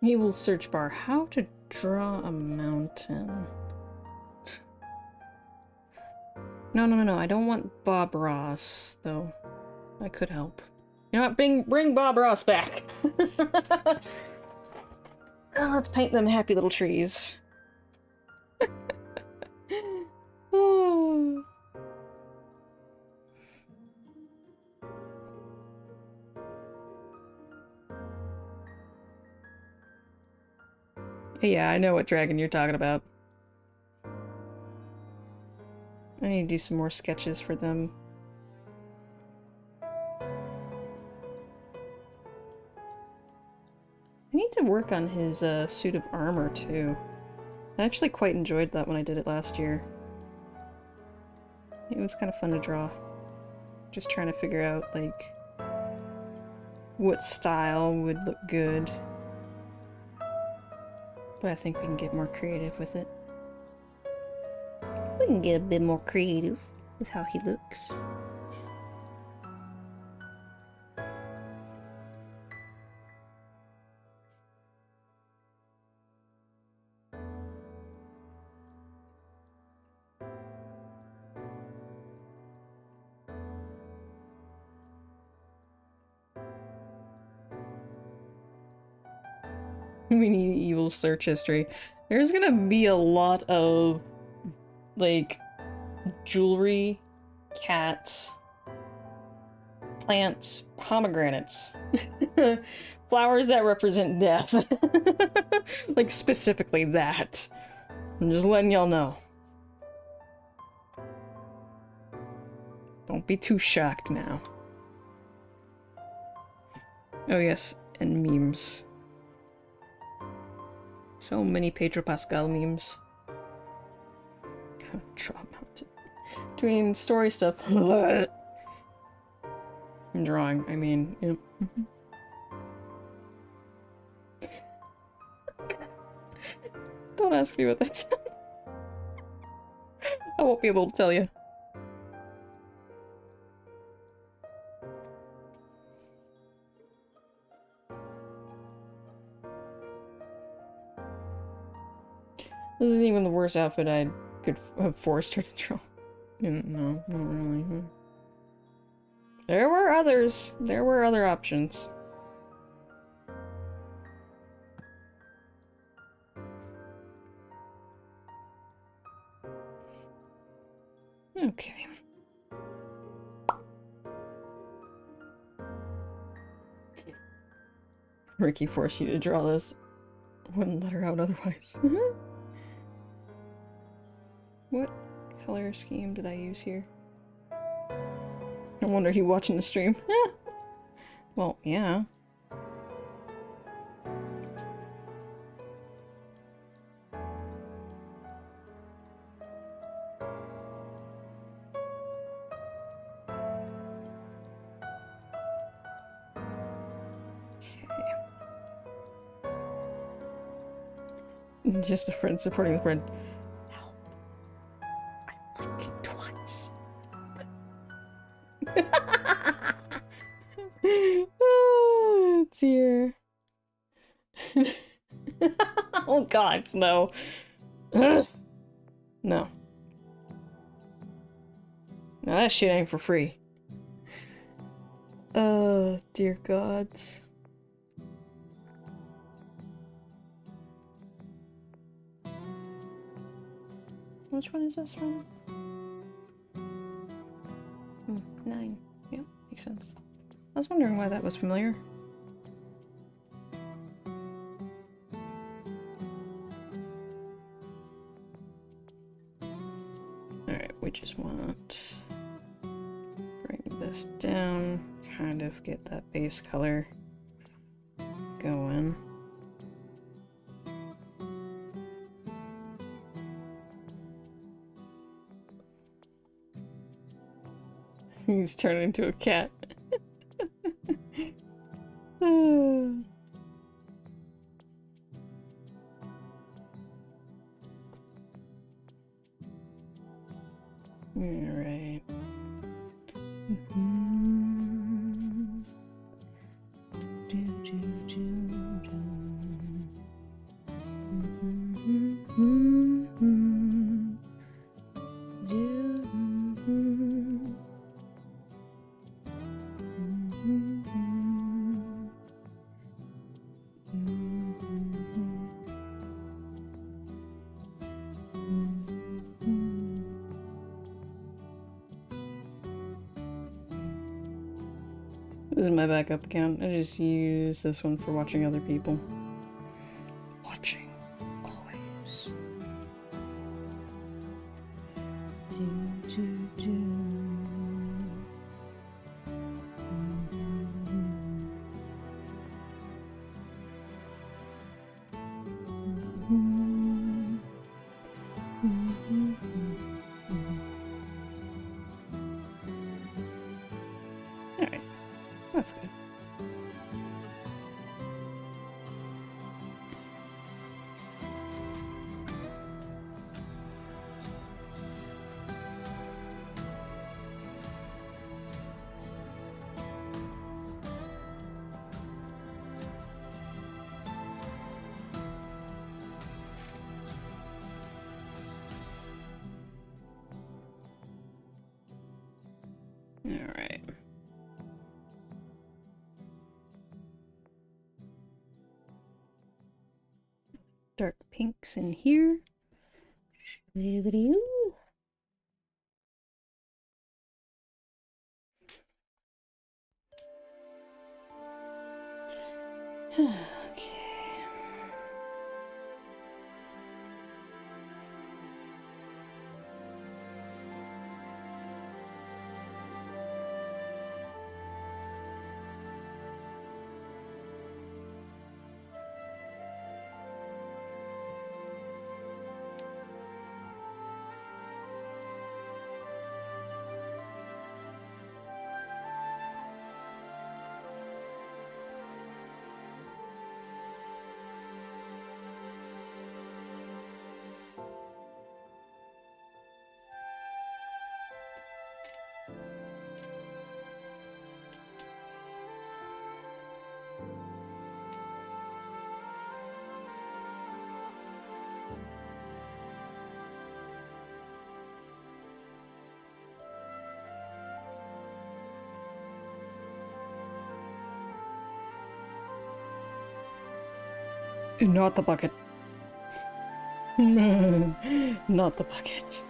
Evil search bar. How to draw a mountain. No. I don't want Bob Ross, though. I could help. You know what? Bring Bob Ross back. Oh, let's paint them happy little trees. Oh. Yeah, I know what dragon you're talking about. I need to do some more sketches for them. I need to work on his suit of armor, too. I actually quite enjoyed that when I did it last year. It was kind of fun to draw. Just trying to figure out, like, what style would look good. But I think we can get more creative with it. We can get a bit more creative. with how he looks. We need evil search history. There's gonna be a lot of, like, jewelry, cats, plants, pomegranates. Flowers that represent death. Like, specifically that. I'm just letting y'all know. Don't be too shocked now. Oh yes, and memes. So many Pedro Pascal memes. Draw mountain. Doing story stuff. I'm drawing, I mean, yep. Don't ask me what that's. I won't be able to tell you. This isn't even the worst outfit I could have forced her to draw. No, not really. There were others. There were other options. Okay. Ricky forced you to draw this. Wouldn't let her out otherwise. What color scheme did I use here? No wonder he watching the stream. Well, yeah. Okay. Just a friend supporting a friend. Help. I'm blinking twice. Oh, dear. Oh god, no. No. No, that shit ain't for free. Oh, dear gods. Which one is this from? 9. Yeah, makes sense. I was wondering why that was familiar. Alright, we just want to bring this down, kind of get that base color going. He's turning into a cat. Alright. This is my backup account. I just use this one for watching other people. Watching. Always. Alright. That's good. Alright. Dark pinks in here. Shoo-doo-doo-doo. Okay. Not the bucket. Not the bucket.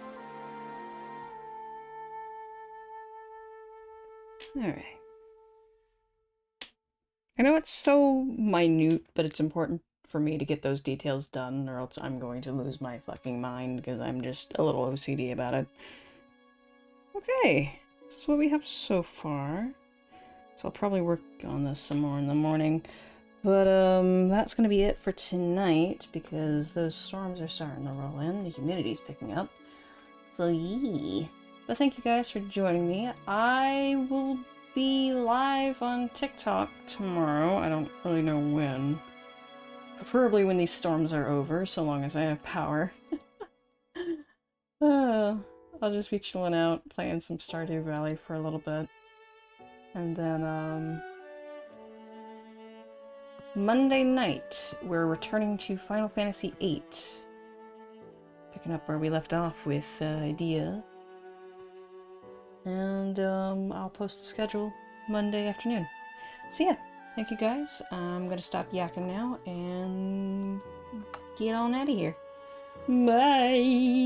Alright. I know it's so minute, but it's important for me to get those details done, or else I'm going to lose my fucking mind, because I'm just a little OCD about it. Okay, this is what we have so far. So I'll probably work on this some more in the morning. But, that's gonna be it for tonight, because those storms are starting to roll in, the humidity's picking up. So, yee. But thank you guys for joining me. I will be live on TikTok tomorrow. I don't really know when. Preferably when these storms are over, so long as I have power. I'll just be chilling out, playing some Stardew Valley for a little bit. And then, Monday night, we're returning to Final Fantasy VIII. Picking up where we left off with Idea. And I'll post the schedule Monday afternoon. So yeah, thank you guys. I'm gonna stop yakking now and get on out of here. Bye!